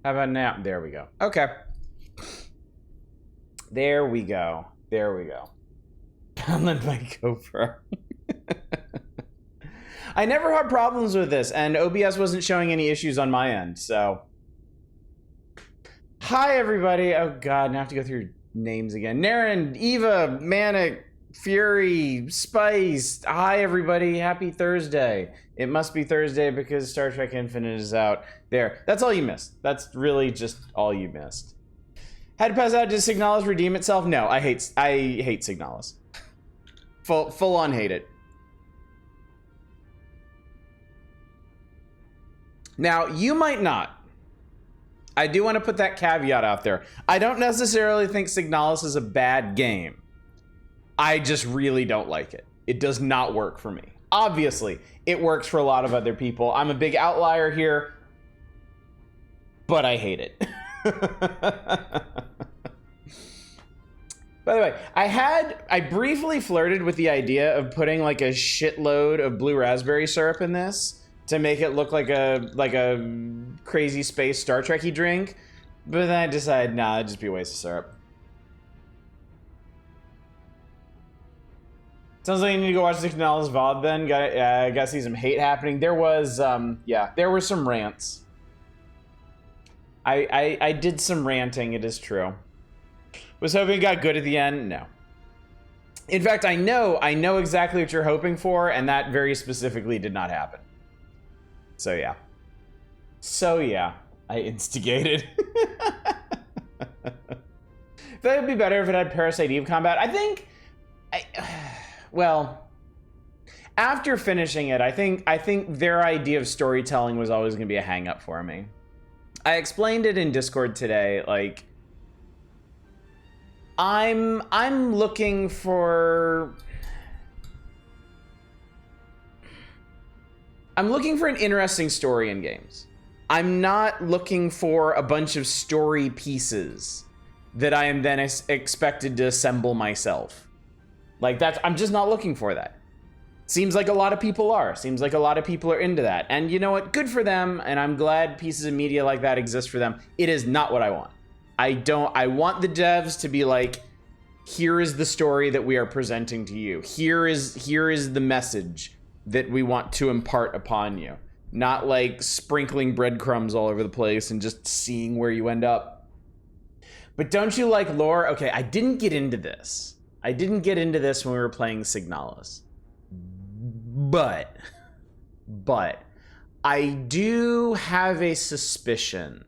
How about now? There we go. Okay. There we go. There we go. Download my GoPro. I never had problems with this, and OBS wasn't showing any issues on my end, so. Hi, everybody. Oh, God, now I have to go through names again. Naren, Eva, Manic, Fury, Spice. Hi, everybody. Happy Thursday. It must be Thursday because Star Trek Infinite is out. There. That's all you missed. That's really just all you missed. Had to pass out. Did Signalis redeem itself? No, I hate Signalis. Full on hate it. Now, you might not. I do want to put that caveat out there. I don't necessarily think Signalis is a bad game. I just really don't like it. It does not work for me. Obviously, it works for a lot of other people. I'm a big outlier here, but I hate it. By the way, I briefly flirted with the idea of putting like a shitload of blue raspberry syrup in this to make it look like a crazy space Star Trek-y drink, but then I decided, nah, it'd just be a waste of syrup. Sounds like you need to go watch the Canales VOD then. Gotta see some hate happening. There was, yeah, there were some rants. I did some ranting, it is true. Was hoping it got good at the end? No. In fact, I know exactly what you're hoping for, and that very specifically did not happen. So yeah, I instigated. That would be better if it had Parasite Eve combat. I think, well, after finishing it, I think their idea of storytelling was always going to be a hang up for me. I explained it in Discord today. Like, I'm looking for an interesting story in games. I'm not looking for a bunch of story pieces that I am then expected to assemble myself. Like, I'm just not looking for that. Seems like a lot of people are. Seems like a lot of people are into that. And you know what? Good for them, and I'm glad pieces of media like that exist for them. It is not what I want. I want the devs to be like, here is the story that we are presenting to you. Here is the message that we want to impart upon you. Not like sprinkling breadcrumbs all over the place and just seeing where you end up. But don't you like lore? Okay, I didn't get into this. When we were playing Signalis. But I do have a suspicion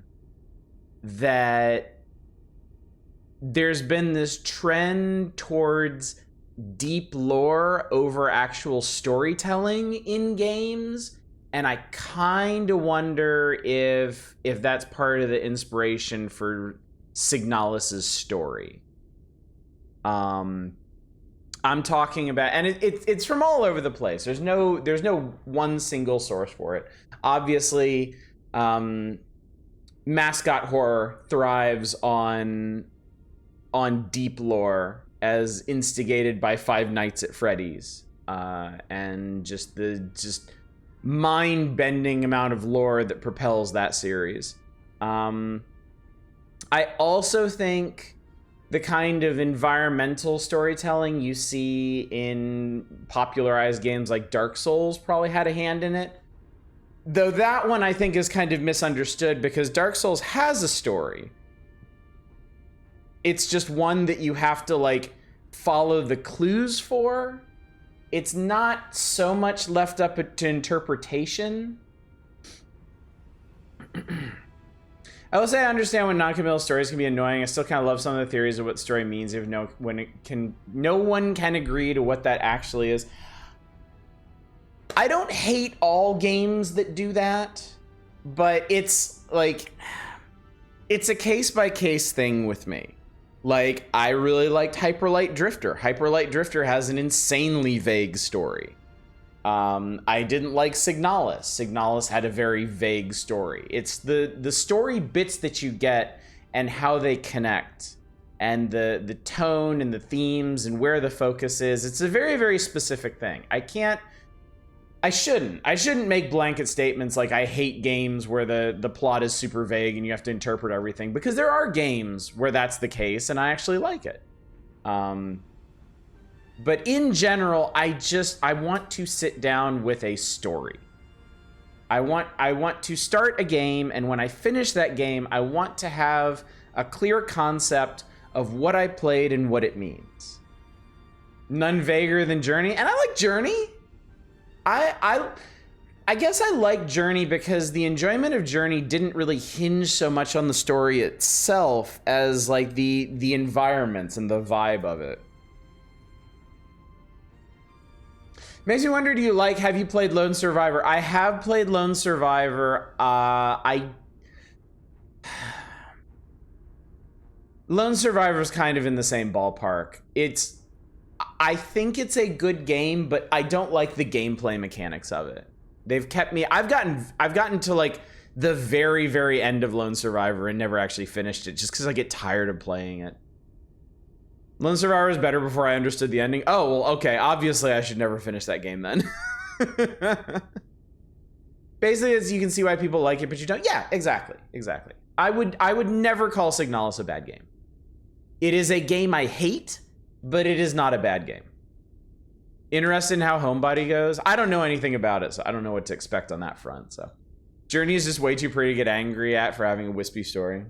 that there's been this trend towards deep lore over actual storytelling in games, and I kind of wonder if that's part of the inspiration for Signalis's story. I'm talking about, and it's from all over the place. There's no one single source for it. Obviously, mascot horror thrives on deep lore as instigated by Five Nights at Freddy's, and just mind-bending amount of lore that propels that series. I also think the kind of environmental storytelling you see in popularized games like Dark Souls probably had a hand in it. Though that one I think is kind of misunderstood because Dark Souls has a story. It's just one that you have to like follow the clues for. It's not so much left up to interpretation. I will say I understand when non-committal stories can be annoying. I still kind of love some of the theories of what story means, even though no one can agree to what that actually is. I don't hate all games that do that, but it's like, it's a case-by-case thing with me. Like, I really liked Hyper Light Drifter. Hyper Light Drifter has an insanely vague story. I didn't like Signalis. Signalis had a very vague story. It's the story bits that you get and how they connect, and the tone and the themes and where the focus is. It's a very, very specific thing. I shouldn't make blanket statements like I hate games where the plot is super vague and you have to interpret everything, because there are games where that's the case and I actually like it. But in general, I want to sit down with a story. I want to start a game, and when I finish that game, I want to have a clear concept of what I played and what it means. None vaguer than Journey, and I like Journey. I guess I like Journey because the enjoyment of Journey didn't really hinge so much on the story itself as like the environments and the vibe of it. Makes me wonder, have you played Lone Survivor? I have played Lone Survivor. Lone Survivor's kind of in the same ballpark. I think it's a good game, but I don't like the gameplay mechanics of it. They've kept me, I've gotten to like the very, very end of Lone Survivor and never actually finished it just because I get tired of playing it. Lone Survivor is better before I understood the ending. Oh, well, okay. Obviously, I should never finish that game then. Basically, as you can see why people like it, but you don't. Yeah, exactly. I would never call Signalis a bad game. It is a game I hate, but it is not a bad game. Interested in how Homebody goes? I don't know anything about it, so I don't know what to expect on that front. So, Journey is just way too pretty to get angry at for having a wispy story.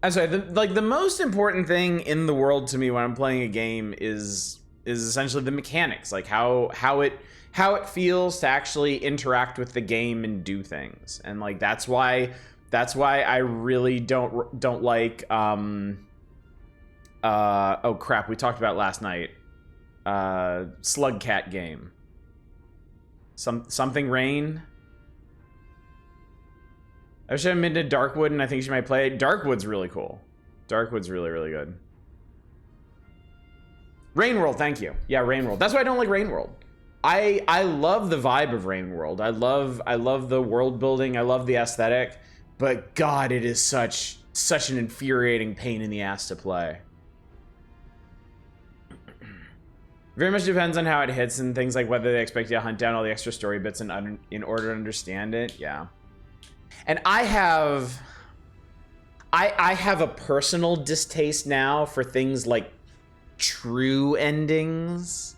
I'm sorry, the most important thing in the world to me when I'm playing a game is essentially the mechanics, like how it feels to actually interact with the game and do things. And like that's why That's why I really don't like oh crap, we talked about last night. Slug Cat game. Something Rain. I wish I had been to Darkwood, and I think she might play it. Darkwood's really cool. Darkwood's really, really good. Rain World, thank you. Yeah, Rain World. That's why I don't like Rain World. I love the vibe of Rain World. I love the world building. I love the aesthetic. But God, it is such an infuriating pain in the ass to play. Very much depends on how it hits and things like whether they expect you to hunt down all the extra story bits in order to understand it. Yeah. And I have a personal distaste now for things like true endings.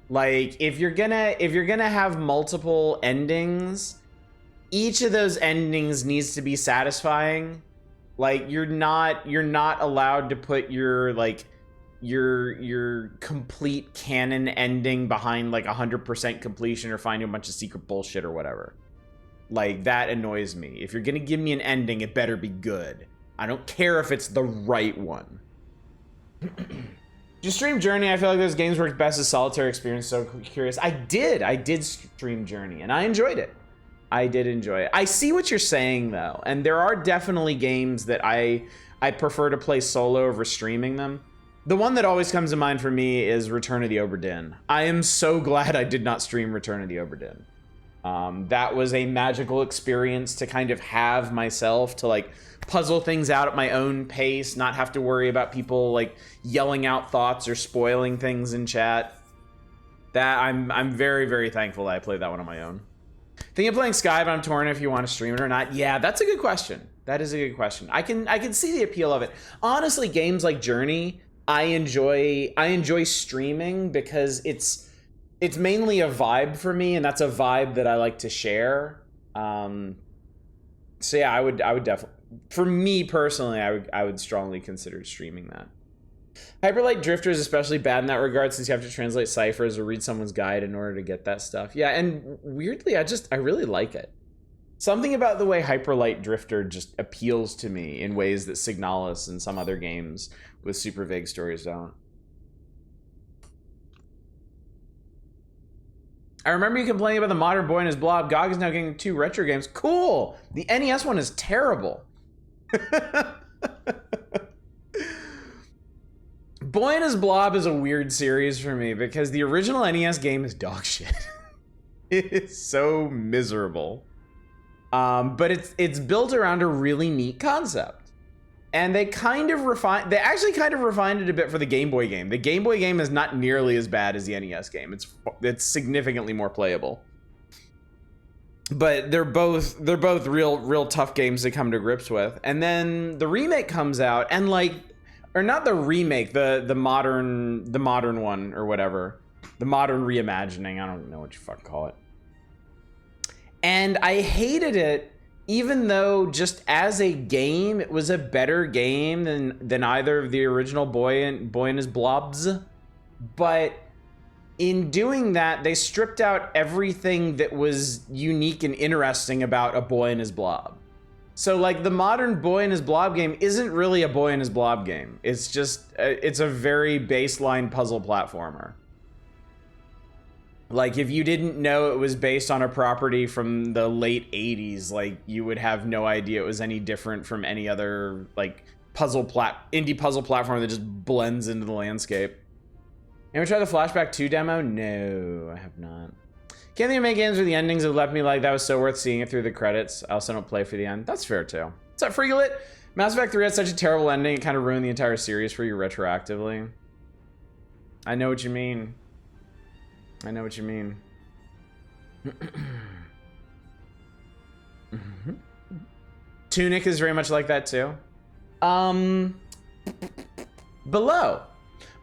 Like if you're gonna have multiple endings, each of those endings needs to be satisfying. Like you're not allowed to put your complete canon ending behind like 100% completion or finding a bunch of secret bullshit or whatever. Like that annoys me. If you're gonna give me an ending, it better be good. I don't care if it's the right one. You stream Journey. I feel like those games work best as solitary experience. So curious. I did stream Journey and I enjoyed it. I did enjoy it. I see what you're saying though, and there are definitely games that I prefer to play solo over streaming them. The one that always comes to mind for me is Return of the Obra Dinn. I am so glad I did not stream Return of the Obra Dinn. That was a magical experience to kind of have myself to like puzzle things out at my own pace, not have to worry about people like yelling out thoughts or spoiling things in chat. That I'm very, very thankful that I played that one on my own. Thinking of playing Sky, but I'm torn if you want to stream it or not. Yeah, that's a good question. That is a good question. I can see the appeal of it. Honestly, games like Journey, I enjoy streaming because it's mainly a vibe for me, and that's a vibe that I like to share. So yeah, I would definitely, for me personally, I would strongly consider streaming that. Hyperlight Drifter is especially bad in that regard since you have to translate ciphers or read someone's guide in order to get that stuff. Yeah, and weirdly, I really like it. Something about the way Hyperlight Drifter just appeals to me in ways that Signalis and some other games with super vague stories don't. I remember you complaining about the modern Boy and His Blob. GOG is now getting 2 retro games. Cool! The NES one is terrible. Boy and His Blob is a weird series for me because the original NES game is dog shit. It is so miserable. But it's built around a really neat concept. And they actually kind of refined it a bit for the Game Boy game. The Game Boy game is not nearly as bad as the NES game. It's significantly more playable. But they're both real tough games to come to grips with. And then the remake comes out and or not the remake, the modern one or whatever. The modern reimagining, I don't know what you fucking call it. And I hated it, even though just as a game, it was a better game than either of the original Boy and His Blobs. But in doing that, they stripped out everything that was unique and interesting about a Boy and His Blob. So like the modern Boy and His Blob game isn't really a Boy and His Blob game. It's just, it's a very baseline puzzle platformer. Like if you didn't know it was based on a property from the late 80s, like you would have no idea it was any different from any other like indie puzzle platform that just blends into the landscape. Ever try the Flashback 2 demo? No, I have not. Can't think of many games where the endings have left me like that was so worth seeing it through the credits. I also don't play for the end. That's fair too. What's up, Freegalit? Mass Effect 3 had such a terrible ending, it kind of ruined the entire series for you retroactively. I know what you mean. I know what you mean. Tunic is very much like that too. Below.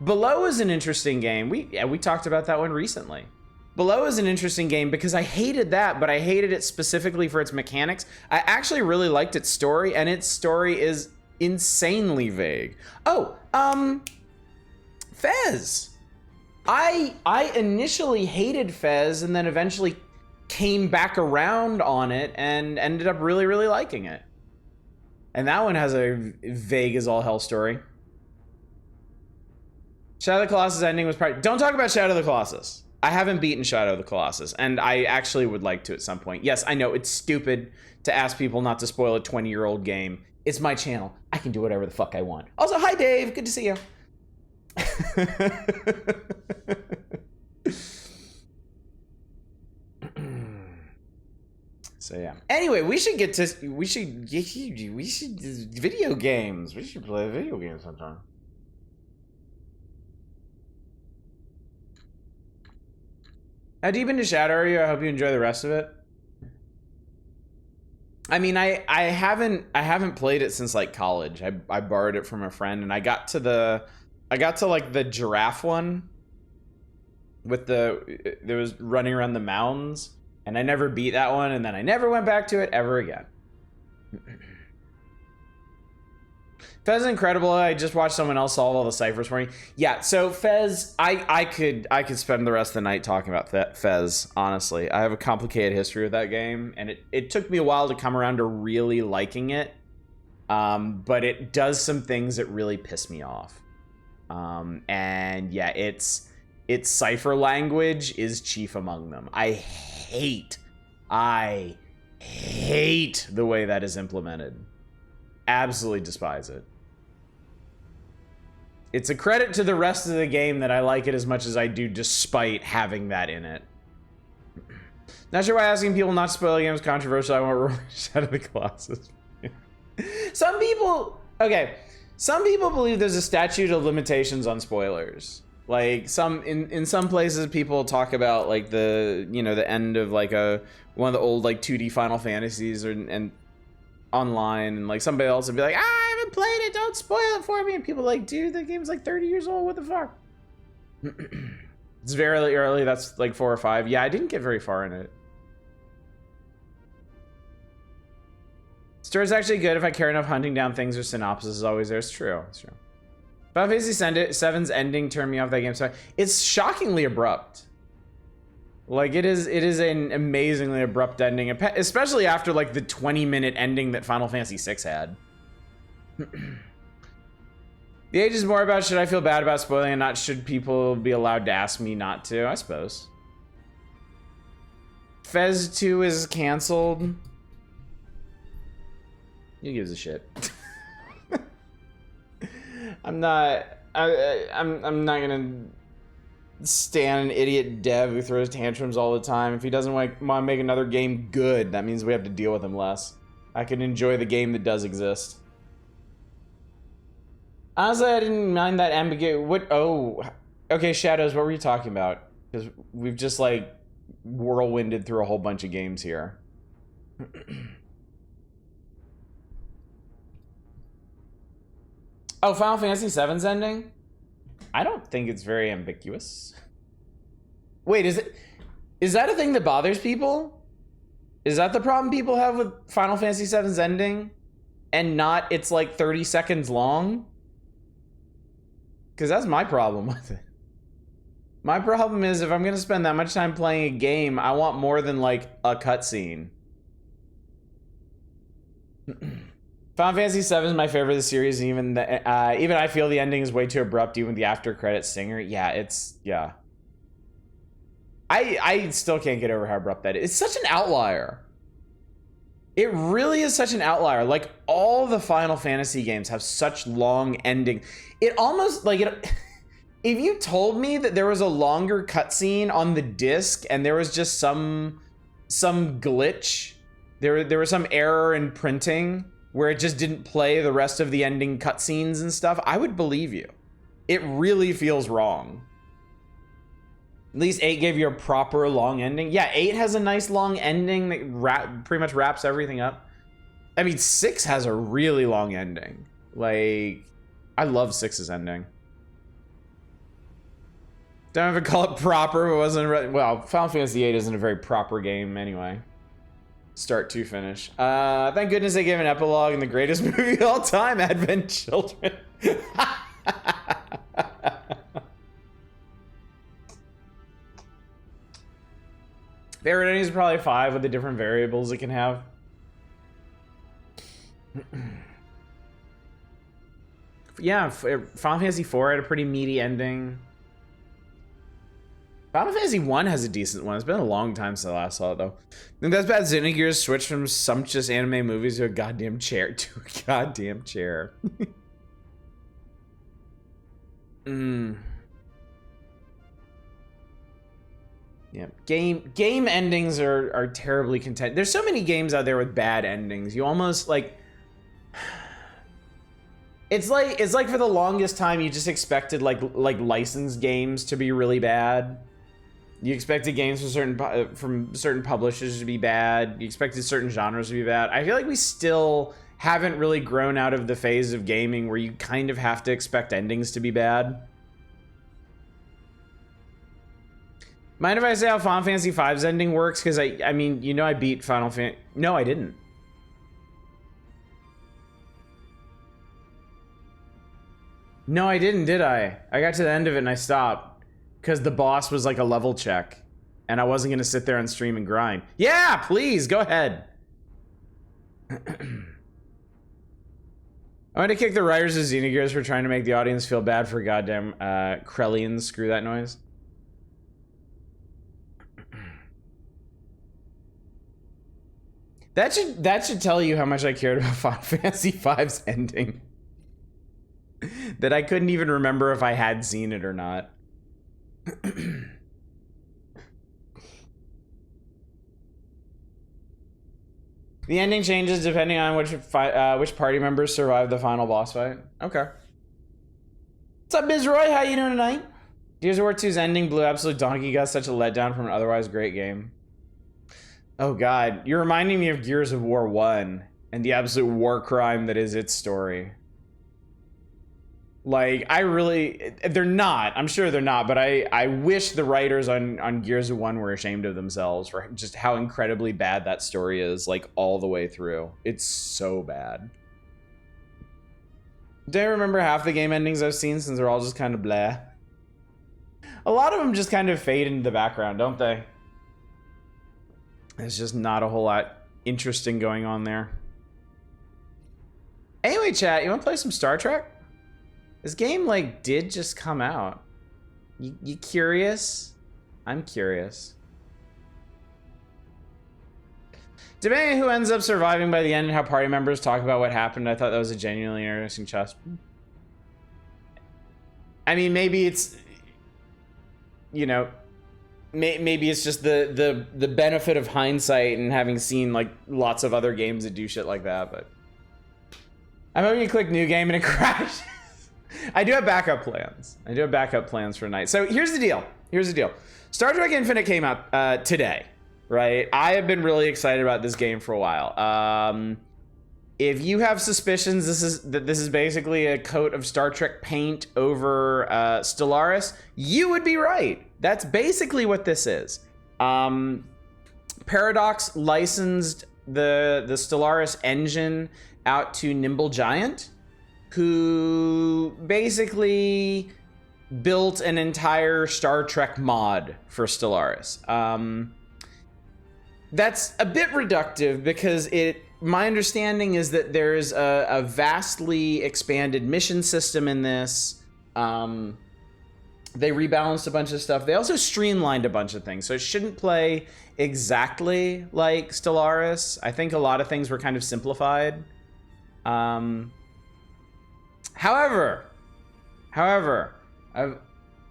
Below is an interesting game. We talked about that one recently. Below is an interesting game because I hated that, but I hated it specifically for its mechanics. I actually really liked its story, and its story is insanely vague. Oh, Fez. I initially hated Fez and then eventually came back around on it and ended up really, really liking it. And that one has a vague as all hell story. Shadow of the Colossus ending was probably... Don't talk about Shadow of the Colossus. I haven't beaten Shadow of the Colossus, and I actually would like to at some point. Yes, I know, it's stupid to ask people not to spoil a 20-year-old game. It's my channel. I can do whatever the fuck I want. Also, hi, Dave. Good to see you. So yeah. Anyway, we should video games. We should play video games sometime. How deep into Shadow are you? I hope you enjoy the rest of it. I mean, I haven't played it since like college. I borrowed it from a friend, and I got to like the giraffe one with there was running around the mountains. And I never beat that one, and then I never went back to it ever again. Fez is incredible. I just watched someone else solve all the ciphers for me. Yeah, so Fez, I could spend the rest of the night talking about Fez, honestly. I have a complicated history with that game, and it took me a while to come around to really liking it. But it does some things that really piss me off. And yeah, its cipher language is chief among them. I hate the way that is implemented. Absolutely despise it. It's a credit to the rest of the game that I like it as much as I do despite having that in it. Not sure why asking people not to spoil the game is controversial. I want Shadow of the Colossus. Some people believe there's a statute of limitations on spoilers. Like in some places people talk about like the end of like one of the old like 2D Final Fantasies and online, and like somebody else would be like, I haven't played it, don't spoil it for me, and people are like, dude, the game's like 30 years old, what the fuck. It's very early. That's like 4 or 5. Yeah, I didn't get very far in it. Story's actually good if I care enough. Hunting down things or synopsis is always there. It's true. It's true. Final Fantasy VII's ending turned me off that game. So it's shockingly abrupt. Like it is an amazingly abrupt ending, especially after like the 20-minute ending that Final Fantasy VI had. The Age is more about should I feel bad about spoiling and not should people be allowed to ask me not to, I suppose. Fez 2 is canceled. Who gives a shit? I'm not gonna stand an idiot dev who throws tantrums all the time. If he doesn't want to make another game good, that means we have to deal with him less. I can enjoy the game that does exist. Honestly, I didn't mind that ambiguity. Okay, Shadows, what were you talking about? Because we've just like whirlwinded through a whole bunch of games here. Oh, Final Fantasy VII's ending? I don't think it's very ambiguous. Wait, is that a thing that bothers people? Is that the problem people have with Final Fantasy VII's ending? And not it's like 30 seconds long? Because that's my problem with it. My problem is if I'm going to spend that much time playing a game, I want more than like a cutscene. Final Fantasy VII is my favorite of the series, and even I feel the ending is way too abrupt, even with the after credits singer. Yeah. I still can't get over how abrupt that is. It's such an outlier. It really is such an outlier. Like all the Final Fantasy games have such long ending. It almost like it. If you told me that there was a longer cutscene on the disc and there was just some glitch, there was some error in printing where it just didn't play the rest of the ending cutscenes and stuff, I would believe you. It really feels wrong. At least 8 gave you a proper long ending. Yeah, 8 has a nice long ending that pretty much wraps everything up. I mean, 6 has a really long ending. Like, I love 6's ending. Don't even call it proper. It wasn't. Well, Final Fantasy VIII isn't a very proper game anyway. Start to finish. Thank goodness they gave an epilogue in the greatest movie of all time, Advent Children. Favorite endings is probably 5 with the different variables it can have. Yeah, Final Fantasy IV had a pretty meaty ending. Final Fantasy 1 has a decent one. It's been a long time since I last saw it, though. I think that's bad. Xenogears switched from sumptuous anime movies to a goddamn chair. Yeah, game endings are terribly content. There's so many games out there with bad endings. You almost like it's like for the longest time you just expected like licensed games to be really bad. You expected games from certain publishers to be bad. You expected certain genres to be bad. I feel like we still haven't really grown out of the phase of gaming where you kind of have to expect endings to be bad. Mind if I say how Final Fantasy V's ending works? Because I mean, you know, I beat Final Fantasy. No, I didn't. No, I didn't, did I? I got to the end of it and I stopped because the boss was like a level check, and I wasn't gonna sit there on stream and grind. Yeah, please go ahead. I'm gonna kick the writers of Xenogears for trying to make the audience feel bad for goddamn Krellians. Screw that noise. That should tell you how much I cared about Final Fantasy V's ending. That I couldn't even remember if I had seen it or not. The ending changes depending on which party members survive the final boss fight. Okay. What's up, Ms. Roy? How you doing tonight? Gears of War 2's ending blew absolute donkey. Got such a letdown from an otherwise great game. Oh god, you're reminding me of Gears of War 1 and the absolute war crime that is its story. Like, they're not, I'm sure they're not, but I wish the writers on Gears of 1 were ashamed of themselves for just how incredibly bad that story is, like, all the way through. It's so bad. Do I remember half the game endings I've seen since they're all just kind of blah? A lot of them just kind of fade into the background, don't they? There's just not a whole lot interesting going on there. Anyway, chat, you want to play some Star Trek? This game, like, did just come out. You curious? I'm curious. Depending on who ends up surviving by the end and how party members talk about what happened, I thought that was a genuinely interesting chess. I mean, maybe it's, you know, maybe it's just the benefit of hindsight and having seen like lots of other games that do shit like that, but I'm hoping you click new game and it crashes. I do have backup plans. I do have backup plans for tonight. So here's the deal. Here's the deal. Star Trek Infinite came out today, right? I have been really excited about this game for a while. If you have suspicions this is basically a coat of Star Trek paint over Stellaris, you would be right. That's basically what this is. Paradox licensed the Stellaris engine out to Nimble Giant, who basically built an entire Star Trek mod for Stellaris. That's a bit reductive because my understanding is that there's a vastly expanded mission system in this. They rebalanced a bunch of stuff. They also streamlined a bunch of things. So it shouldn't play exactly like Stellaris. I think a lot of things were kind of simplified. However, I've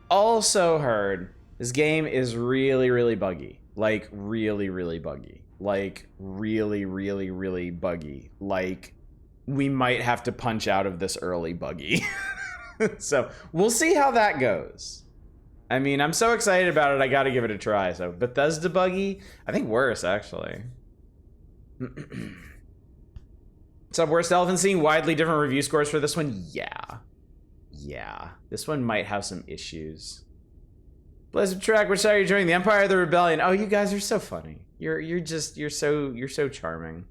also heard this game is really, really buggy. Like, really, really buggy. Like, really, really, really buggy. Like, we might have to punch out of this early buggy. So, we'll see how that goes. I mean, I'm so excited about it, I gotta give it a try. So, Bethesda buggy? I think worse, actually. What's up, Worst Elephant? Seeing widely different review scores for this one? Yeah. This one might have some issues. Blessed Track, which side are you joining? The Empire or the Rebellion? Oh, you guys are so funny. You're so charming.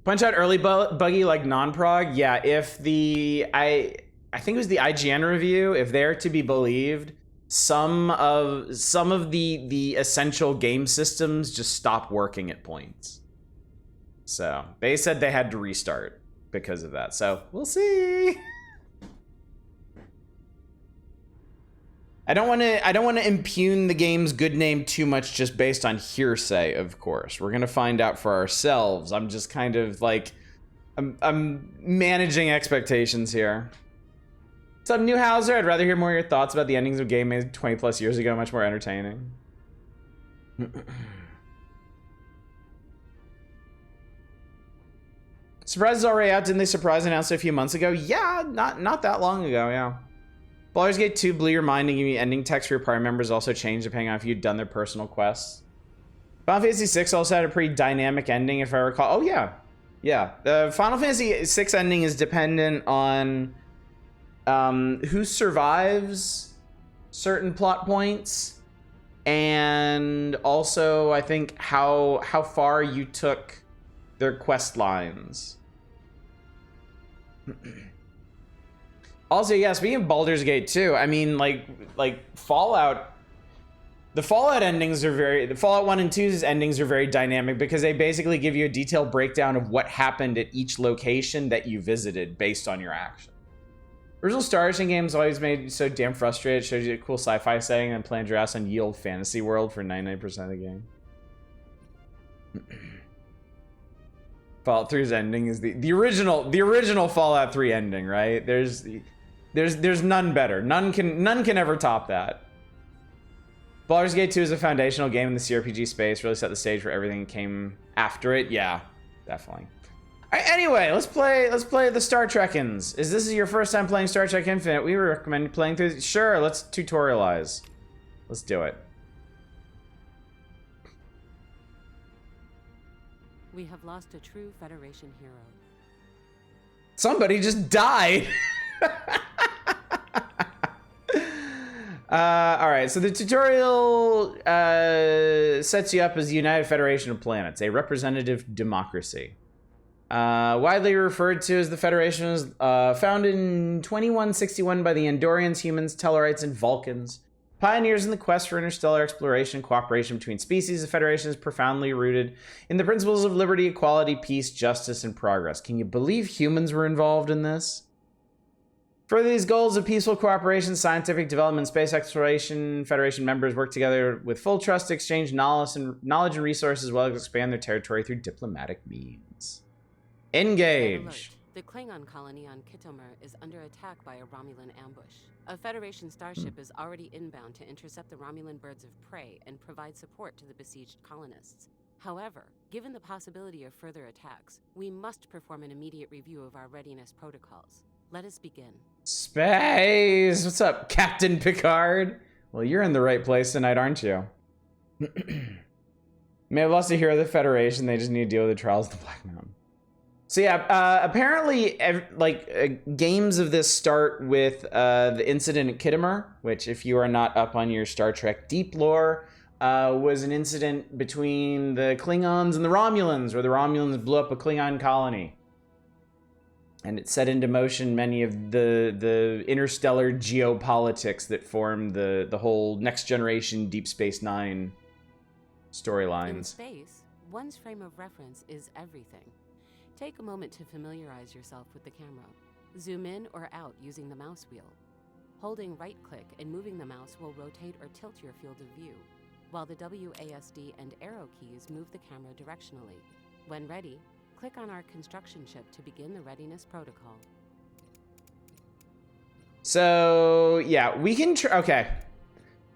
Punch out early buggy like non-prog? Yeah, if I think it was the IGN review, if they're to be believed, some of the essential game systems just stop working at points. So they said they had to restart because of that. So we'll see. I don't want to impugn the game's good name too much just based on hearsay, of course. We're going to find out for ourselves. I'm just kind of like I'm managing expectations here. What's up, Newhauser? I'd rather hear more of your thoughts about the endings of game made 20 plus years ago. Much more entertaining. Surprise is already out. Didn't they surprise announce it a few months ago? Yeah, not that long ago, yeah. Baldur's Gate 2 blew your mind and gave you ending text for your party members also changed depending on if you'd done their personal quests. Final Fantasy 6 also had a pretty dynamic ending, if I recall. Oh, yeah. Yeah. The Final Fantasy 6 ending is dependent on who survives certain plot points, and also I think how far you took their quest lines. Also, yeah, speaking of Baldur's Gate 2, I mean, like Fallout, the Fallout endings are the Fallout 1 and 2's endings are very dynamic because they basically give you a detailed breakdown of what happened at each location that you visited based on your action. Original Star Ocean games always made you so damn frustrated. It shows you a cool sci-fi setting and planned your ass on Yield Fantasy World for 99% of the game. Fallout 3's ending is the original Fallout 3 ending, right? There's none better. None can ever top that. Baldur's Gate 2 is a foundational game in the CRPG space. Really set the stage for everything that came after it. Yeah, definitely. All right, anyway, let's play the Star Trekins. Is this your first time playing Star Trek Infinite? We recommend playing through. Sure, let's tutorialize. Let's do it. We have lost a true Federation hero. Somebody just died. All right, so the tutorial sets you up as the United Federation of Planets, a representative democracy. Widely referred to as the Federation, was founded in 2161 by the Andorians, humans, Tellarites, and Vulcans. Pioneers in the quest for interstellar exploration and cooperation between species, the Federation is profoundly rooted in the principles of liberty, equality, peace, justice, and progress. Can you believe humans were involved in this? For these goals of peaceful cooperation, scientific development, space exploration, Federation members work together with full trust to exchange knowledge and resources, as well as expand their territory through diplomatic means. Engage. The Klingon colony on Kitomer is under attack by a Romulan ambush. A Federation starship is already inbound to intercept the Romulan birds of prey and provide support to the besieged colonists. However, given the possibility of further attacks, we must perform an immediate review of our readiness protocols. Let us begin. Space! What's up, Captain Picard? Well, you're in the right place tonight, aren't you? May have lost a hero of the Federation. They just need to deal with the trials of the Black Mountain. So yeah, apparently, games of this start with the incident at Khitomer, which, if you are not up on your Star Trek deep lore, was an incident between the Klingons and the Romulans, where the Romulans blew up a Klingon colony. And it set into motion many of the interstellar geopolitics that formed the whole Next Generation Deep Space Nine storylines. In space, one's frame of reference is everything. Take a moment to familiarize yourself with the camera. Zoom in or out using the mouse wheel. Holding right-click and moving the mouse will rotate or tilt your field of view, while the WASD and arrow keys move the camera directionally. When ready, click on our construction ship to begin the readiness protocol. So, yeah, we can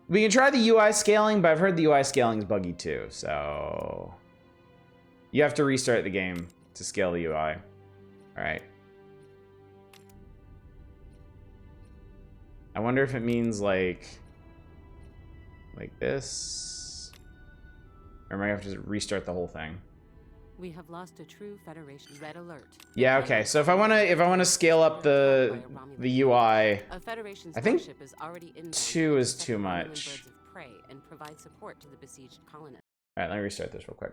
we can try the UI scaling, but I've heard the UI scaling is buggy too, so you have to restart the game to scale the UI. All right. I wonder if it means like this, or am I gonna have to restart the whole thing? We have lost a true Federation. Red alert. Yeah. Okay. So if I wanna scale up the UI, a Federation I think starship is already inbound 2 is to too protect the Romulan much. birds of prey and provide support to the besieged colonists. All right. Let me restart this real quick.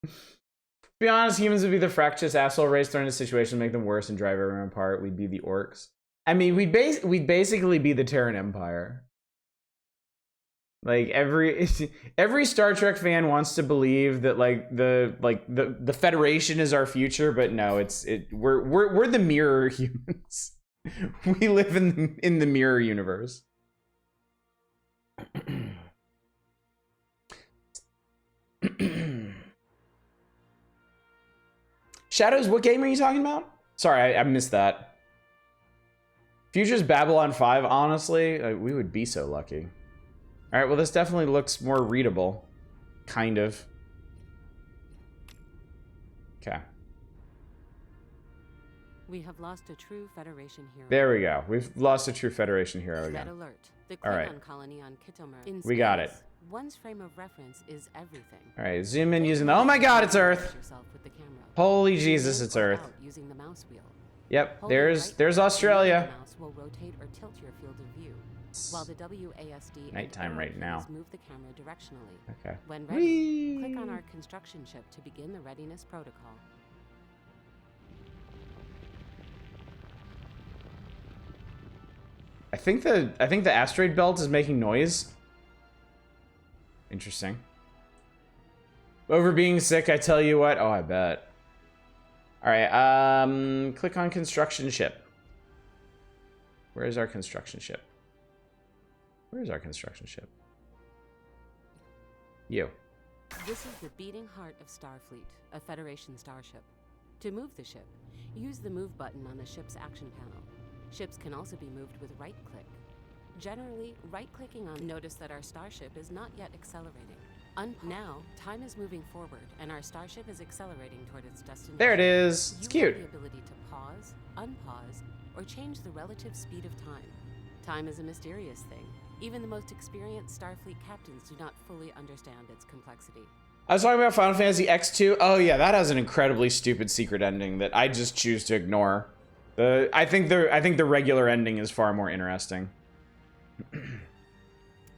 To be honest, humans would be the fractious asshole race thrown into situations to make them worse and drive everyone apart. We'd be the orcs. I mean, we'd basically be the Terran Empire. Like every Star Trek fan wants to believe that the Federation is our future, but no, we're the mirror humans. We live in the mirror universe. Shadows, what game are you talking about? Sorry, I missed that. Future's Babylon 5, honestly, we would be so lucky. All right, well, this definitely looks more readable. Kind of. Okay. We have lost a true Federation hero. There we go. We've lost a true Federation hero again. Red alert. The All right. Klingon colony on Kitomer. We got it. One's frame of reference is everything. All right, zoom in using the... Oh my god, it's Earth! Holy Jesus, it's Earth. Using the mouse wheel. Yep, there's Australia. The mouse will rotate or tilt your field of view. While the WASD nighttime right now. Move the camera directionally. Okay. When ready, click on our construction ship to begin the readiness protocol. I think the asteroid belt is making noise. Interesting. Over being sick, I tell you what. Oh, I bet. All right. Click on construction ship. Where is our construction ship? Where is our construction ship? You. This is the beating heart of Starfleet, a Federation starship. To move the ship, use the move button on the ship's action panel. Ships can also be moved with right-click. Generally, right-clicking on... Notice that our starship is not yet accelerating. Now, time is moving forward, and our starship is accelerating toward its destination. There it is. It's cute. You have the ability to pause, unpause, or change the relative speed of time. Time is a mysterious thing. Even the most experienced Starfleet captains do not fully understand its complexity. I was talking about Final Fantasy X2. Oh yeah, that has an incredibly stupid secret ending that I just choose to ignore. I think the regular ending is far more interesting.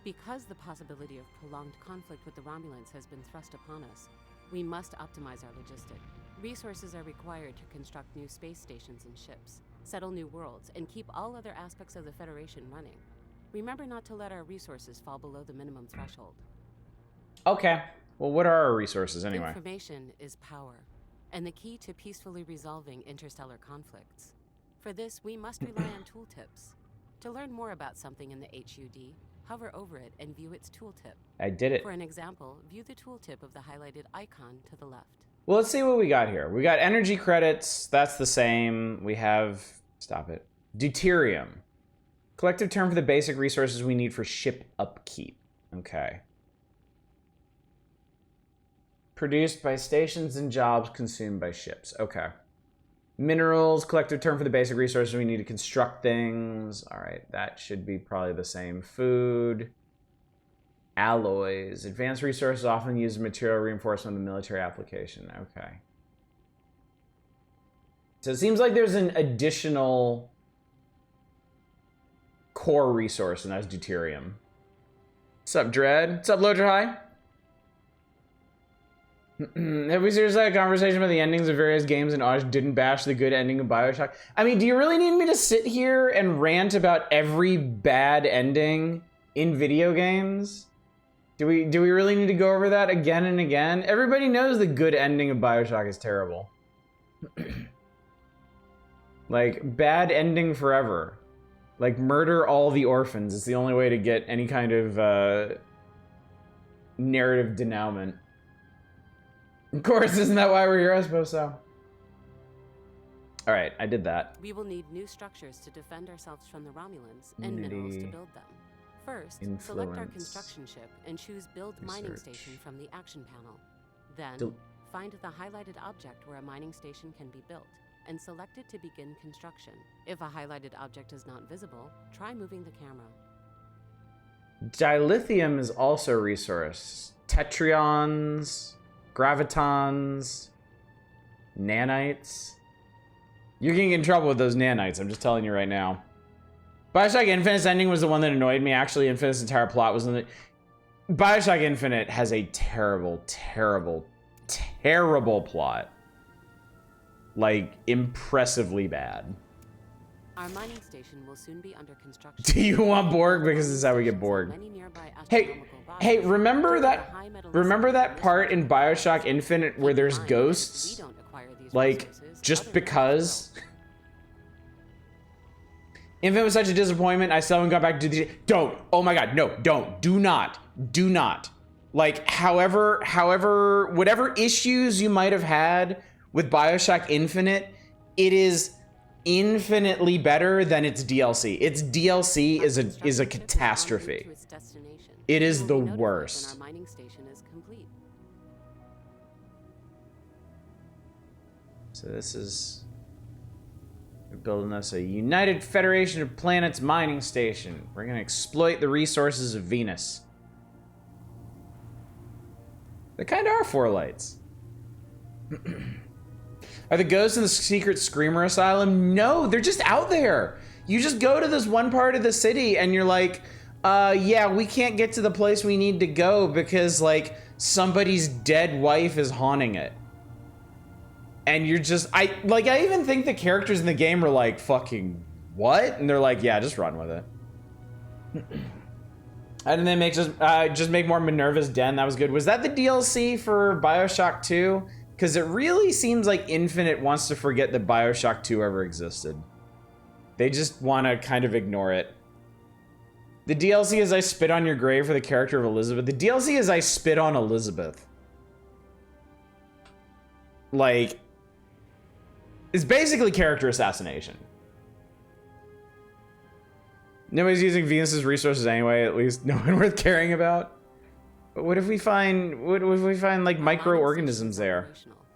Because the possibility of prolonged conflict with the Romulans has been thrust upon us, we must optimize our logistics. Resources are required to construct new space stations and ships, settle new worlds, and keep all other aspects of the Federation running. Remember not to let our resources fall below the minimum threshold. Okay. Well, what are our resources anyway? Information is power, and the key to peacefully resolving interstellar conflicts. For this, we must rely on tooltips. To learn more about something in the HUD, hover over it and view its tooltip. I did it. For an example, view the tooltip of the highlighted icon to the left. Well, let's see what we got here. We got energy credits. That's the same. We have... Stop it. Deuterium. Collective term for the basic resources we need for ship upkeep. Okay. Produced by stations and jobs consumed by ships. Okay. Minerals, collective term for the basic resources we need to construct things. All right, that should be probably the same. Food. Alloys. Advanced resources often used as material reinforcement of the military application. Okay. So it seems like there's an additional core resource, and that's deuterium. What's up, Dread? What's up, Lodra High? Have we seriously had a conversation about the endings of various games and Osh didn't bash the good ending of Bioshock? I mean, do you really need me to sit here and rant about every bad ending in video games? Do we really need to go over that again and again? Everybody knows the good ending of Bioshock is terrible. Like, bad ending forever. Like, murder all the orphans is the only way to get any kind of narrative denouement. Of course, isn't that why we're here? I suppose so. All right, I did that. We will need new structures to defend ourselves from the Romulans and minerals to build them. First, select our construction ship and choose Build Mining Station from the action panel. Then, find the highlighted object where a mining station can be built and select it to begin construction. If a highlighted object is not visible, try moving the camera. Dilithium is also a resource. Tetrions, gravitons, nanites. You're getting in trouble with those nanites, I'm just telling you right now. Bioshock Infinite's ending was the one that annoyed me. Actually, Infinite's entire plot was in the... Bioshock Infinite has a terrible, terrible, terrible plot. Like, impressively bad. Our mining station will soon be under construction. Do you want Borg? Because this is how we get Borg. Many nearby Hey, astronomical hey, bodies. remember Due to the that? high metal Remember that density part in Bioshock Infinite where keep in there's mind that if ghosts? we don't acquire these Like, resources, just other because? nations Infinite was such a disappointment. I still haven't got back to the. Don't. Oh my god, no, don't. Do not. Do not. Like, however, whatever issues you might have had with Bioshock Infinite, it is infinitely better than its DLC. Its DLC will. is a Our construction ship is catastrophe. en route to its destination. It You is will the be notified when worst. our mining station is complete. So this is, we're building us a United Federation of Planets mining station. We're gonna exploit the resources of Venus. They kind of are 4 lights. Are the ghosts in the secret Screamer Asylum? No, they're just out there. You just go to this one part of the city and you're like, yeah, we can't get to the place we need to go because, like, somebody's dead wife is haunting it. And you're just, I even think the characters in the game were like, fucking, what? And they're like, yeah, just run with it. And then they just make more Minerva's Den. That was good. Was that the DLC for Bioshock 2? Because it really seems like Infinite wants to forget that Bioshock 2 ever existed. They just want to kind of ignore it. The DLC is I spit on your grave for the character of Elizabeth. The DLC is I spit on Elizabeth. Like, it's basically character assassination. Nobody's using Venus's resources anyway, at least no one worth caring about. But what if we find like microorganisms there?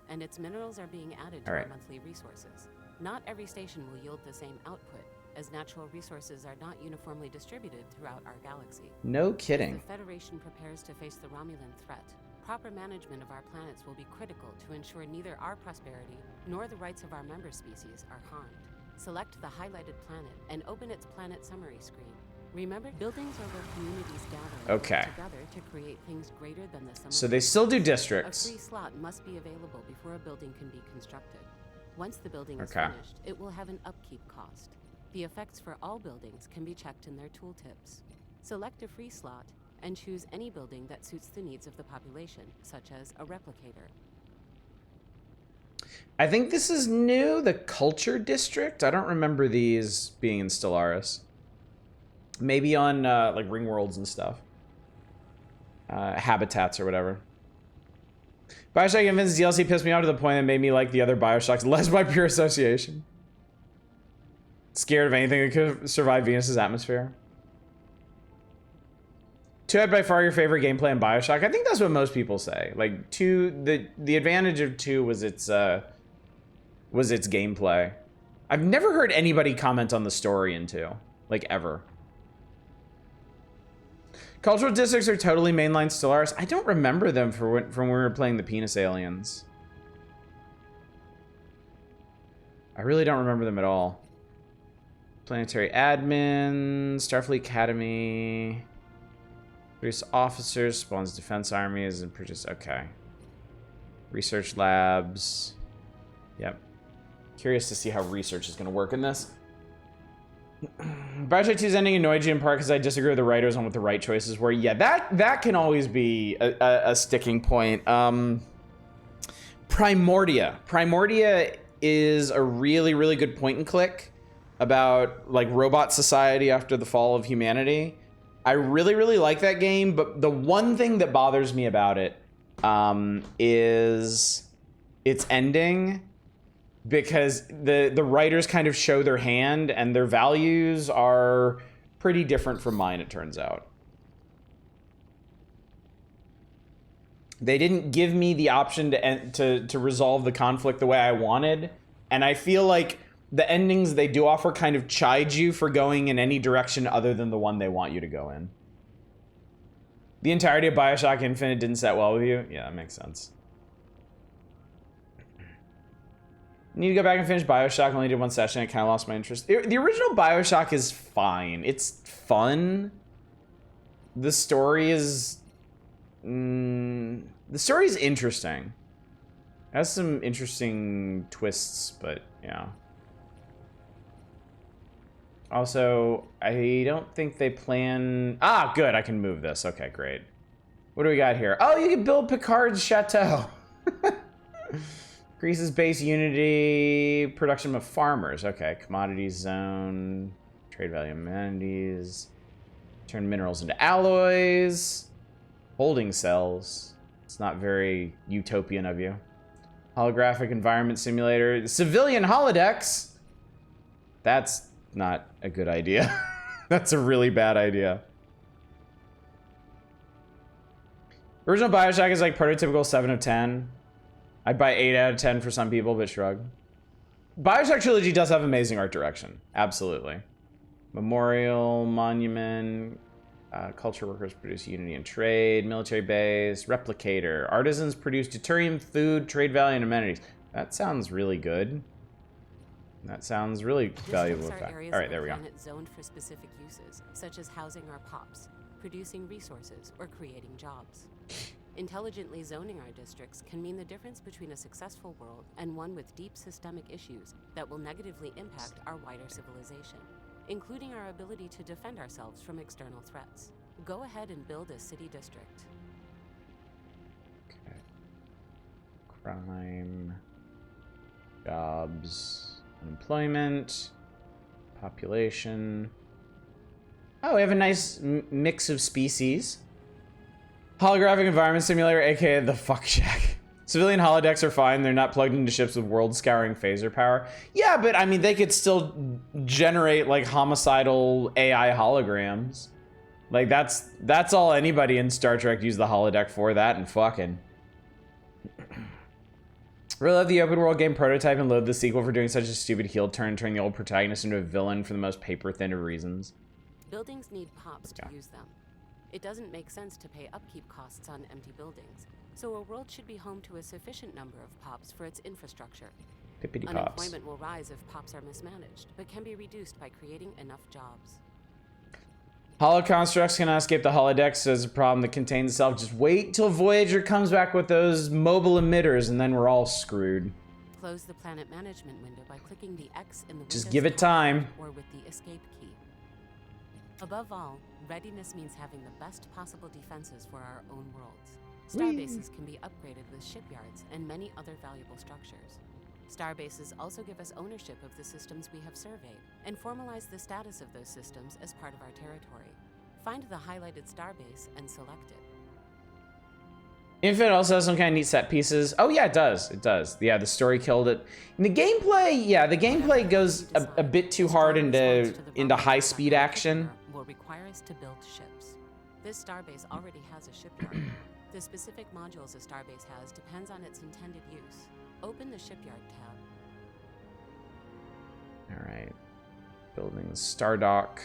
And its minerals are being added to All our right. monthly resources. Not every station will yield the same output, as natural resources are not uniformly distributed throughout our galaxy. No As kidding. the Federation prepares to face the Romulan threat, proper management of our planets will be critical to ensure neither our prosperity nor the rights of our member species are harmed. Select the highlighted planet and open its planet summary screen. Remember, buildings are where communities gather and Okay. work together to create things greater than the sum So of they its still do parts. districts. A free slot must be available before a building can be constructed. Once the building is Okay. finished, it will have an upkeep cost. The effects for all buildings can be checked in their tooltips. Select a free slot and choose any building that suits the needs of the population, such as a replicator. I think this is new, the Culture District. I don't remember these being in Stellaris. Maybe on like Ring Worlds and stuff. Habitats or whatever. Bioshock Infinite's DLC pissed me off to the point that made me like the other Bioshocks less by pure association. Scared of anything that could survive Venus's atmosphere. 2 had by far your favorite gameplay in Bioshock. I think that's what most people say. Like 2, the advantage of 2 was its gameplay. I've never heard anybody comment on the story in 2, like ever. Cultural districts are totally mainline Stellaris. I don't remember them from when we were playing the Penis Aliens. I really don't remember them at all. Planetary Admin, Starfleet Academy. Produce officers, spawns defense armies, and produce. Okay. Research labs. Yep. Curious to see how research is going to work in this. Bioshock 2's ending annoyed you in part because I disagree with the writers on what the right choices were. Yeah, that can always be a sticking point. Primordia. Primordia is a really, really good point and click about like robot society after the fall of humanity. I really, really like that game, but the one thing that bothers me about it is its ending, because the writers kind of show their hand and their values are pretty different from mine, it turns out. They didn't give me the option to resolve the conflict the way I wanted, and I feel like the endings they do offer kind of chide you for going in any direction other than the one they want you to go in. The entirety of Bioshock Infinite didn't set well with you? Yeah, that makes sense. Need to go back and finish Bioshock. Only did one session. I kind of lost my interest. The original Bioshock is fine. It's fun. The story is... the story is interesting. It has some interesting twists, but yeah. Also, I don't think they plan... Ah, good, I can move this. Okay, great. What do we got here? Oh, you can build Picard's chateau. Increases base unity, production of farmers. Okay, commodities zone, trade value amenities, turn minerals into alloys, holding cells. It's not very utopian of you. Holographic environment simulator, civilian holodecks. That's not a good idea. That's a really bad idea. Original Bioshock is like prototypical 7 of 10. I'd buy 8 out of 10 for some people, but shrug. Bioshock Trilogy does have amazing art direction. Absolutely. Memorial, monument, culture workers produce unity and trade, military base, replicator. Artisans produce deuterium, food, trade value, and amenities. That sounds really good. That sounds really valuable. All right, there we go. Zoned for specific uses, such as housing our pops, producing resources, or creating jobs. Intelligently zoning our districts can mean the difference between a successful world and one with deep systemic issues that will negatively impact our wider civilization, including our ability to defend ourselves from external threats. Go ahead and build a city district. Okay. Crime, jobs, unemployment, population. Oh, we have a nice mix of species. Holographic environment simulator, aka the fuck shack. Civilian holodecks are fine. They're not plugged into ships with world-scouring phaser power. Yeah, but I mean, they could still generate like homicidal AI holograms. Like that's all anybody in Star Trek used the holodeck for. That and fucking. Really love the open world game prototype and loathe the sequel for doing such a stupid heel turn, turning the old protagonist into a villain for the most paper-thin of reasons. Buildings need pops to use them. It doesn't make sense to pay upkeep costs on empty buildings, so a world should be home to a sufficient number of pops for its infrastructure. Pippity pops. Unemployment will rise if pops are mismanaged, but can be reduced by creating enough jobs. Holo constructs cannot escape the holodecks as a problem that contains itself. Just wait till Voyager comes back with those mobile emitters, and then we're all screwed. Close the planet management window by clicking the X in the Just Windows give it time. or with the escape key. Above all, readiness means having the best possible defenses for our own worlds. Starbases can be upgraded with shipyards and many other valuable structures. Starbases also give us ownership of the systems we have surveyed and formalize the status of those systems as part of our territory. Find the highlighted starbase and select it. Infinite also has some kind of neat set pieces. Oh yeah, it does. It does. Yeah, the story killed it. And the gameplay, yeah, the gameplay goes a bit too hard into high-speed action. Will require us to build ships. This starbase already has a shipyard. The specific modules a starbase has depends on its intended use. Open the shipyard tab. All right. Buildings, Stardock.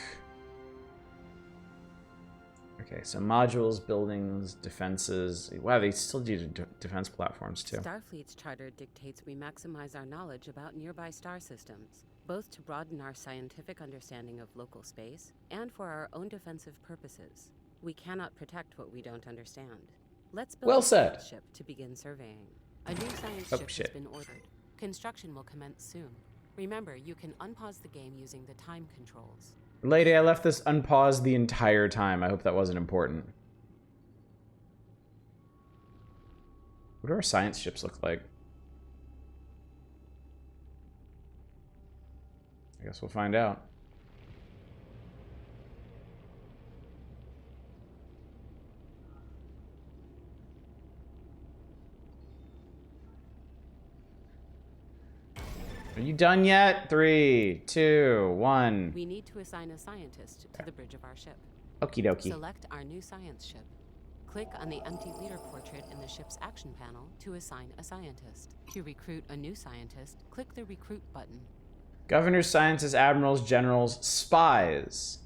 Okay, so modules, buildings, defenses. Wow, they still do defense platforms too. Starfleet's charter dictates we maximize our knowledge about nearby star systems, both to broaden our scientific understanding of local space and for our own defensive purposes. We cannot protect what we don't understand. Let's build a science ship to begin surveying. A new science ship has been ordered. Construction will commence soon. Remember, you can unpause the game using the time controls. Lady, I left this unpaused the entire time. I hope that wasn't important. What do our science ships look like? I guess we'll find out. Are you done yet? 3, 2, 1. We need to assign a scientist to the bridge of our ship. Okie dokie. Select our new science ship. Click on the empty leader portrait in the ship's action panel to assign a scientist. To recruit a new scientist, click the recruit button. Governors, scientists, admirals, generals, spies.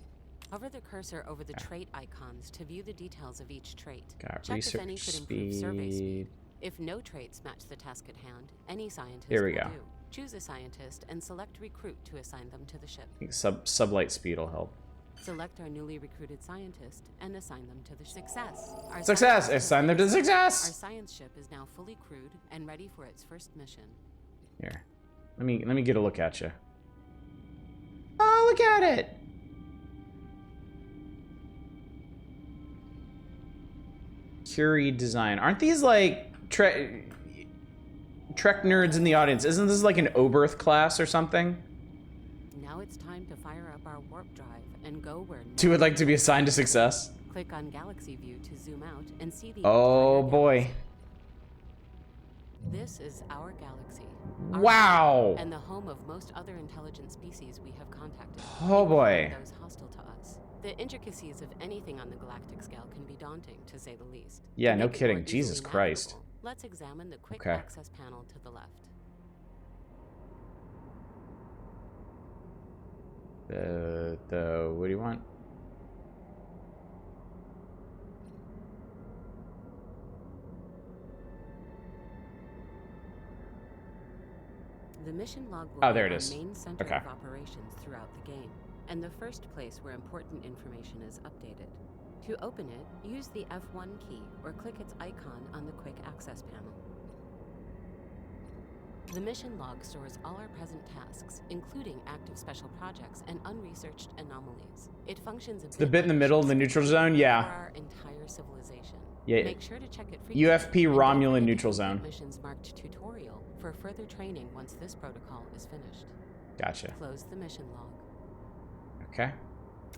Hover the cursor over the trait icons to view the details of each trait. Check if any could improve survey speed. If no traits match the task at hand, any scientist will do. Choose a scientist and select recruit to assign them to the ship. I think sublight speed will help. Select our newly recruited scientist and assign them to the success. Success! Assign them to the success! Our science ship is now fully crewed and ready for its first mission. Here. Let me get a look at you. Oh, look at it. Curie design. Aren't these like Trek nerds in the audience? Isn't this like an Oberth class or something? Now it's time to fire up our warp drive and go where. Two would like to be assigned to success. Click on Galaxy View to zoom out and see the. Oh boy. Galaxy. This is our galaxy. Our Wow. And the home of most other intelligent species we have contacted. Oh boy. Those hostile to us. The intricacies of anything on the galactic scale can be daunting, to say the least. Yeah, To no make it kidding. more Jesus easily Christ. navigable, let's examine the quick Okay. access panel to the left. What do you want? The mission log will Oh, be there it our is. main center Okay. of operations throughout the game, and the first place where important information is updated. To open it, use the F1 key or click its icon on the quick access panel. The mission log stores all our present tasks, including active special projects and unresearched anomalies. It functions a The bit in the middle, the neutral zone, for yeah. our entire civilization. Yeah. Make sure to check it frequently. UFP and don't Romulan forget to neutral complete zone. Missions marked tutorial for further training once this protocol is finished. Gotcha. Close the mission log. Okay.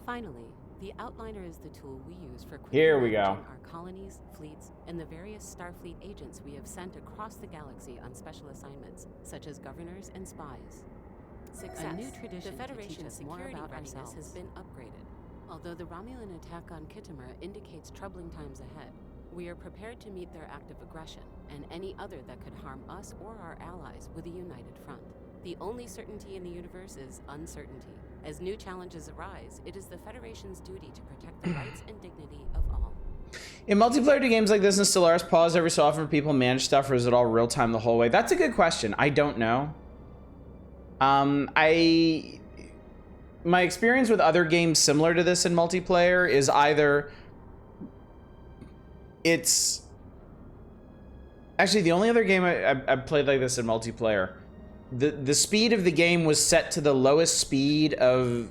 Finally, the outliner is the tool we use for quickly Here we go. managing our colonies, fleets, and the various Starfleet agents we have sent across the galaxy on special assignments, such as governors and spies. Success. A new tradition The to teach Federation's us more security about readiness ourselves has been upgraded. Although the Romulan attack on Khitomer indicates troubling times ahead, we are prepared to meet their active aggression and any other that could harm us or our allies with a united front. The only certainty in the universe is uncertainty. As new challenges arise, it is the Federation's duty to protect the rights and dignity of all. In multiplayer to games like this in Stellaris, pause every so often for people manage stuff, or is it all real time the whole way? That's a good question. I don't know. My experience with other games similar to this in multiplayer is either it's actually the only other game I played like this in multiplayer. The speed of the game was set to the lowest speed of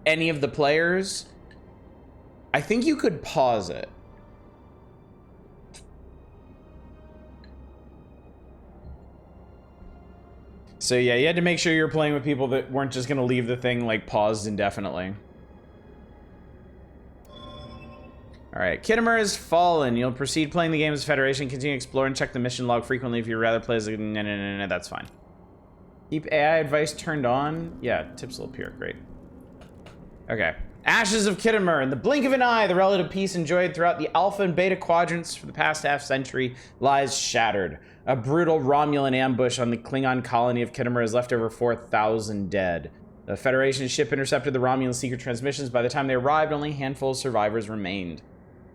any of the players. I think you could pause it. So yeah, you had to make sure you were playing with people that weren't just gonna leave the thing like paused indefinitely. Alright, Khitomer has fallen. You'll proceed playing the game as Federation, continue to explore and check the mission log frequently if you'd rather play as a... No, that's fine. Keep AI advice turned on. Yeah, tips will appear. Great. Okay. Ashes of Khitomer. In the blink of an eye, the relative peace enjoyed throughout the Alpha and Beta quadrants for the past half-century lies shattered. A brutal Romulan ambush on the Klingon colony of Khitomer has left over 4,000 dead. The Federation ship intercepted the Romulan secret transmissions. By the time they arrived, only a handful of survivors remained.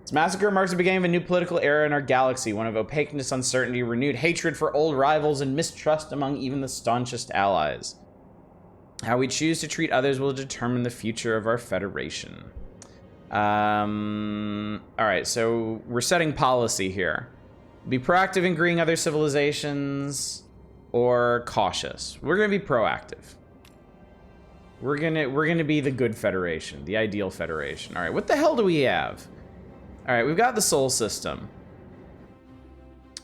This massacre marks the beginning of a new political era in our galaxy, one of opaqueness, uncertainty, renewed hatred for old rivals, and mistrust among even the staunchest allies. How we choose to treat others will determine the future of our Federation. Alright, so we're setting policy here. Be proactive in greeting other civilizations, or cautious. We're gonna be proactive. We're gonna be the good Federation, the ideal Federation. Alright, what the hell do we have? Alright, we've got the Sol system.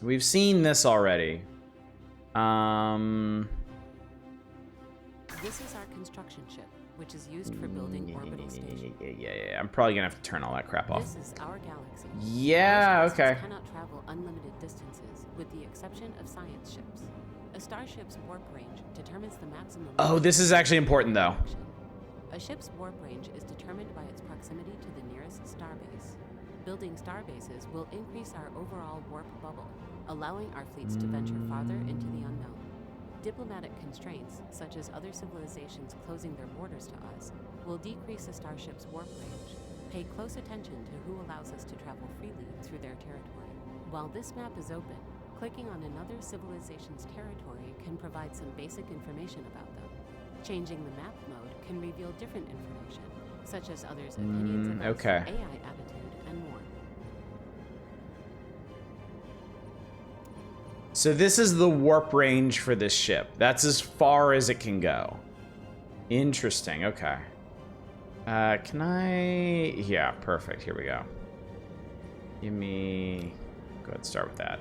We've seen this already. This is our construction ship, which is used for building orbital stations. Yeah. I'm probably gonna have to turn all that crap off. This is our galaxy. Yeah, Most vessels okay. cannot travel unlimited distances, with the exception of science ships. A starship's warp range determines the maximum. Oh, this is actually important, though. direction. A ship's warp range is determined by its proximity to the nearest starbase. Building starbases will increase our overall warp bubble, allowing our fleets to venture farther into the unknown. Diplomatic constraints, such as other civilizations closing their borders to us, will decrease a starship's warp range. Pay close attention to who allows us to travel freely through their territory. While this map is open, clicking on another civilization's territory can provide some basic information about them. Changing the map mode can reveal different information, such as others' opinions about okay. AI attitude and more. So this is the warp range for this ship. That's as far as it can go. Interesting. Okay. Can I? Yeah, perfect. Here we go. Give me. Go ahead and start with that.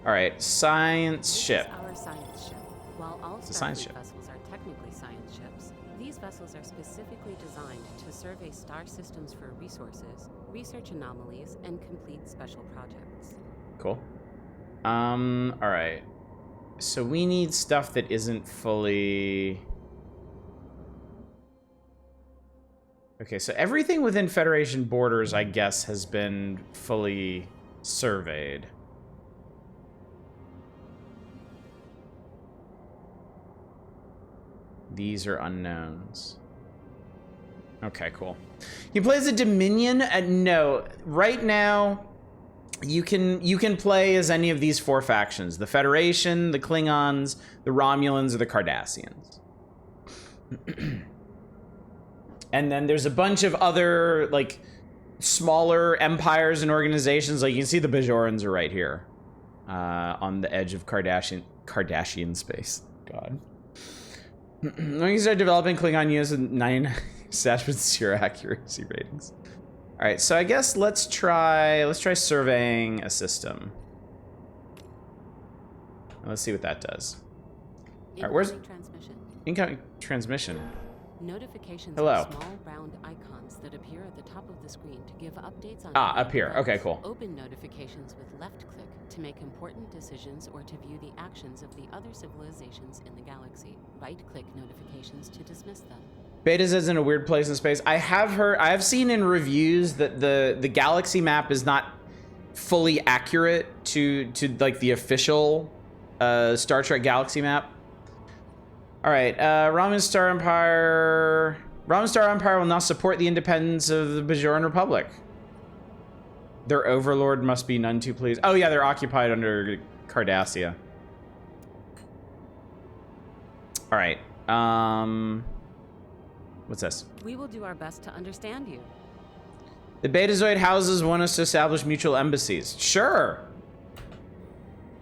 All right, science ship. This is our science ship. While all It's a science Starfleet ship. vessels are technically science ships, these vessels are specifically designed to survey star systems for resources, research anomalies, and complete special projects. Cool. All right. So we need stuff that isn't fully. Okay, so everything within Federation borders, I guess, has been fully surveyed. These are unknowns. Okay, cool. He plays a Dominion? No. Right now, you can play as any of these four factions. The Federation, the Klingons, the Romulans, or the Cardassians. And then there's a bunch of other, like, smaller empires and organizations. Like, you can see the Bajorans are right here. On the edge of Kardashian space. God. When you start developing Klingon units with 9 stats with 0 accuracy ratings. All right, so I guess let's try surveying a system. Let's see what that does. All right, where's transmission? incoming transmission? Notifications Hello. are small round icons that appear at the top of the screen to give updates on Up here. Okay, cool. Open notifications with left click to make important decisions or to view the actions of the other civilizations in the galaxy. Right click notifications to dismiss them. Betas is in a weird place in space. I have seen in reviews that the galaxy map is not fully accurate to like the official Star Trek galaxy map. All right, Ramen Star Empire will not support the independence of the Bajoran Republic. Their overlord must be none too pleased. Oh yeah, they're occupied under Cardassia. All right. What's this? We will do our best to understand you. The Betazoid houses want us to establish mutual embassies. Sure.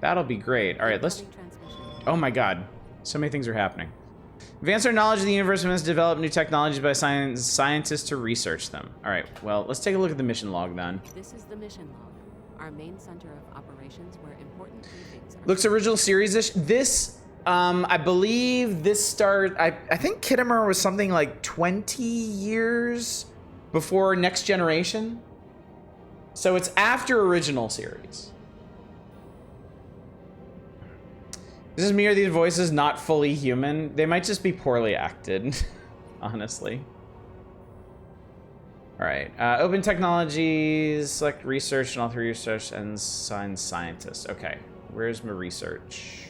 That'll be great. All right, let's. Oh my God. So many things are happening. Advance our knowledge of the universe and must develop new technologies by scientists to research them. All right, well, let's take a look at the mission log then. This is the mission log, our main center of operations where important briefings are. Looks original series-ish. This, I believe this started, I think Kittimer was something like 20 years before Next Generation. So it's after original series. This is me, are these voices not fully human? They might just be poorly acted, honestly. All right, open technologies, select research and author research and assign scientists. Okay, where's my research?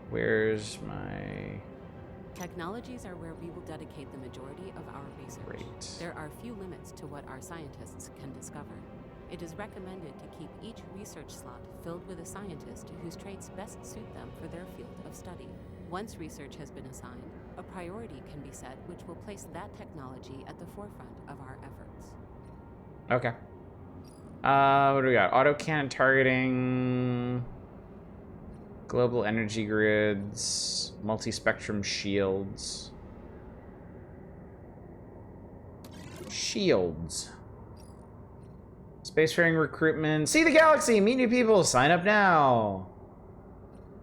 Where's my... Technologies are where we will dedicate the majority of our research. Great. There are few limits to what our scientists can discover. It is recommended to keep each research slot filled with a scientist whose traits best suit them for their field of study. Once research has been assigned, a priority can be set which will place that technology at the forefront of our efforts. Okay. What do we got? Autocannon targeting, global energy grids, multi-spectrum shields. Shields. Spacefaring recruitment. See the galaxy! Meet new people! Sign up now!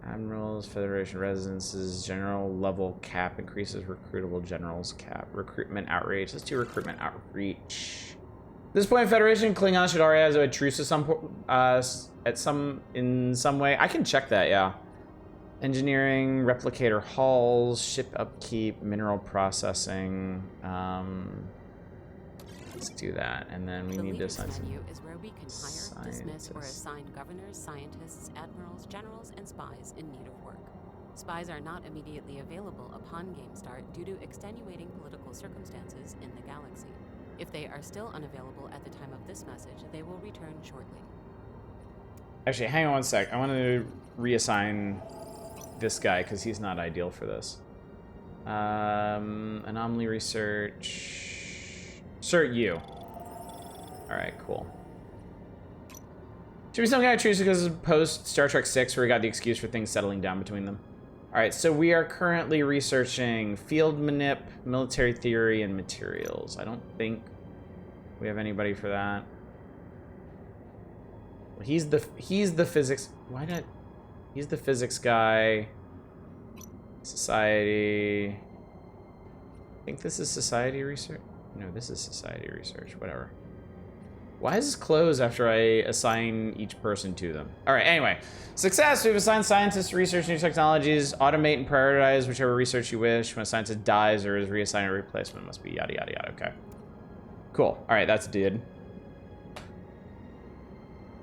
Admirals, Federation residences, general level cap increases recruitable generals cap. Recruitment outreach. Let's do recruitment outreach. At this point, Federation Klingons should already have a truce in some way. I can check that, yeah. Engineering, replicator hulls, ship upkeep, mineral processing. Let's do that, and then we need to assign some menu is where we can hire, dismiss, or assign governors, scientists, admirals, generals, and spies in need of work. Spies are not immediately available upon game start due to extenuating political circumstances in the galaxy. If they are still unavailable at the time of this message, they will return shortly. Actually, hang on one sec. I want to reassign this guy because he's not ideal for this. Anomaly research. Cert you. Alright, cool. Should be some kind of truce because of post Star Trek 6 where we got the excuse for things settling down between them. Alright, so we are currently researching field manip, military theory, and materials. I don't think we have anybody for that. Well, he's the physics... Why not... He's the physics guy. Society... I think this is society research. No, this is society research. Whatever. Why is this closed after I assign each person to them? All right, anyway. Success! We've assigned scientists to research new technologies. Automate and prioritize whichever research you wish. When a scientist dies or is reassigned, a replacement must be yada, yada, yada. Okay. Cool. All right, that's did.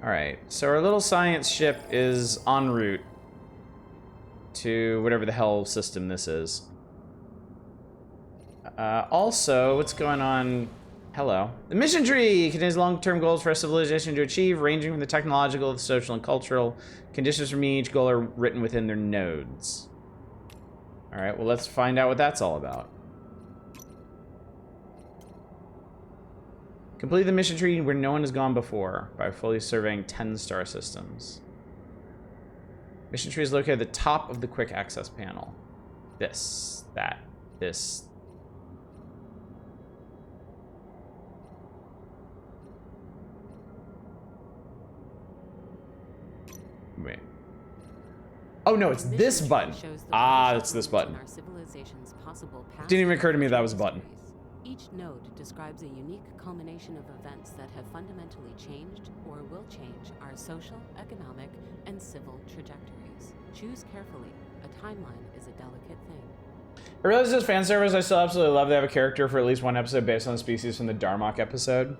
All right, so our little science ship is en route to whatever the hell system this is. Also, what's going on? Hello. The mission tree contains long-term goals for our civilization to achieve, ranging from the technological, the social, and cultural. Conditions for meeting each goal are written within their nodes. All right, well, let's find out what that's all about. Complete the mission tree where no one has gone before by fully surveying 10 star systems. Mission tree is located at the top of the quick access panel. This, that, this. Wait. Oh no, it's this button. Ah, it's this button. Didn't even occur to me that was a button. Each node describes a unique culmination of events that have fundamentally changed or will change our social, economic, and civil trajectories. Choose carefully. A timeline is a delicate thing. I realize this fan service, I still absolutely love to have a character for at least one episode based on the species from the Darmok episode.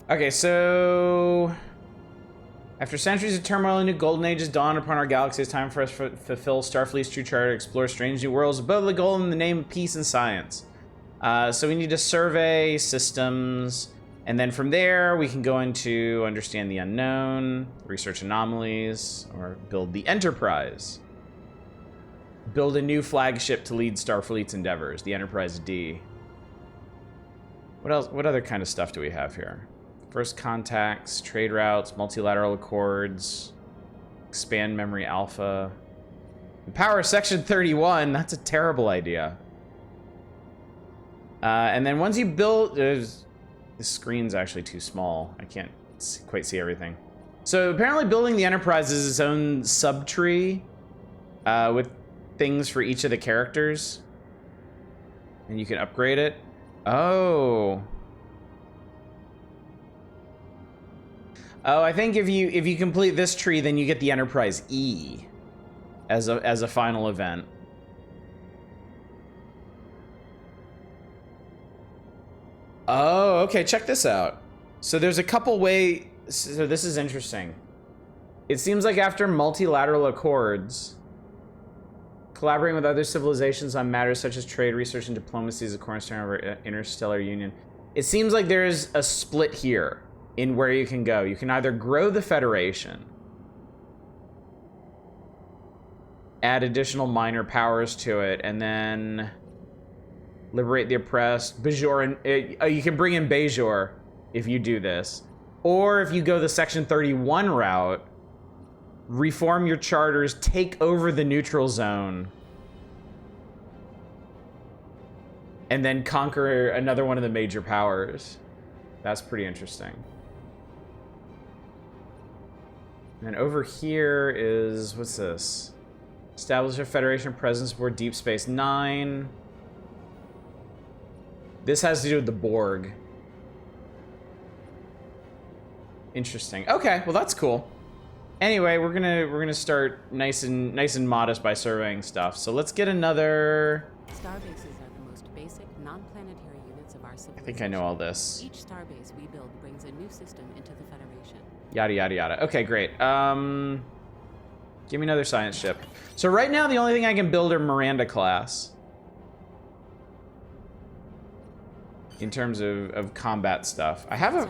Okay, so... After centuries of turmoil, a new golden age has dawned upon our galaxy. It's time for us to fulfill Starfleet's true charter to explore strange new worlds above the goal in the name of peace and science. So we need to survey systems, and then from there we can go into understand the unknown, research anomalies, or build the Enterprise. Build a new flagship to lead Starfleet's endeavors, the Enterprise D. What else? What other kind of stuff do we have here? First contacts, trade routes, multilateral accords, expand memory alpha. Empower Section 31, that's a terrible idea. And then once you build, the screen's actually too small. I can't quite see everything. So apparently building the Enterprise is its own subtree with things for each of the characters. And you can upgrade it. Oh. Oh, I think if you complete this tree, then you get the Enterprise E as a final event. Oh, okay, check this out. So there's a couple ways, so this is interesting. It seems like after multilateral accords, collaborating with other civilizations on matters such as trade, research, and diplomacy is a cornerstone of our interstellar union. It seems like there's a split here in where you can go. You can either grow the Federation, add additional minor powers to it, and then liberate the oppressed. Bajor, and you can bring in Bajor if you do this. Or if you go the Section 31 route, reform your charters, take over the neutral zone, and then conquer another one of the major powers. That's pretty interesting. And over here is, what's this? Establish a Federation presence aboard Deep Space Nine. This has to do with the Borg. Interesting. Okay, well that's cool. Anyway, we're gonna start nice and modest by surveying stuff. So let's get another. Starbases are the most basic non-planetary units of our civilization. I think I know all this. Each starbase we build brings a new system into the Federation. Yada yada yada. Okay, great. Give me another science ship. So right now the only thing I can build are Miranda class. In terms of combat stuff. I have a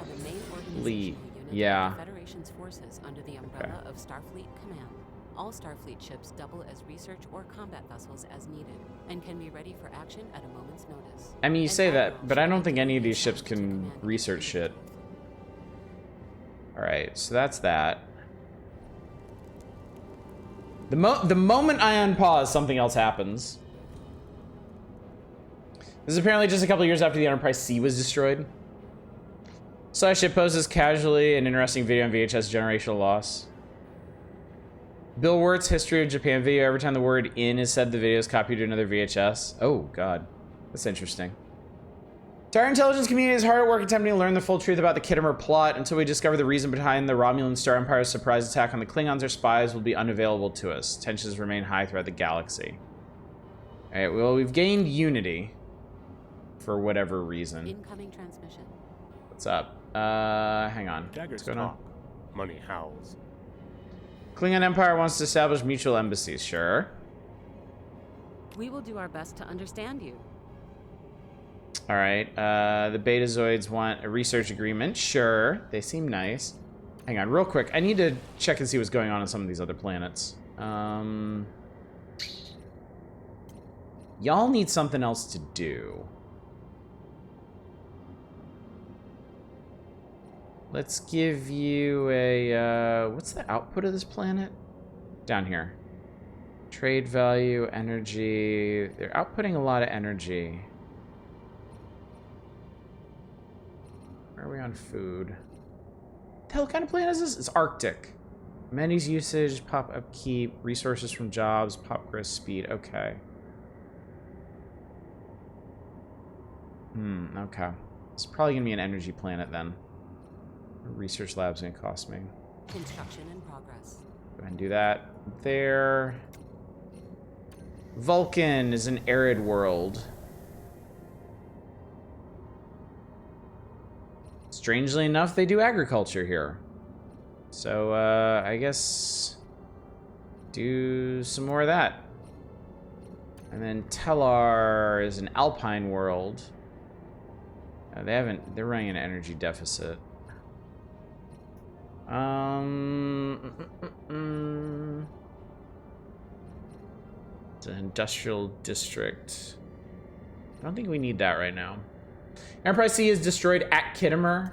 fleet. Yeah. Federation's forces under the umbrella of Starfleet Command. All Starfleet ships double as research or combat vessels as needed, and can be ready for action at a moment's notice. I mean, you say that, but I don't think any of these ships can research shit. Alright, so that's that. The moment I unpause, something else happens. This is apparently just a couple years after the Enterprise C was destroyed. Ship poses casually an interesting video on VHS generational loss. Bill Wirt's History of Japan video. Every time the word "in" is said, the video is copied to another VHS. Oh, God. That's interesting. Our intelligence community is hard at work attempting to learn the full truth about the Khitomer plot. Until we discover the reason behind the Romulan Star Empire's surprise attack on the Klingons, or spies will be unavailable to us. Tensions remain high throughout the galaxy. Alright, well, we've gained unity. For whatever reason. Incoming transmission. What's up? Hang on. Daggers What's going on? talk. Money howls. Klingon Empire wants to establish mutual embassies, sure. We will do our best to understand you. Alright, the Betazoids want a research agreement, sure. They seem nice. Hang on, real quick. I need to check and see what's going on some of these other planets. Y'all need something else to do. Let's give you a, what's the output of this planet? Down here. Trade value, energy. They're outputting a lot of energy. Where are we on food? What the hell kind of planet is this? It's Arctic. Amenities usage, pop upkeep, resources from jobs, pop growth speed. Okay. Okay. It's probably gonna be an energy planet then. Research lab's gonna cost me. Construction in progress. Go ahead and do that there. Vulcan is an arid world. Strangely enough, they do agriculture here. So, I guess do some more of that. And then Tellar is an alpine world. They're running an energy deficit. It's an industrial district. I don't think we need that right now. Enterprise C is destroyed at Khitomer.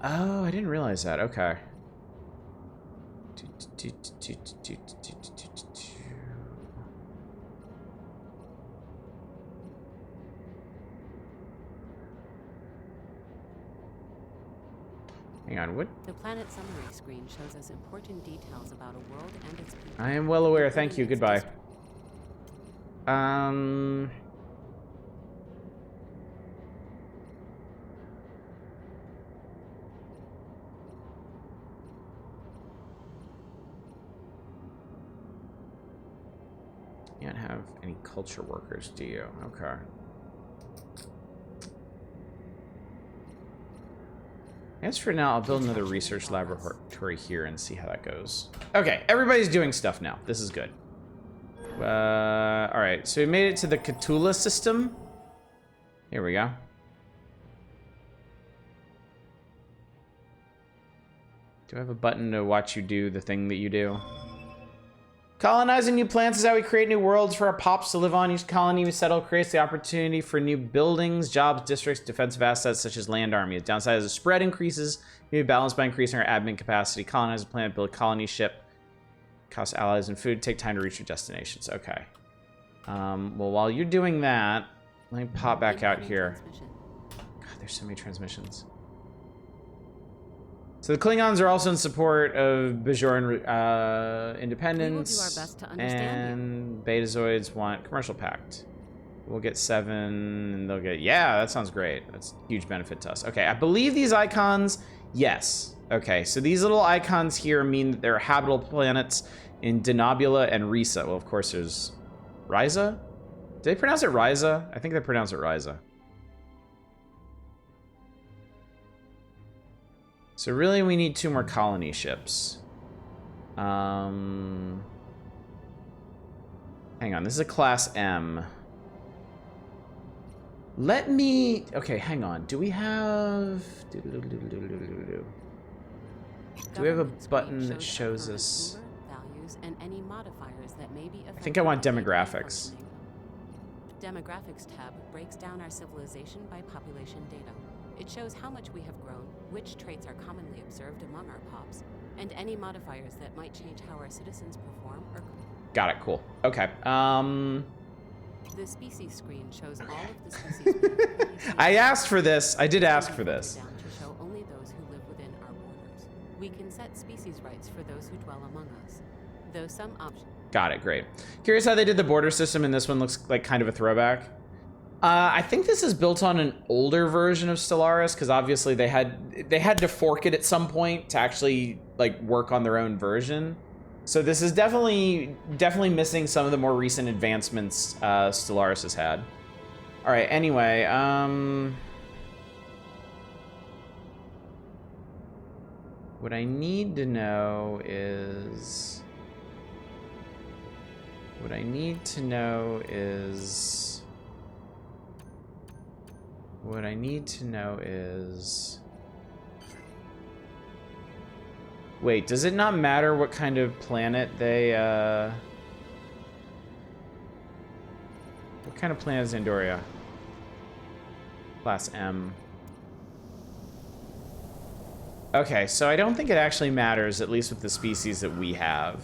Oh, I didn't realize that. Okay. Hang on, what? The planet summary screen shows us important details about a world and its people. I am well aware. Thank you. Goodbye. You don't have any culture workers, do you? Okay. As for now, I'll build another research laboratory here and see how that goes. Okay, everybody's doing stuff now. This is good. Alright, so we made it to the Cthulhu system. Here we go. Do I have a button to watch you do the thing that you do? Colonizing new planets is how we create new worlds for our pops to live on. Each colony we settle creates the opportunity for new buildings, jobs, districts, defensive assets such as land armies. Downside as the spread increases, we be balanced by increasing our admin capacity. Colonize a planet, build a colony ship, cost allies and food, take time to reach your destinations. Okay. Well, while you're doing that, let me pop back out here. God, there's so many transmissions. So the Klingons are also in support of Bajoran independence. We will do our best to understand and Betazoids want commercial pact. We'll get 7, and they'll get... Yeah, that sounds great. That's a huge benefit to us. Okay, I believe these icons... Yes. Okay, so these little icons here mean that there are habitable planets in Denobula and Risa. Well, of course, there's... Risa? Did they pronounce it Risa? I think they pronounce it Risa. So really, we need 2 more colony ships. Hang on, this is a Class M. Let me... Okay, hang on. Do we have... Do we have a button that shows us... values and any modifiers that may be I think I want demographics. Demographics tab breaks down our civilization by population data. It shows how much we have grown, which traits are commonly observed among our pops, and any modifiers that might change how our citizens perform or... Got it, cool. Okay. The species screen shows all of the species. I asked for this. I did ask for this. Down to show only those who live within our borders. We can set species rights for those who dwell among us, though some options... Got it, great. Curious how they did the border system, and this one looks like kind of a throwback. I think this is built on an older version of Stellaris, because obviously they had to fork it at some point to actually like work on their own version. So this is definitely missing some of the more recent advancements Stellaris has had. All right, anyway, what I need to know is... What I need to know is... Wait, does it not matter what kind of planet they, What kind of planet is Andoria? Class M. Okay, so I don't think it actually matters, at least with the species that we have.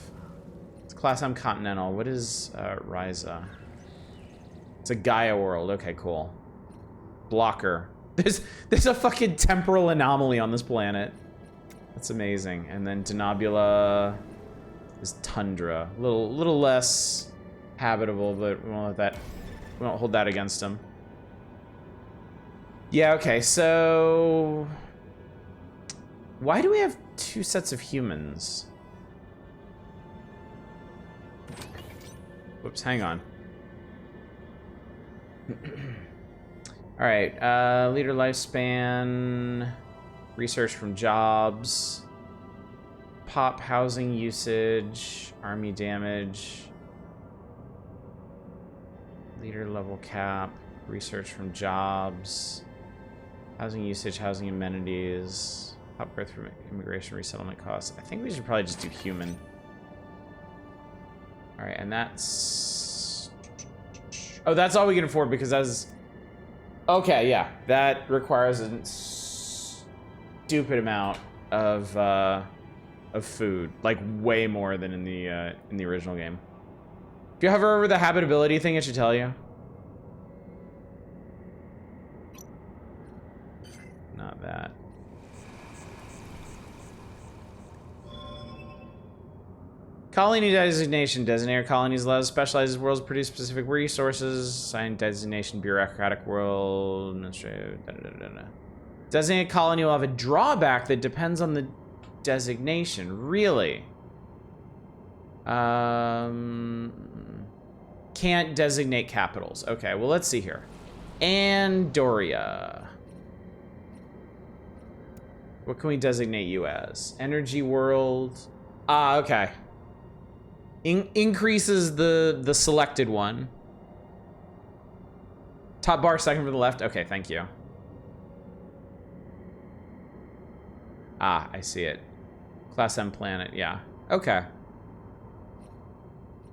It's Class M Continental. What is, Ryza? It's a Gaia world. Okay, cool. Blocker. There's a fucking temporal anomaly on this planet. That's amazing. And then Denobula is tundra. A little less habitable, but we won't hold that against them. Yeah, okay, so why do we have two sets of humans? Whoops, hang on. All right, leader lifespan, research from jobs, pop housing usage, army damage, leader level cap, research from jobs, housing usage, housing amenities, pop growth from immigration resettlement costs. I think we should probably just do human. All right, and that's... Oh, that's all we can afford because that's... Okay, yeah, that requires a stupid amount of food, like way more than in the original game. If you hover over the habitability thing, it should tell you. Not that. Colony designation. Designator colonies allows specialized worlds to produce specific resources. Sign designation bureaucratic world. Administrative. Designated colony will have a drawback that depends on the designation. Really? Can't designate capitals. Okay, well, let's see here. Andoria. What can we designate you as? Energy world. Ah, okay. Increases the selected one. Top bar, second from the left. Okay, thank you. Ah, I see it. Class M planet, yeah. Okay.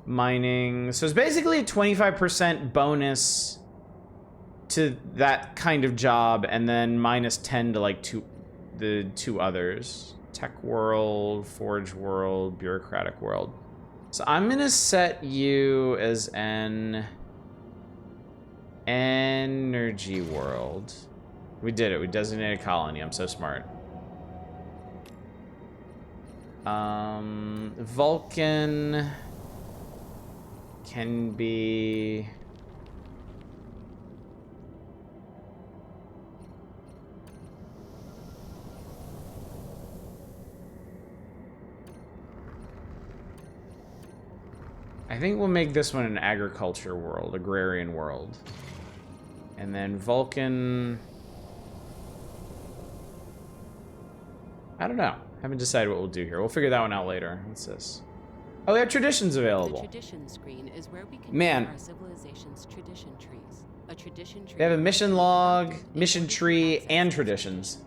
Mining. So it's basically a 25% bonus to that kind of job, and then minus 10 to like the two others. Tech world, forge world, bureaucratic world. So I'm gonna set you as an energy world. We did it. We designated a colony. I'm so smart. Vulcan can be... I think we'll make this one an agriculture world, agrarian world. And then Vulcan... I don't know. Haven't decided what we'll do here. We'll figure that one out later. What's this? Oh, we have traditions available. The tradition screen is where we can Man. our civilization's tradition trees. A tradition tree. They have a mission log, adopting mission individual tree, concepts and of traditions.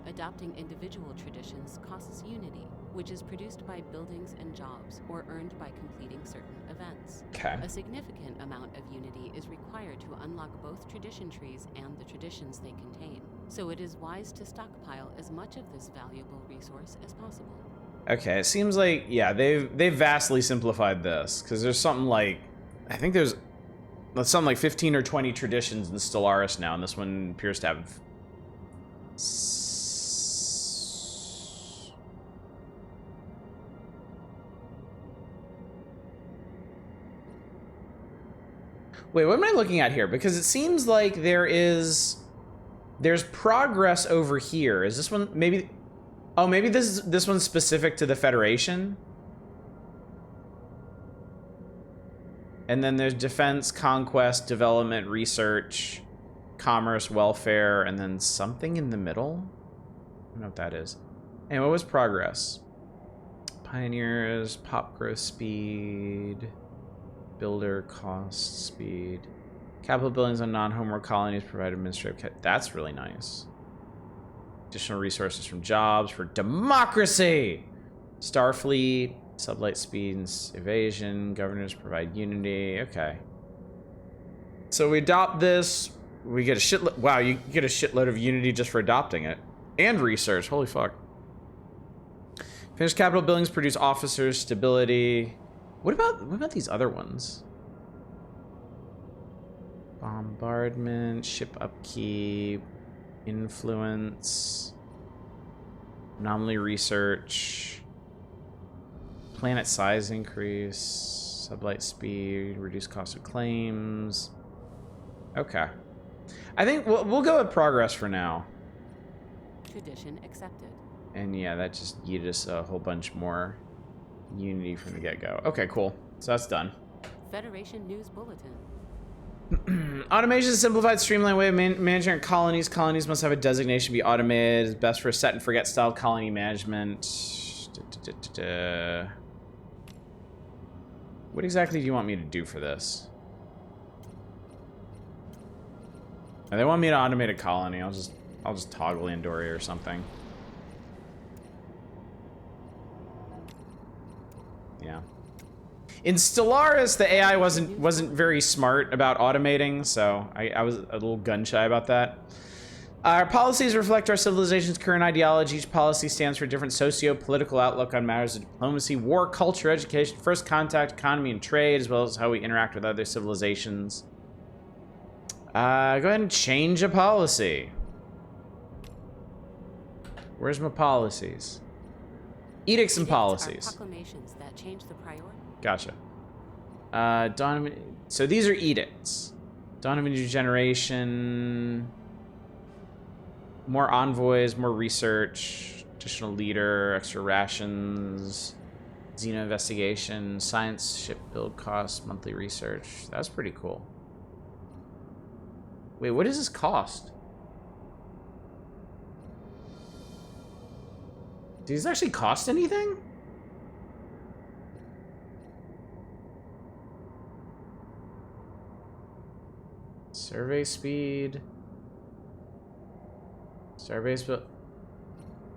Adopting individual traditions costs unity, which is produced by buildings and jobs, or earned by completing certain events. Okay. A significant amount of unity is required to unlock both tradition trees and the traditions they contain, so it is wise to stockpile as much of this valuable resource as possible. Okay, it seems like, yeah, they've vastly simplified this, because there's something like, I think there's something like 15 or 20 traditions in Stellaris now, and this one appears to have Wait, what am I looking at here? Because it seems like there's progress over here. Is this one maybe? Oh, maybe this one's specific to the Federation. And then there's defense, conquest, development, research, commerce, welfare, and then something in the middle. I don't know what that is. And what was progress? Pioneers, pop growth speed, builder cost speed, capital buildings on non-homeworld colonies provide administrative. That's really nice. Additional resources from jobs for democracy. Starfleet, sublight speeds, evasion, governors provide unity. Okay. So we adopt this. We get a shitload. Wow, you get a shitload of unity just for adopting it. And research. Holy fuck. Finished capital buildings produce officers, stability. What about these other ones? Bombardment, ship upkeep, influence, anomaly research, planet size increase, sublight speed, reduce cost of claims. Okay. I think we'll go with progress for now. Tradition accepted. And yeah, that just yeeted us a whole bunch more unity from the get-go. Okay, cool. So that's done. Federation News Bulletin. Automation is a simplified, streamlined way of managing colonies. Colonies must have a designation, be automated. It's best for set and forget style colony management. What exactly do you want me to do for this? They want me to automate a colony. I'll just toggle Andoria or something. Yeah. In Stellaris, the AI wasn't very smart about automating, so I was a little gun-shy about that. Our policies reflect our civilization's current ideology. Each policy stands for a different socio-political outlook on matters of diplomacy, war, culture, education, first contact, economy, and trade, as well as how we interact with other civilizations. Go ahead and change a policy. Where's my policies? Edicts and policies. Are proclamations that change the priority. Gotcha. So these are edicts. Dawn of a new generation. More envoys, more research, additional leader, extra rations, Xeno investigation, science ship build costs, monthly research. That's pretty cool. Wait, what does this cost? Do these actually cost anything? Survey speed. Survey speed.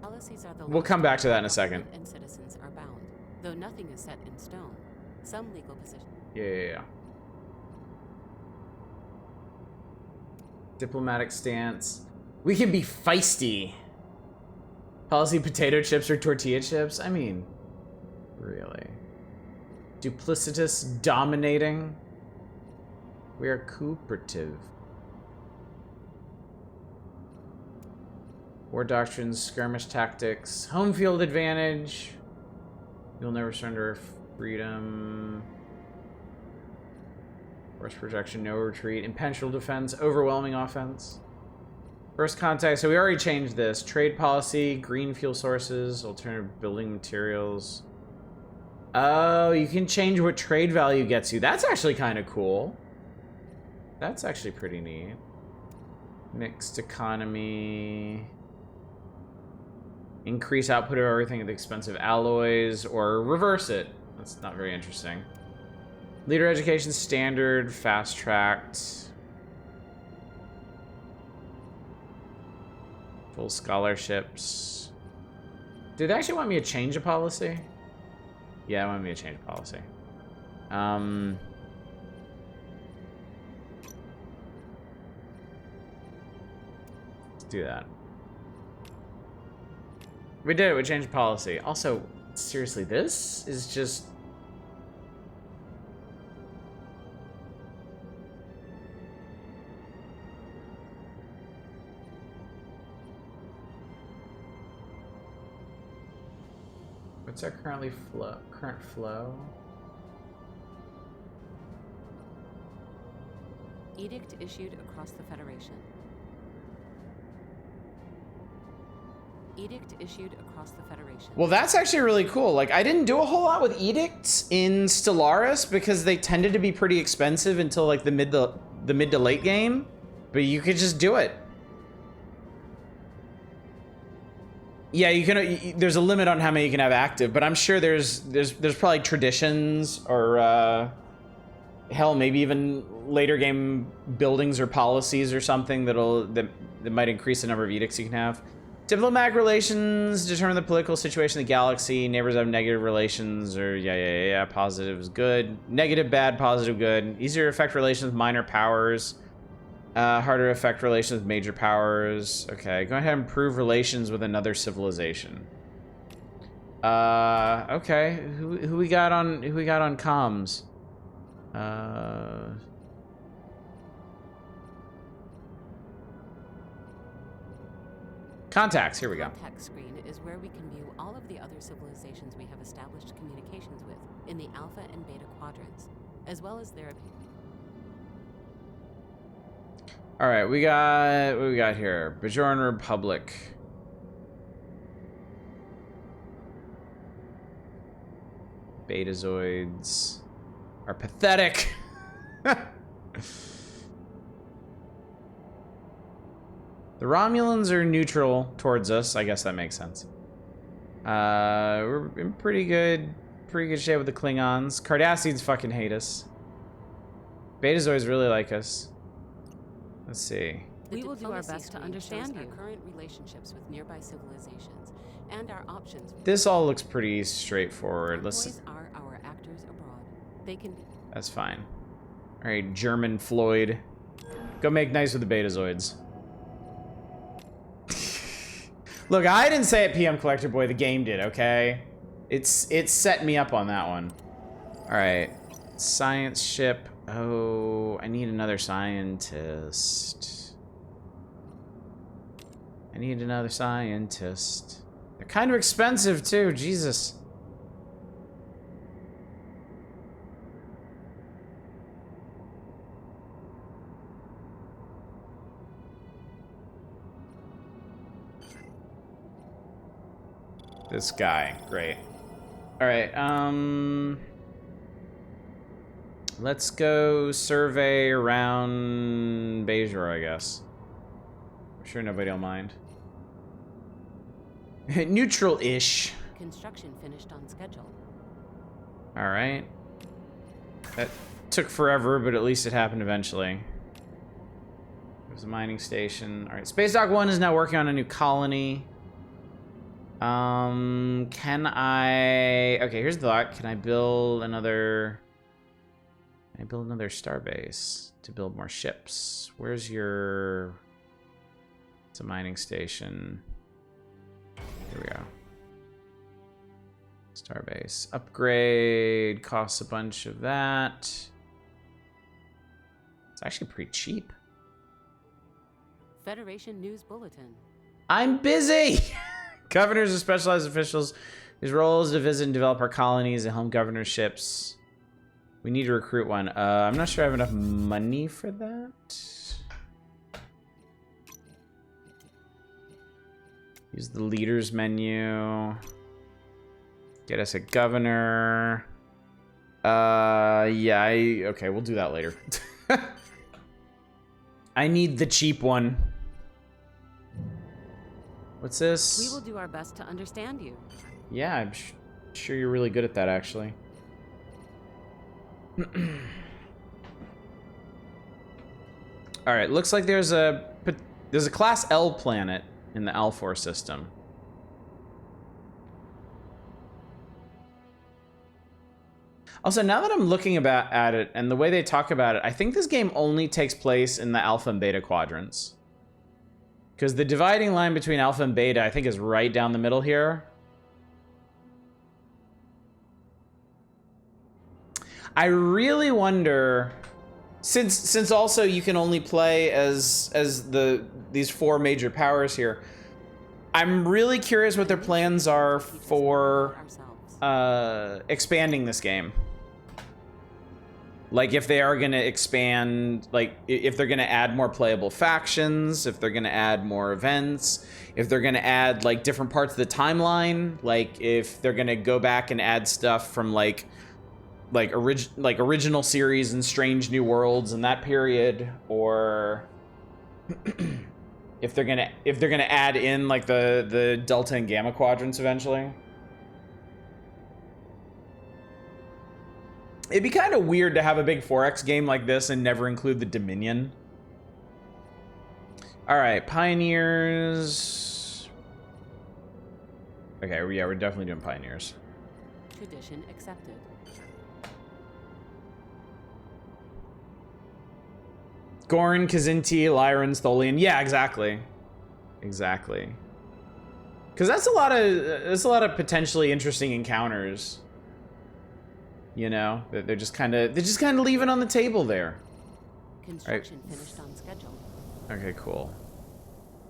Policies are the We'll come back to that in a second. And citizens are bound, though nothing is set in stone. Some legal positions. Yeah. Diplomatic stance. We can be feisty. Policy potato chips or tortilla chips? I mean, really. Duplicitous, dominating. We are cooperative. War doctrines, skirmish tactics, home field advantage. You'll never surrender freedom. Force projection, no retreat. Impenetrable defense, overwhelming offense. First contact, so we already changed this. Trade policy, green fuel sources, alternative building materials. Oh, you can change what trade value gets you. That's actually kind of cool. That's actually pretty neat. Mixed economy. Increase output of everything at the expense of alloys, or reverse it. That's not very interesting. Leader education standard, fast tracked. Full scholarships. Did they actually want me to change a policy? Yeah, I want me to change a policy. Let's do that. We did it, we changed policy. Also, Seriously, this is just... What's our current flow? Edict issued across the Federation. Edict issued across the Federation. Well, that's actually really cool. Like, I didn't do a whole lot with edicts in Stellaris because they tended to be pretty expensive until like the mid to late game. But you could just do it. Yeah, you can. There's a limit on how many you can have active, but I'm sure there's probably traditions or hell, maybe even later game buildings or policies or something that might increase the number of edicts you can have. Diplomatic relations determine the political situation of the galaxy. Neighbors have negative relations, or yeah. Positive is good. Negative, bad, positive, good. Easier to affect relations with minor powers. Harder to affect relations with major powers. Okay, go ahead and improve relations with another civilization. Okay. Who we got on comms? Contacts, here we go. Contact screen is where we can view all of the other civilizations we have established communications with in the Alpha and Beta quadrants, as well as their opinion. All right, what we got here? Bajoran Republic. Betazoids are pathetic. The Romulans are neutral towards us. I guess that makes sense. We're in pretty good shape with the Klingons. Cardassians fucking hate us. Betazoids really like us. Let's see. We will do our best to understand our current relationships with nearby civilizations and our options. This all looks pretty straightforward. Envoys are our actors abroad. They can be. That's fine. All right, German Floyd. Go make nice with the Betazoids. Look, I didn't say it, PM Collector Boy. The game did, okay? It's set me up on that one. All right. Science ship. Oh, I need another scientist. I need another scientist. They're kind of expensive, too. Jesus. This guy, great. All right, let's go survey around Bajor, I guess. I'm sure nobody will mind. Neutral-ish. Construction finished on schedule. All right. That took forever, but at least it happened eventually. There's a mining station. All right, Space Dock 1 is now working on a new colony. Can I... Okay, here's the thought. Can I build another... Can I build another starbase to build more ships? Where's your... It's a mining station. Here we go. Starbase. Upgrade. Costs a bunch of that. It's actually pretty cheap. Federation News Bulletin. I'm busy! Governors are specialized officials whose role is to visit and develop our colonies and helm governorships. We need to recruit one. I'm not sure I have enough money for that. Use the leaders menu. Get us a governor. Yeah, okay, we'll do that later. I need the cheap one. What's this? We will do our best to understand you. Yeah, I'm sure you're really good at that, actually. All right, looks like there's a Class L planet in the Alfor system. Also, now that I'm looking at it and the way they talk about it, I think this game only takes place in the Alpha and Beta quadrants. Because the dividing line between Alpha and Beta, I think, is right down the middle here. I really wonder, since also you can only play as these 4 major powers here. I'm really curious what their plans are for expanding this game. Like if they are going to expand, like if they're going to add more playable factions, if they're going to add more events, if they're going to add like different parts of the timeline, like if they're going to go back and add stuff from like original series and Strange New Worlds in that period, or if they're gonna add in like the Delta and Gamma quadrants eventually. It'd be kind of weird to have a big 4X game like this and never include the Dominion. All right, Pioneers. Okay, yeah, we're definitely doing Pioneers. Tradition accepted. Gorn, Khazinti, Lyran, Tholian. Yeah, exactly. Exactly. Because that's a lot of potentially interesting encounters. You know, they're just kind of leaving on the table there. Construction finished on schedule. Okay, cool.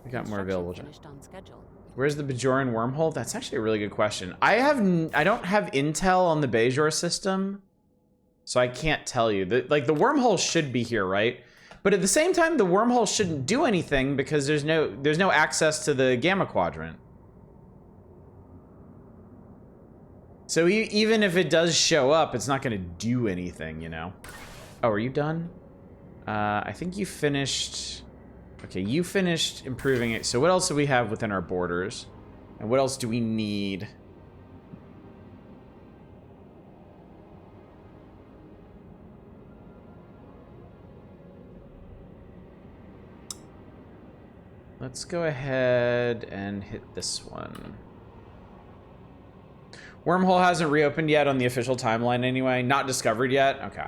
We got more available. Finished on schedule. Where's the Bajoran wormhole? That's actually a really good question. I don't have intel on the Bajor system, so I can't tell you. The wormhole should be here, right? But at the same time, the wormhole shouldn't do anything because there's no access to the Gamma quadrant. So even if it does show up, it's not going to do anything, you know? Oh, are you done? I think you finished... Okay, you finished improving it. So what else do we have within our borders? And what else do we need? Let's go ahead and hit this one. Wormhole hasn't reopened yet on the official timeline anyway. Not discovered yet? Okay.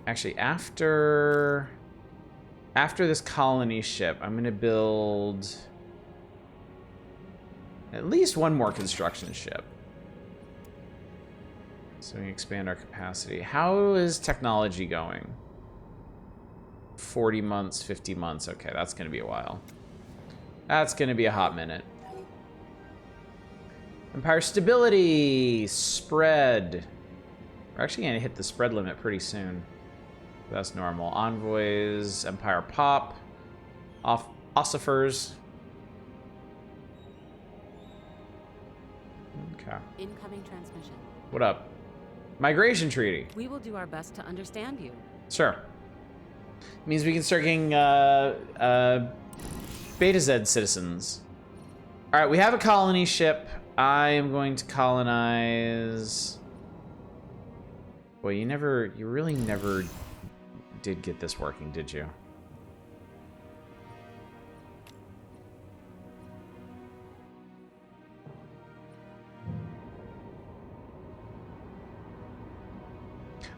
Actually, after this colony ship, I'm going to build at least one more construction ship. So we can expand our capacity. How is technology going? 40 months, 50 months. Okay, that's going to be a while. That's going to be a hot minute. Empire stability. Spread. We're actually going to hit the spread limit pretty soon. That's normal. Envoys. Empire pop. Ossifers. Okay. Incoming transmission. What up? Migration treaty. We will do our best to understand you. Sure. Means we can start getting Beta Z citizens. All right, we have a colony ship. I am going to colonize. Boy, you really never did get this working, did you?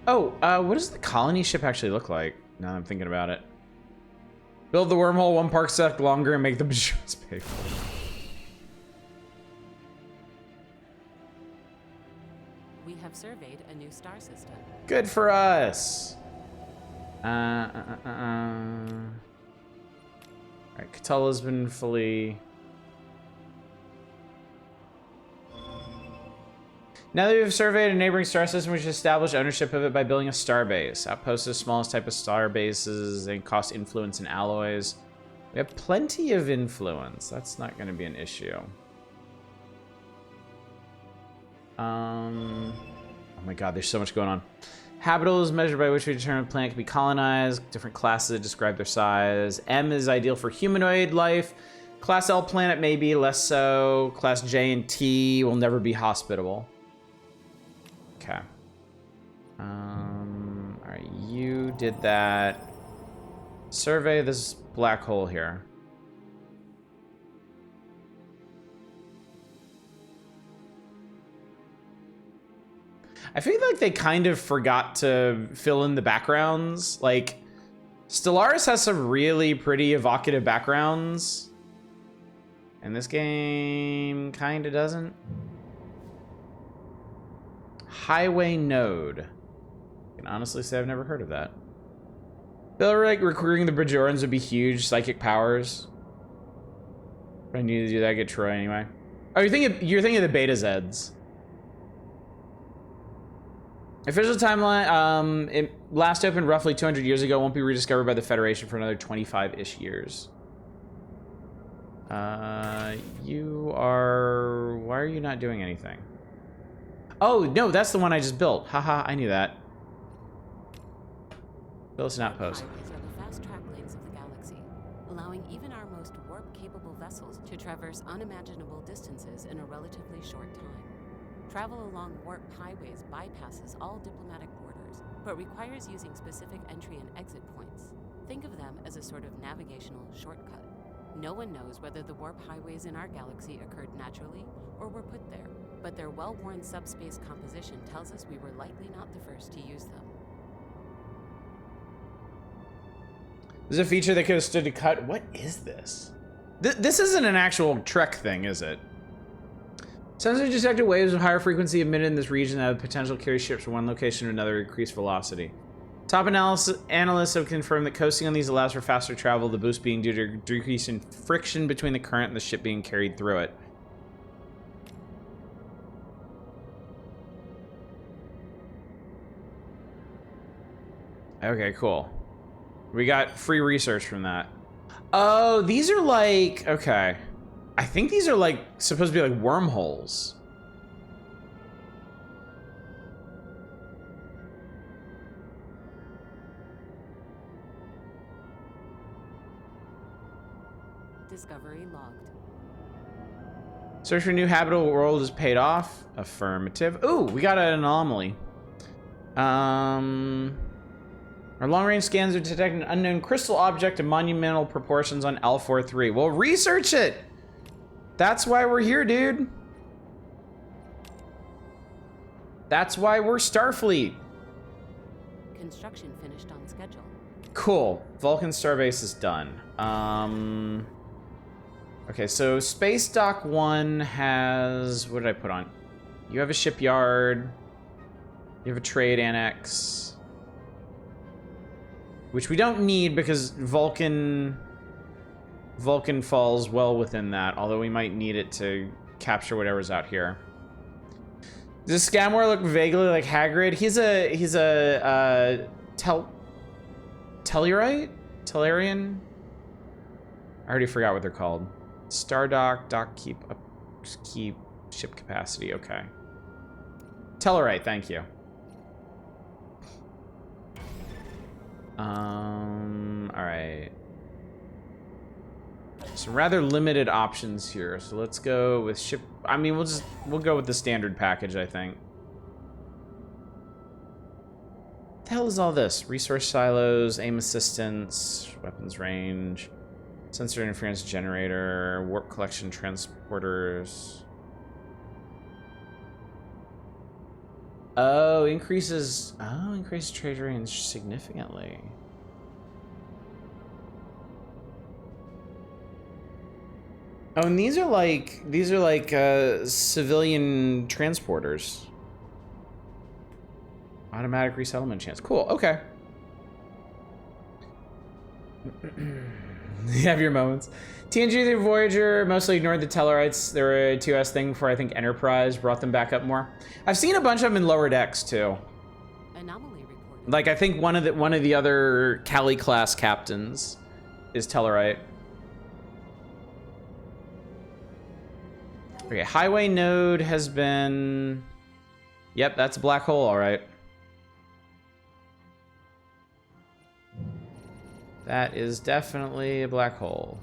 Oh, what does the colony ship actually look like? Now that I'm thinking about it. Build the wormhole 1 parsec longer and make the Bajorans pay for it. We have surveyed a new star system. Good for us. Alright, Katala's been fully... Now that we've surveyed a neighboring star system, we should establish ownership of it by building a starbase. Outposts are the smallest type of star bases. They cost influence and alloys. We have plenty of influence. That's not going to be an issue. Oh my god, there's so much going on. Habitable is measured by which we determine a planet can be colonized. Different classes describe their size. M is ideal for humanoid life. Class L planet maybe, less so. Class J and T will never be hospitable. Okay. Alright, you did that. Survey this black hole here. I feel like they kind of forgot to fill in the backgrounds. Like, Stellaris has some really pretty evocative backgrounds. And this game kind of doesn't. Highway Node. I can honestly say I've never heard of that. Feel like recruiting the Bajorans would be huge psychic powers. If I need to do that, get Troy anyway. Oh, you're thinking of the Beta Zeds. Official timeline, it last opened roughly 200 years ago, won't be rediscovered by the Federation for another 25-ish years. Why are you not doing anything? Oh, no, that's the one I just built. Haha, I knew that. Build an outpost. Highways are the fast track lanes of the galaxy, allowing even our most warp-capable vessels to traverse unimaginable distances in a relatively short time. Travel along warp highways bypasses all diplomatic borders, but requires using specific entry and exit points. Think of them as a sort of navigational shortcut. No one knows whether the warp highways in our galaxy occurred naturally or were put there, but their well-worn subspace composition tells us we were likely not the first to use them. There's a feature that could have stood to cut. What is this? This isn't an actual Trek thing, is it? Sensors detected waves of higher frequency emitted in this region that have potential to carry ships from one location to another at increased velocity. Top analysts have confirmed that coasting on these allows for faster travel, the boost being due to decrease in friction between the current and the ship being carried through it. Okay, cool. We got free research from that. Oh, these are like, okay. I think these are like supposed to be like wormholes. Discovery logged. Search for new habitable world is paid off. Affirmative. Ooh, we got an anomaly. Our long-range scans are detecting an unknown crystal object of monumental proportions on L43. Well, research it! That's why we're here, dude. That's why we're Starfleet. Construction finished on schedule. Cool. Vulcan Starbase is done. Okay, so Space Dock 1 has... What did I put on? You have a shipyard. You have a trade annex. Which we don't need because Vulcan falls well within that, although we might need it to capture whatever's out here. Does Scamwar look vaguely like Hagrid? He's a Tellurite? Tellurian? I already forgot what they're called. Stardock, dock keep ship capacity, okay. Tellurite, thank you. Alright. Some rather limited options here, so let's go with ship. I mean, we'll go with the standard package, I think. What the hell is all this? Resource silos, aim assistance, weapons range, sensor interference generator, warp collection transporters. Oh, increases trade range significantly. Oh, and these are like civilian transporters. Automatic resettlement chance. Cool. Okay. You have your moments. TNG the Voyager mostly ignored the Tellurites. They were a 2S thing before I think Enterprise brought them back up more. I've seen a bunch of them in lower decks too. Anomaly reported. Like I think one of the other Cali class captains is Tellurite. Okay, highway node has been... Yep, that's a black hole, all right. That is definitely a black hole.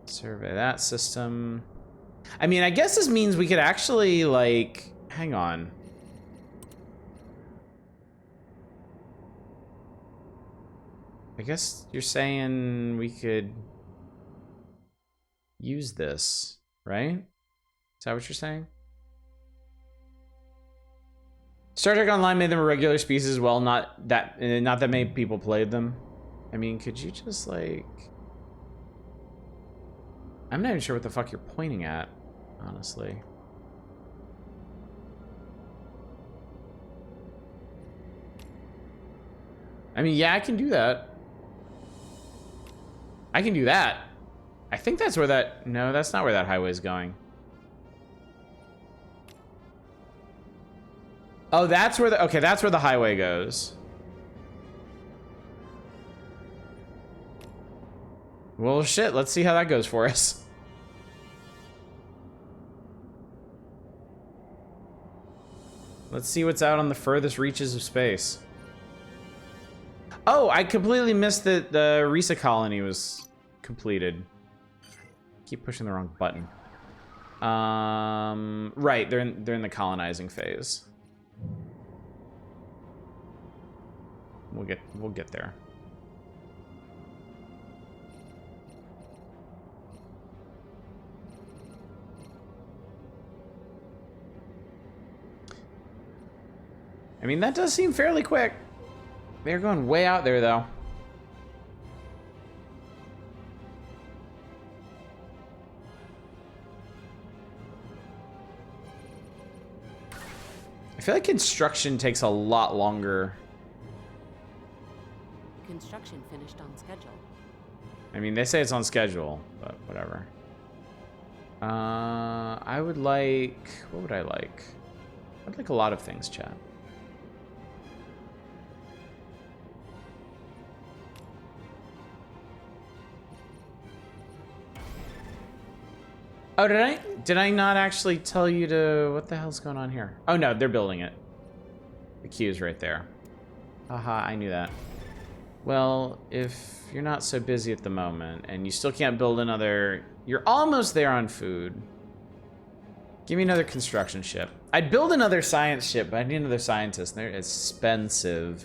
Survey that system. I mean, I guess this means we could actually, like... Hang on. I guess you're saying we could... use this, right? Is that what you're saying? Star Trek Online made them a regular species as well. Not that many people played them. I mean, could you just like? I'm not even sure what the fuck you're pointing at, honestly. I mean, yeah, I can do that. I can do that. I think that's where that... No, that's not where that highway is going. Oh, that's where the... Okay, that's where the highway goes. Well, shit, let's see how that goes for us. Let's see what's out on the furthest reaches of space. Oh, I completely missed that the Risa colony was completed. Keep pushing the wrong button. Right, they're in the colonizing phase. We'll get there. I mean, that does seem fairly quick. They're going way out there, though. I feel like construction takes a lot longer. Construction finished on schedule. I mean, they say it's on schedule, but whatever. I would like... What would I like? I'd like a lot of things, chat. Oh, did I not actually tell you to... What the hell's going on here? Oh, no, they're building it. The queue's right there. Haha, I knew that. Well, if you're not so busy at the moment, and you still can't build another... You're almost there on food. Give me another construction ship. I'd build another science ship, but I need another scientist. They're expensive.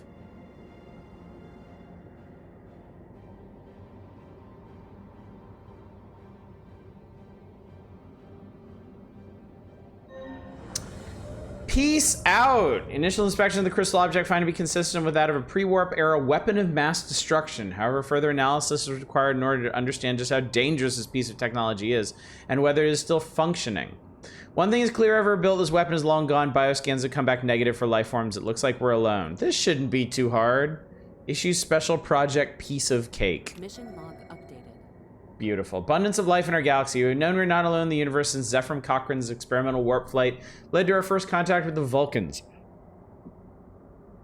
Peace out! Initial inspection of the crystal object found to be consistent with that of a pre-warp era weapon of mass destruction. However, further analysis is required in order to understand just how dangerous this piece of technology is, and whether it is still functioning. One thing is clear: whoever built this weapon is long gone. Bioscans have come back negative for life forms. It looks like we're alone. This shouldn't be too hard. Issue special project piece of cake. Mission log updated. Beautiful. Abundance of life in our galaxy. We've known we're not alone in the universe since Zephram Cochrane's experimental warp flight led to our first contact with the Vulcans.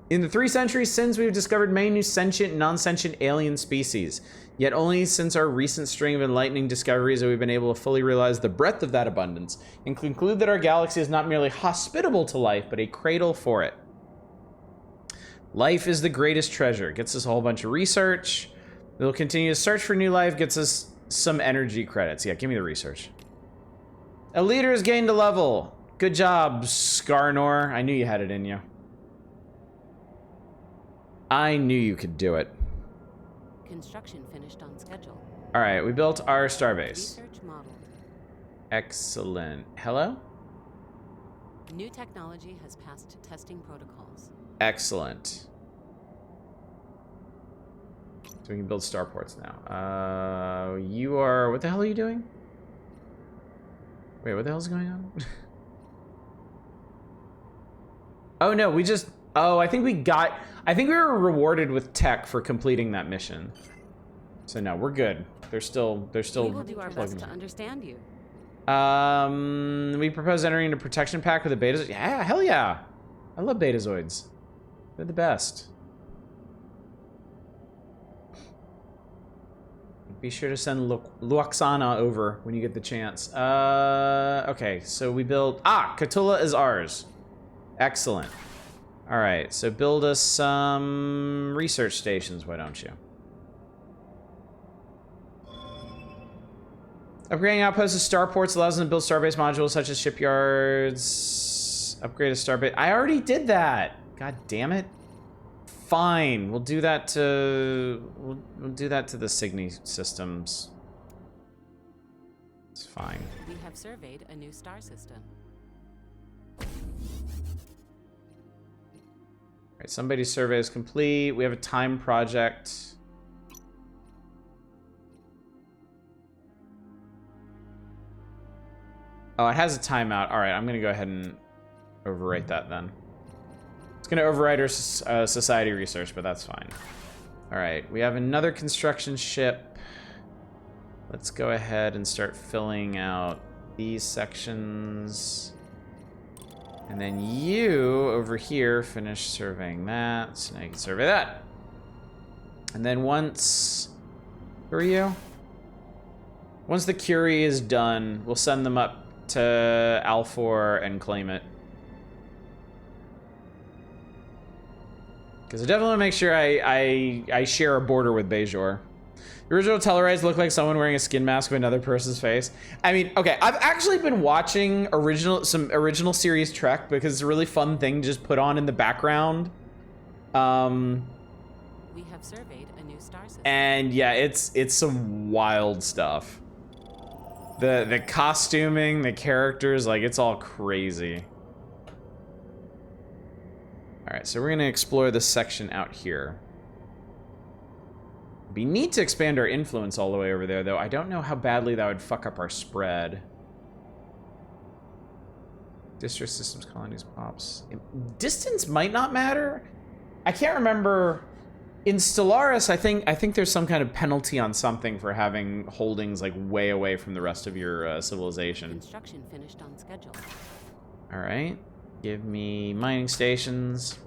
In the 3 centuries since, we've discovered many new sentient and non-sentient alien species. Yet only since our recent string of enlightening discoveries have we been able to fully realize the breadth of that abundance and conclude that our galaxy is not merely hospitable to life, but a cradle for it. Life is the greatest treasure. It gets us a whole bunch of research. We'll continue to search for new life, gets us some energy credits. Yeah, give me the research. A leader has gained a level. Good job, Skarnor. I knew you had it in you. I knew you could do it. Construction finished on schedule. All right, we built our starbase. Research modeled. Excellent. Hello? New technology has passed testing protocols. Excellent. So we can build starports now. You are... What the hell are you doing? Wait, what the hell's going on? Oh, no, we just... Oh, I think we got... I think we were rewarded with tech for completing that mission. So no, we're good. They're still We will do our best to understand you. We propose entering into protection pack with the betas. Yeah, hell yeah. I love betazoids. They're the best. Be sure to send Luoxana over when you get the chance. Okay, so we build... Ah, Catula is ours. Excellent. All right, so build us some research stations, why don't you? Upgrading outposts of starports allows them to build starbase modules such as shipyards. Upgrade a starbase. I already did that. God damn it. Fine, we'll do that to we'll do that to the Cygni systems. It's fine. We have surveyed a new star system. right, somebody's survey is complete. We have a time project. Oh, it has a timeout. All right, I'm going to go ahead and overwrite that then. It's going to overwrite our society research, but that's fine. All right, we have another construction ship. Let's go ahead and start filling out these sections. And then you, over here, finish surveying that. So now you can survey that. And then once... Who are you? Once the Curie is done, we'll send them up to Alfor and claim it. Because I definitely want to make sure I share a border with Bajor. The original Tellarites look like someone wearing a skin mask of another person's face. I mean, okay, I've actually been watching some original series Trek because it's a really fun thing to just put on in the background. We have surveyed a new star system. And yeah, it's some wild stuff. The costuming, the characters, like it's all crazy. All right, so we're gonna explore this section out here. It'd be neat to expand our influence all the way over there, though. I don't know how badly that would fuck up our spread. District systems, colonies, pops. Distance might not matter. I can't remember. In Stellaris, I think there's some kind of penalty on something for having holdings like way away from the rest of your civilization. Construction finished on schedule. All right, give me mining stations.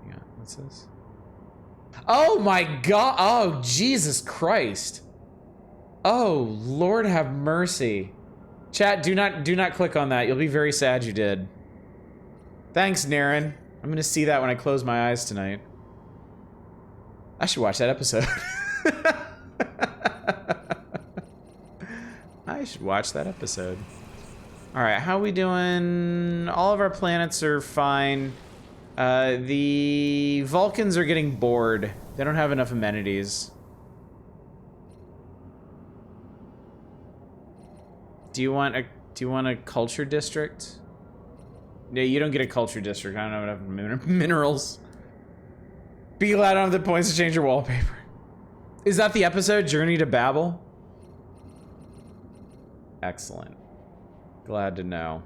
Hang on, what's this? Oh my God! Oh Jesus Christ! Oh Lord, have mercy! Chat, do not click on that. You'll be very sad you did. Thanks, Naren. I'm gonna see that when I close my eyes tonight. I should watch that episode. I should watch that episode. Alright, how are we doing? All of our planets are fine. The Vulcans are getting bored. They don't have enough amenities. Do you want a culture district? No, you don't get a culture district. I don't have enough minerals. Be glad I don't have the points to change your wallpaper. Is that the episode, Journey to Babel? Excellent. Glad to know.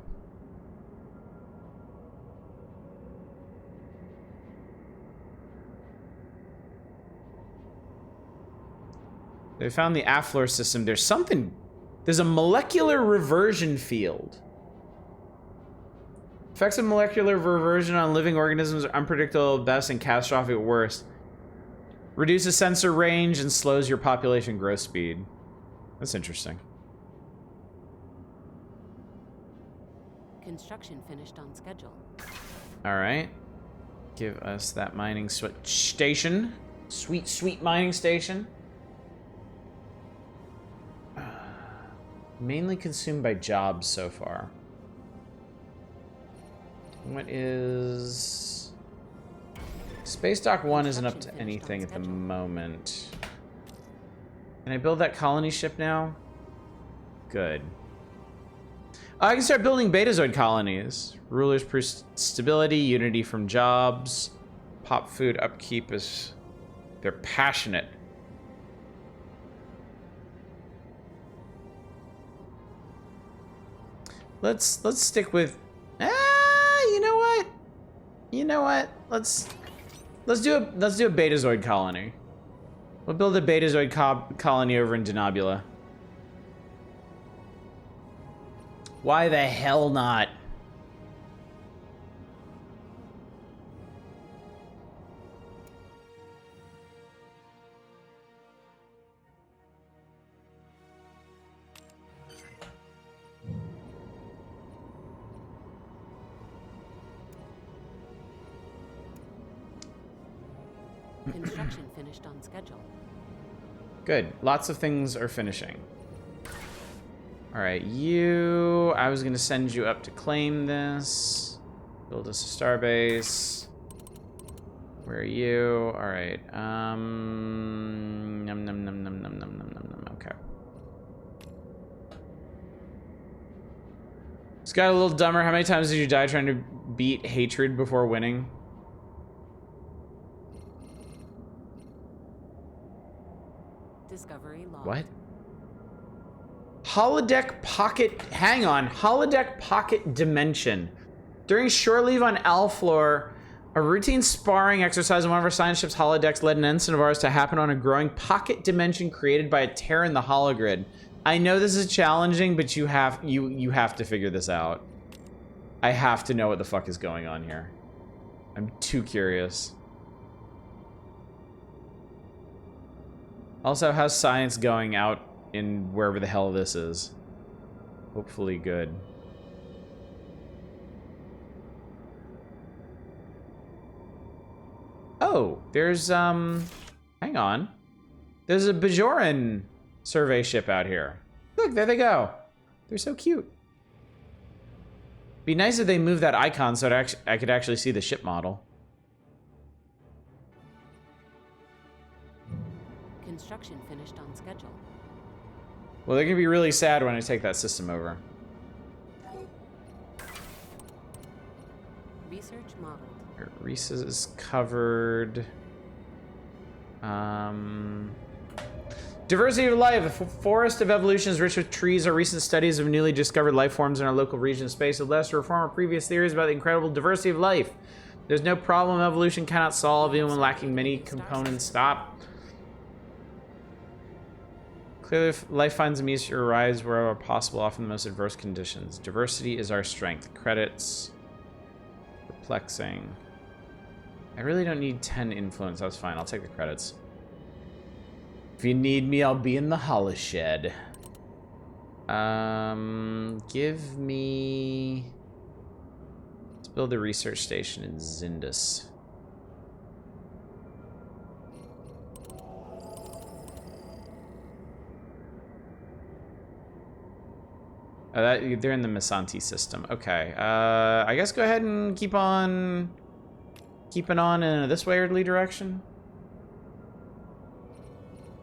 They found the Aflor system. There's a molecular reversion field. Effects of molecular reversion on living organisms are unpredictable at best and catastrophic at worst. Reduces sensor range and slows your population growth speed. That's interesting. Construction finished on schedule. All right. Give us that mining station. Sweet, sweet mining station. Mainly consumed by jobs so far. What is... Space Dock 1 isn't up to anything at the moment. Can I build that colony ship now? Good. I can start building Betazoid colonies. Rulers prove stability, unity from jobs. Pop food upkeep is... They're passionate. Let's stick with... you know what? You know what? Let's do a Betazoid colony. We'll build a Betazoid colony over in Denobula. Why the hell not? Construction finished on schedule. Good. Lots of things are finishing. All right, you... I was going to send you up to claim this. Build us a starbase. Where are you? All right. Num, num, num, num, num, num, num, num, num. Okay. It's got a little dumber. How many times did you die trying to beat hatred before winning? Discovery log. What? Holodeck pocket. Hang on. Holodeck pocket dimension. During shore leave on Alflor, a routine sparring exercise on one of our science ship's holodecks led an incident of ours to happen on a growing pocket dimension created by a tear in the hologrid. I know this is challenging, but you have to figure this out. I have to know what the fuck is going on here. I'm too curious. Also, how's science going out in wherever the hell this is? Hopefully good. Oh, there's, hang on. There's a Bajoran survey ship out here. Look, there they go. They're so cute. Be nice if they moved that icon so I could actually see the ship model. Construction finished on schedule. Well, they're gonna be really sad when I take that system over. Research modeled. Reese is covered. Diversity of life. The forest of evolution is rich with trees. Our recent studies of newly discovered life forms in our local region of space have led us to reform our previous theories about the incredible diversity of life. There's no problem evolution cannot solve, even when lacking many components. Stop. Clearly, life finds a means to arise wherever possible, often the most adverse conditions. Diversity is our strength. Credits. Perplexing. I really don't need 10 influence. That's fine. I'll take the credits. If you need me, I'll be in the holoshed. Give me... Let's build a research station in Zindus. Oh, they're in the Misanti system. Okay. I guess go ahead and keep on... keeping on in this weirdly direction.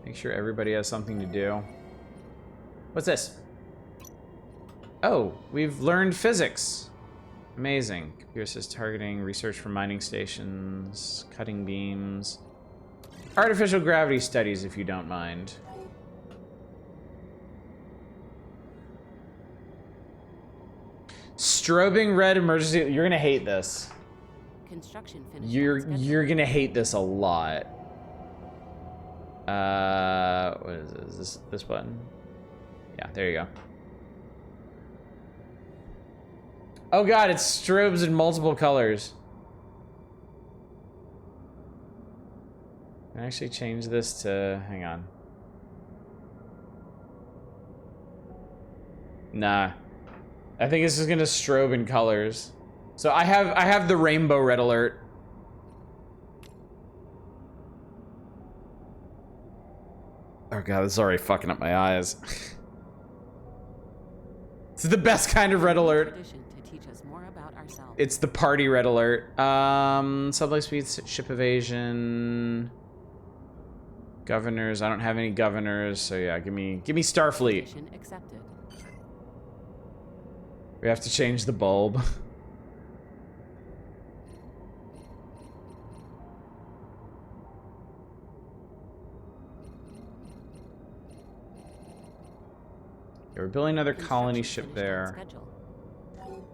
Make sure everybody has something to do. What's this? Oh, we've learned physics. Amazing. Computer says targeting, research for mining stations, cutting beams. Artificial gravity studies, if you don't mind. Strobing red emergency. You're gonna hate this. Construction finished. You're gonna hate this a lot. What is this? Is this button? Yeah, there you go. Oh god, it's strobes in multiple colors. Can I actually change this to... hang on. Nah. I think it's just gonna strobe in colors. So I have the rainbow red alert. Oh god, this is already fucking up my eyes. It's the best kind of red alert. To teach us more about ourselves. It's the party red alert. Subway speeds, ship evasion. Governors. I don't have any governors, so yeah, give me Starfleet. Mission accepted. We have to change the bulb. We're building another colony ship there.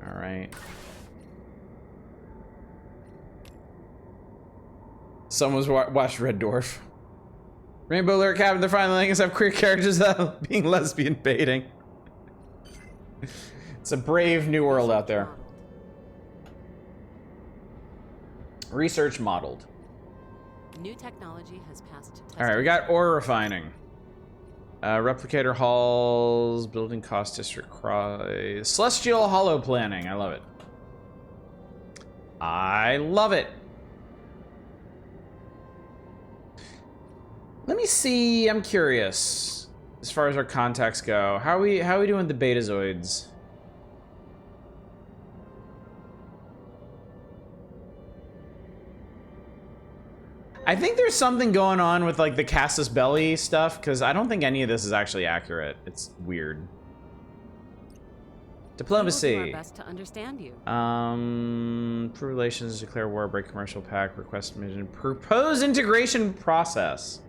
All right. Someone's watched Red Dwarf. Rainbow Alert Captain, they're finally letting us have queer characters without being lesbian baiting. It's a brave new world out there. Research modeled. New technology has passed testing. All right, we got ore refining. Replicator halls, building cost district cross, celestial hollow planning. I love it. I love it. Let me see. I'm curious. As far as our contacts go, how are we doing with the Betazoids? I think there's something going on with like the Casus Belli stuff, because I don't think any of this is actually accurate. It's weird. Diplomacy. We will do our best to understand you. Improve relations, declare war, break commercial pact, request mission, propose integration process.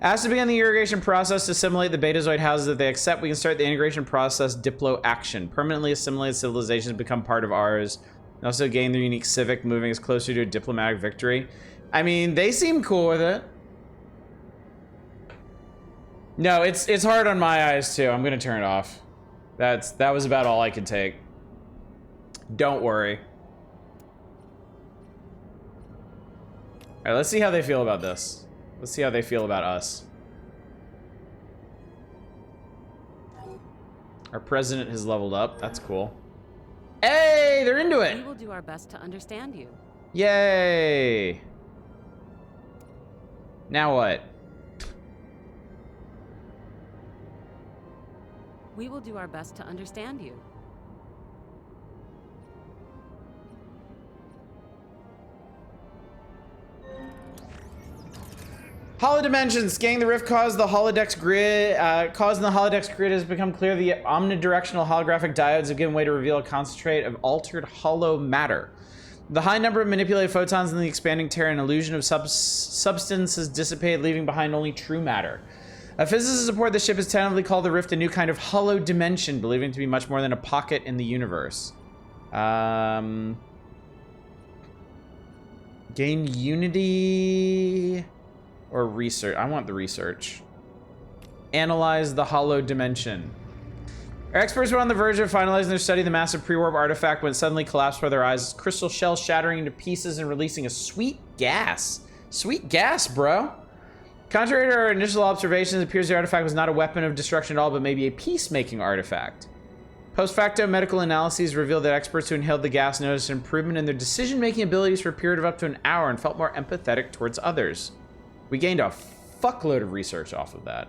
As to begin the integration process to assimilate the Betazoid houses that they accept, we can start the integration process Diplo action. Permanently assimilated civilizations become part of ours. And also gain their unique civic, moving us closer to a diplomatic victory. I mean, they seem cool with it. No, it's hard on my eyes too. I'm gonna turn it off. That was about all I could take. Don't worry. All right, let's see how they feel about this. Let's see how they feel about us. Our president has leveled up. That's cool. Hey, they're into it. We will do our best to understand you. Yay. Now what? We will do our best to understand you. Holodimensions. Scanning the rift causing the holodeck's grid has become clear. The omnidirectional holographic diodes have given way to reveal a concentrate of altered hollow matter. The high number of manipulated photons in the expanding tear, an illusion of substance has dissipated, leaving behind only true matter. Physicists report the ship is tentatively called the Rift, a new kind of hollow dimension, believing to be much more than a pocket in the universe. Gain unity or research? I want the research. Analyze the hollow dimension. Our experts were on the verge of finalizing their study of the massive pre-warp artifact when it suddenly collapsed before their eyes. Crystal shells shattering into pieces and releasing a sweet gas. Sweet gas, bro. Contrary to our initial observations, it appears the artifact was not a weapon of destruction at all, but maybe a peacemaking artifact. Post facto medical analyses revealed that experts who inhaled the gas noticed an improvement in their decision-making abilities for a period of up to an hour and felt more empathetic towards others. We gained a fuckload of research off of that.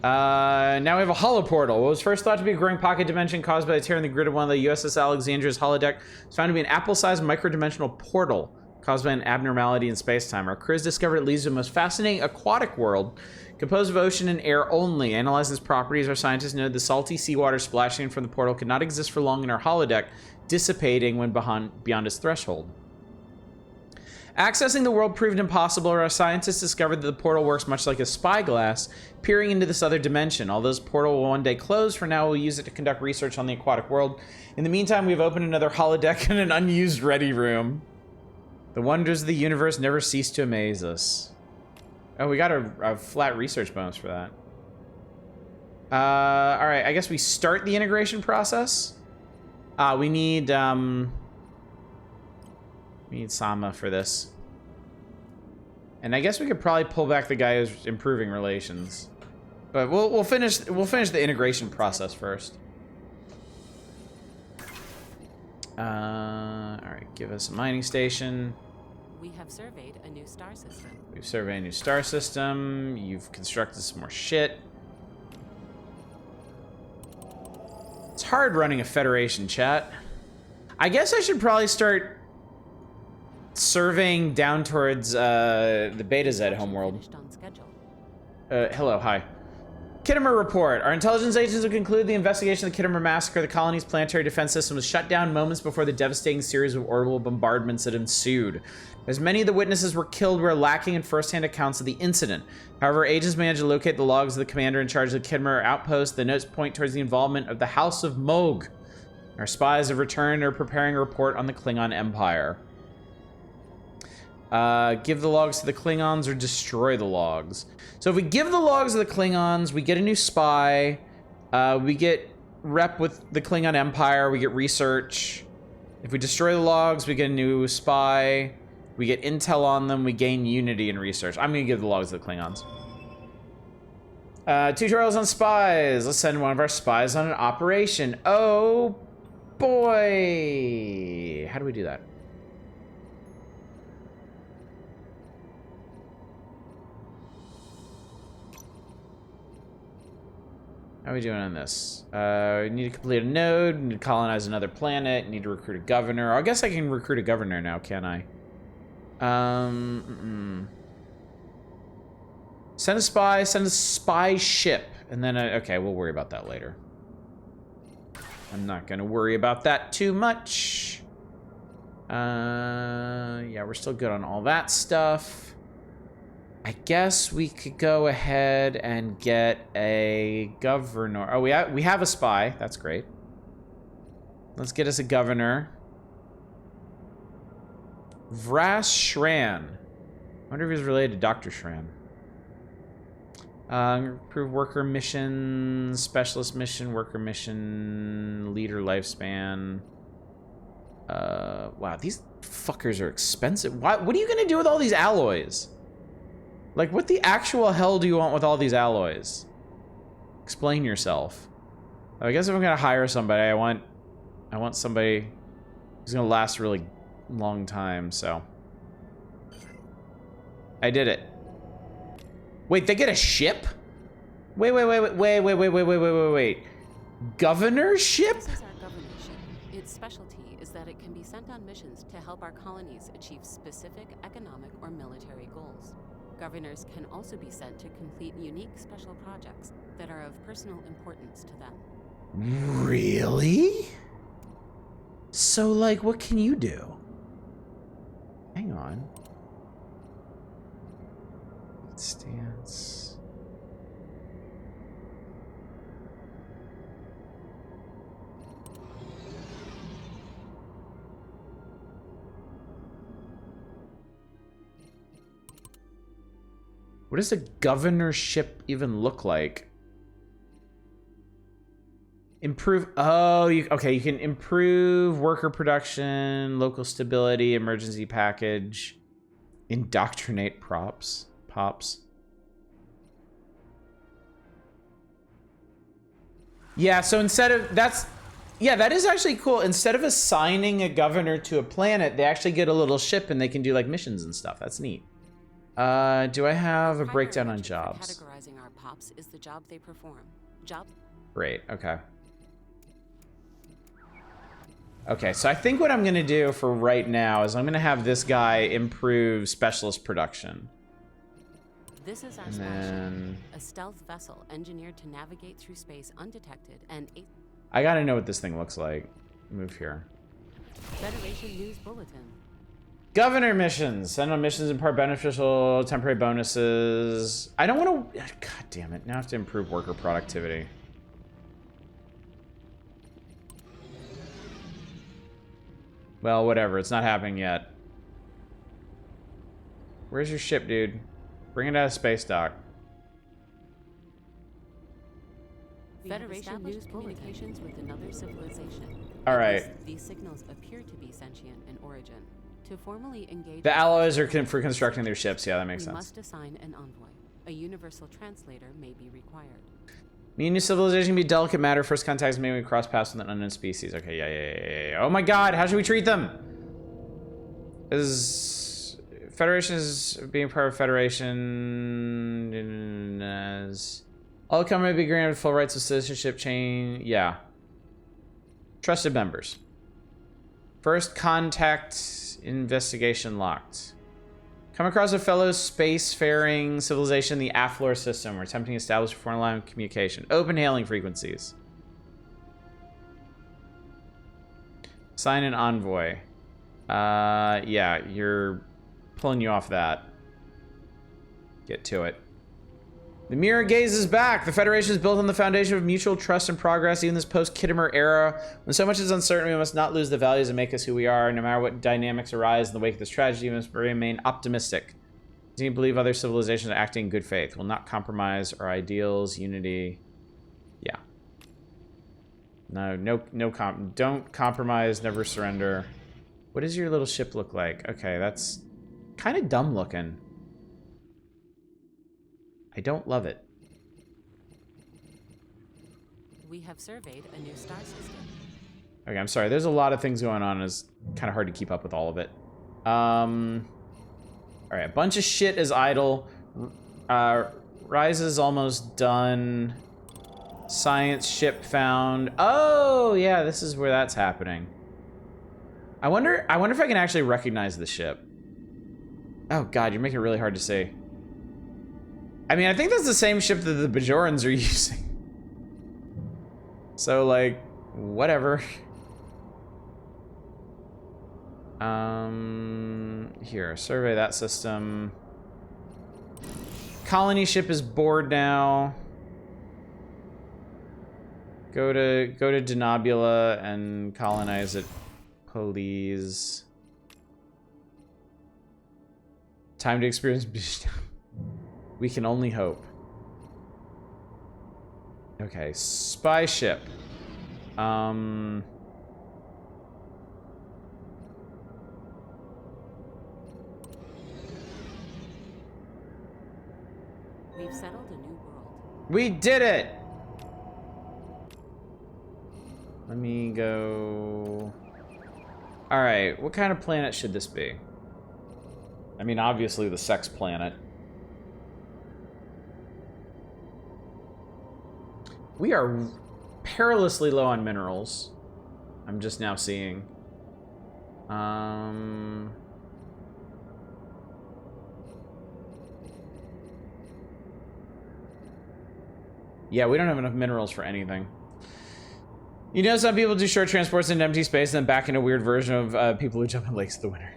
Now we have a hollow portal. What was first thought to be a growing pocket dimension caused by a tear in the grid of one of the USS Alexandria's holodeck was found to be an apple-sized micro-dimensional portal caused by an abnormality in space-time. Our crews discovered it leads to the most fascinating aquatic world composed of ocean and air only. Analyzing its properties, our scientists noted the salty seawater splashing from the portal could not exist for long in our holodeck, dissipating when beyond its threshold. Accessing the world proved impossible. Our scientists discovered that the portal works much like a spyglass, peering into this other dimension. Although this portal will one day close, for now we'll use it to conduct research on the aquatic world. In the meantime, we've opened another holodeck and an unused ready room. The wonders of the universe never cease to amaze us. Oh, we got a flat research bonus for that. All right, I guess we start the integration process. We need Sama for this. And I guess we could probably pull back the guy who's improving relations. But we'll finish the integration process first. All right, give us a mining station. We have surveyed a new star system. We've surveyed a new star system. You've constructed some more shit. It's hard running a Federation, chat. I guess I should probably start surveying down towards the Beta Z homeworld. Finished on schedule. Hello, hi. Kittimer report. Our intelligence agents have concluded the investigation of the Kittimer massacre. The colony's planetary defense system was shut down moments before the devastating series of orbital bombardments that ensued. As many of the witnesses were killed, we're lacking in first-hand accounts of the incident. However, agents managed to locate the logs of the commander in charge of the Kittimer outpost. The notes point towards the involvement of the House of Moog. Our spies have returned and are preparing a report on the Klingon Empire. Give the logs to the Klingons or destroy the logs. So if we give the logs to the Klingons, we get a new spy. We get rep with the Klingon Empire. We get research. If we destroy the logs, we get a new spy. We get intel on them. We gain unity and research. I'm going to give the logs to the Klingons. Tutorials on spies. Let's send one of our spies on an operation. Oh, boy. How do we do that? How are we doing on this? We need to complete a node, we need to colonize another planet, need to recruit a governor. I guess I can recruit a governor now, can't I? Send a spy ship. And then, okay, we'll worry about that later. I'm not gonna worry about that too much. Yeah, we're still good on all that stuff. I guess we could go ahead and get a governor. Oh, we have a spy. That's great. Let's get us a governor. Vras Shran. I wonder if he's related to Dr. Shran. Improve worker mission, specialist mission, worker mission, leader lifespan. Wow, these fuckers are expensive. What are you gonna do with all these alloys? Like, what the actual hell do you want with all these alloys? Explain yourself. I guess if I'm gonna hire somebody, I want somebody who's gonna last a really long time, so. I did it. Wait, they get a ship? Wait. Governorship? This is our governorship. Its specialty is that it can be sent on missions to help our colonies achieve specific economic or military goals. Governors can also be sent to complete unique special projects that are of personal importance to them. Really? So, like, what can you do? Hang on. Stance. What does a governorship even look like? Improve. Oh, okay. You can improve worker production, local stability, emergency package, indoctrinate pops. Yeah. So instead of that is actually cool. Instead of assigning a governor to a planet, they actually get a little ship and they can do like missions and stuff. That's neat. Do I have a breakdown on jobs? Categorizing our pops is the job they perform. Great. Okay. Okay, so I think what I'm gonna do for right now is I'm gonna have this guy improve specialist production. This is our And spaceship, then a stealth vessel engineered to navigate through space undetected and I gotta know what this thing looks like. Move here. Federation News Bulletin. Governor missions. Send on missions impart beneficial temporary bonuses. I don't want to. God damn it! Now I have to improve worker productivity. Well, whatever. It's not happening yet. Where's your ship, dude? Bring it out of space dock. Federation News communications with another civilization. All right. These signals appear to be sentient in origin. To formally engage The alloys are for constructing their ships. Yeah, that makes we sense. must assign an envoy. A universal translator may be required. Me and new civilization can be delicate matter. First contacts may we cross paths with an unknown species. Okay, yeah. Oh my god, how should we treat them? Federation is being part of Federation as all company may be granted full rights of citizenship chain. Yeah. Trusted members. First contact investigation locked. Come across a fellow spacefaring civilization in the Aflor system. We're attempting to establish a foreign line of communication. Open hailing frequencies. Sign an envoy. Yeah, you're pulling you off that. Get to it. The mirror gaze is back. The Federation is built on the foundation of mutual trust and progress, even in this post-Kittimer era. When so much is uncertain, we must not lose the values that make us who we are. No matter what dynamics arise in the wake of this tragedy, we must remain optimistic. Continue to believe other civilizations are acting in good faith. We'll not compromise our ideals, unity. Yeah. Don't compromise, never surrender. What does your little ship look like? Okay, that's kind of dumb looking. I don't love it. We have surveyed a new star system. Okay, I'm sorry. There's a lot of things going on. It's kind of hard to keep up with all of it. All right, a bunch of shit is idle. Rise is almost done. Science ship found. Oh, yeah, this is where that's happening. I wonder if I can actually recognize the ship. Oh, God, you're making it really hard to see. I mean, I think that's the same ship that the Bajorans are using. So, like, whatever. Here, survey that system. Colony ship is bored now. Go to Denobula and colonize it, please. Time to experience. We can only hope. Okay, spy ship. We've settled a new world. We did it! Let me go... Alright, what kind of planet should this be? I mean, obviously the sex planet. We are perilously low on minerals. I'm just now seeing. Yeah, we don't have enough minerals for anything. You know, some people do short transports into empty space and then back in a weird version of people who jump in lakes of the winter.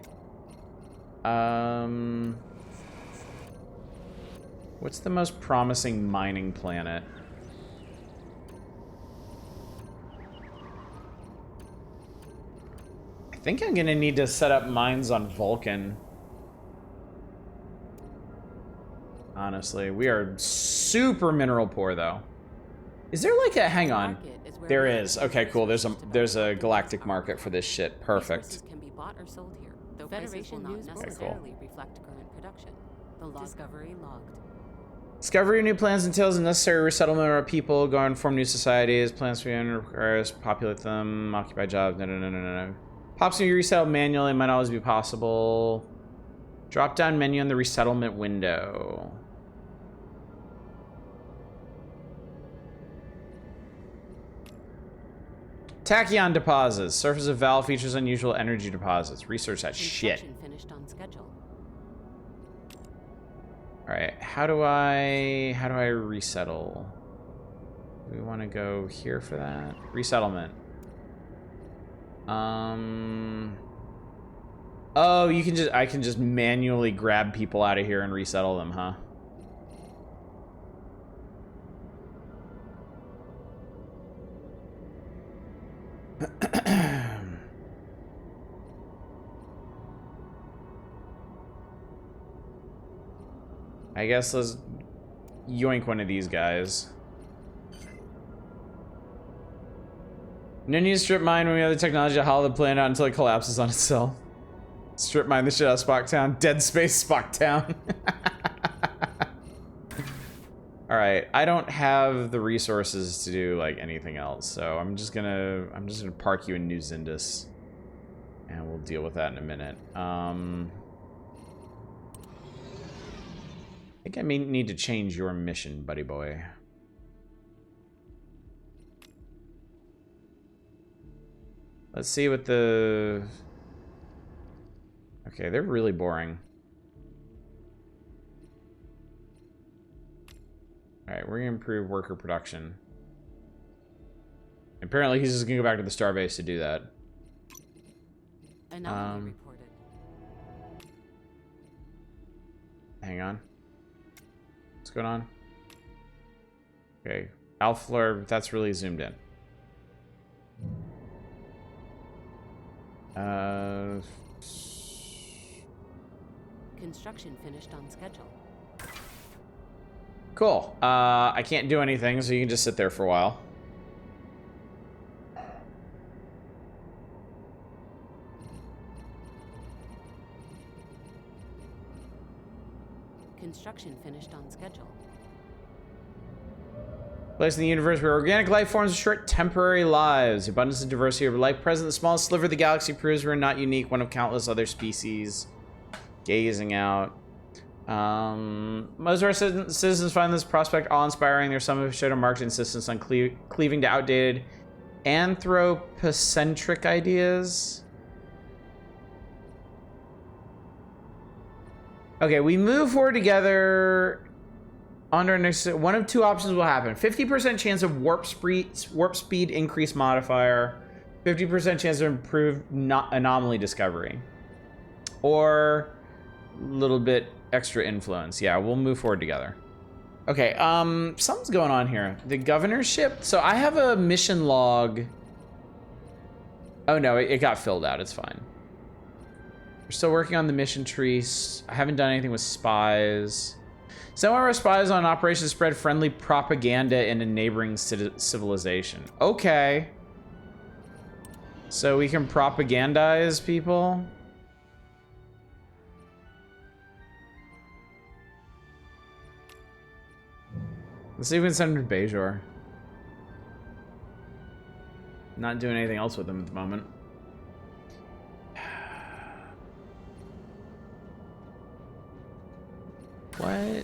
What's the most promising mining planet? I think I'm gonna need to set up mines on Vulcan. Honestly, we are super mineral poor though. Is there like a, hang on. There is. Okay, cool. There's a galactic market for this shit. Perfect. Resources can be bought or sold here, though Federation news will not necessarily reflect current production. The Discovery logged. Discovery of new plans entails a necessary resettlement of our people, go and form new societies, plans to requires populate them, occupy jobs, no. Pops can be resettled manually, might always be possible. Drop down menu on the resettlement window. Tachyon deposits. Surface of Val features unusual energy deposits. Research that shit. Finished on schedule. All right, how do I resettle? Do we want to go here for that? Resettlement. Oh, I can just manually grab people out of here and resettle them, huh? I guess let's yoink one of these guys. No need to strip mine when we have the technology to hollow the planet out until it collapses on itself. Strip mine the shit out of Spock Town. Dead Space Spock Town. Alright, I don't have the resources to do like anything else, so I'm just gonna park you in New Zindus. And we'll deal with that in a minute. I think I may need to change your mission, buddy boy. Let's see what the... Okay, they're really boring. Alright, we're gonna improve worker production. Apparently he's just gonna go back to the starbase to do that. Anomaly reported. Hang on. What's going on? Okay, Alpha, that's really zoomed in. Construction finished on schedule. Cool. I can't do anything, so you can just sit there for a while. Construction finished on schedule. Place in the universe where organic life forms have short temporary lives. The abundance and diversity of life present in the smallest sliver of the galaxy proves we're not unique, one of countless other species. Gazing out. Most of our citizens find this prospect awe-inspiring. There's some who showed a marked insistence on cleaving to outdated anthropocentric ideas. Okay, we move forward together Under next, one of two options will happen: 50% chance of warp speed increase modifier, 50% chance of improved anomaly discovery, or a little bit extra influence. Yeah, we'll move forward together. Okay, something's going on here. The governorship. So I have a mission log. Oh no, it got filled out. It's fine. We're still working on the mission trees. I haven't done anything with spies. Some of our spies on Operation spread friendly propaganda in a neighboring civilization. Okay. So we can propagandize people. Let's see if we can send him to Bajor. Not doing anything else with him at the moment. What?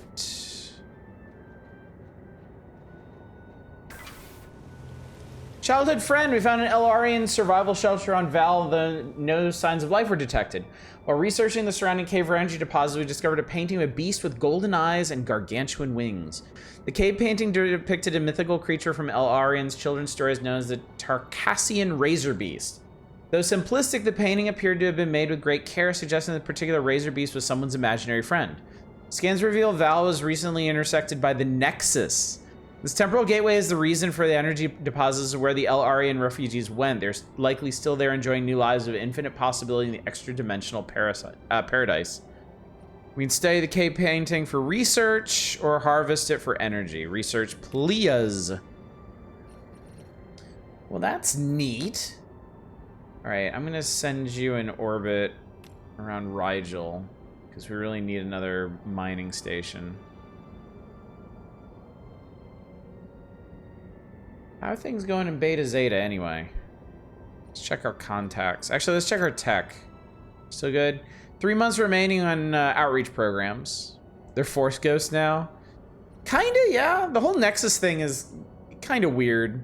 Childhood friend, we found an Elarian survival shelter on Val, though no signs of life were detected. While researching the surrounding cave energy deposit, we discovered a painting of a beast with golden eyes and gargantuan wings. The cave painting depicted a mythical creature from Elarian's children's stories known as the Tarkassian Razor Beast. Though simplistic, the painting appeared to have been made with great care, suggesting that the particular Razor Beast was someone's imaginary friend. Scans reveal Val was recently intersected by the Nexus. This temporal gateway is the reason for the energy deposits of where the Elarian refugees went. They're likely still there enjoying new lives of infinite possibility in the extra-dimensional paradise. We can study the cave painting for research or harvest it for energy. Research, please. Well, that's neat. All right, I'm gonna send you in orbit around Rigel because we really need another mining station. How are things going in Beta Zeta anyway? Let's check our contacts. Actually, let's check our tech. Still good? 3 months remaining on outreach programs. They're Force Ghosts now. Kinda, yeah. The whole Nexus thing is kinda weird.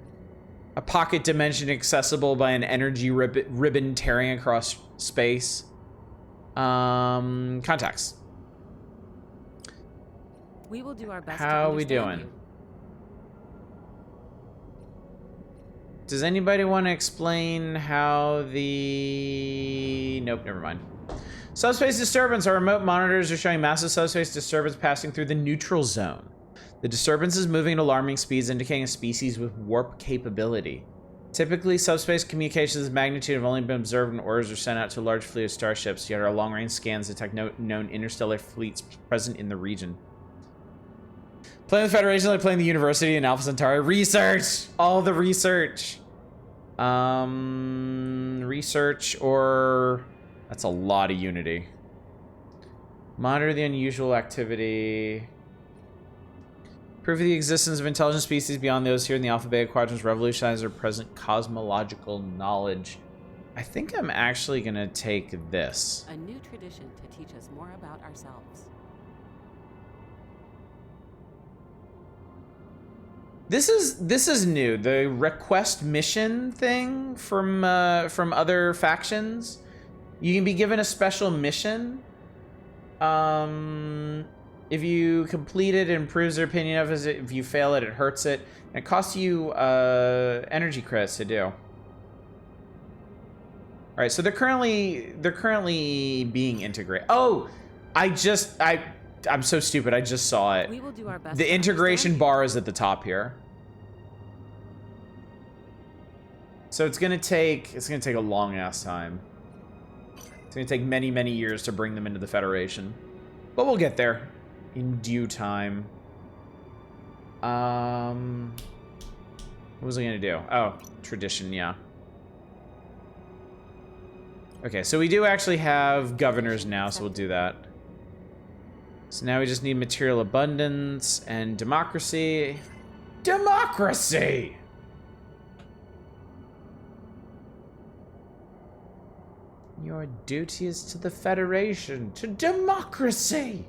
A pocket dimension accessible by an energy ribbon tearing across space. Contacts. We will do our best. How are we doing? You. Does anybody want to explain how the... Nope, never mind. Subspace disturbance. Our remote monitors are showing massive subspace disturbance passing through the neutral zone. The disturbance is moving at alarming speeds, indicating a species with warp capability. Typically, subspace communications of magnitude have only been observed when orders are sent out to a large fleet of starships, yet our long-range scans detect known interstellar fleets present in the region. Playing the Federation like playing the University and Alpha Centauri. Research! All the research. Research or... That's a lot of Unity. Monitor the unusual activity. Prove the existence of intelligent species beyond those here in the Alpha Beta Quadrants. Revolutionize our present cosmological knowledge. I think I'm actually going to take this. A new tradition to teach us more about ourselves. This is new. The request mission thing from other factions. You can be given a special mission. If you complete it, it improves their opinion of it. If you fail it, it hurts it. And it costs you energy credits to do. All right, so they're currently being integrated. Oh, I'm so stupid. I just saw it. We will do our best. The integration bar is at the top here. So it's gonna take a long ass time. It's gonna take many, many years to bring them into the Federation. But we'll get there in due time. What was I gonna do? Oh, tradition, yeah. Okay, so we do actually have governors now, so we'll do that. So now we just need material abundance and democracy. Democracy! Your duty is to the Federation, to democracy!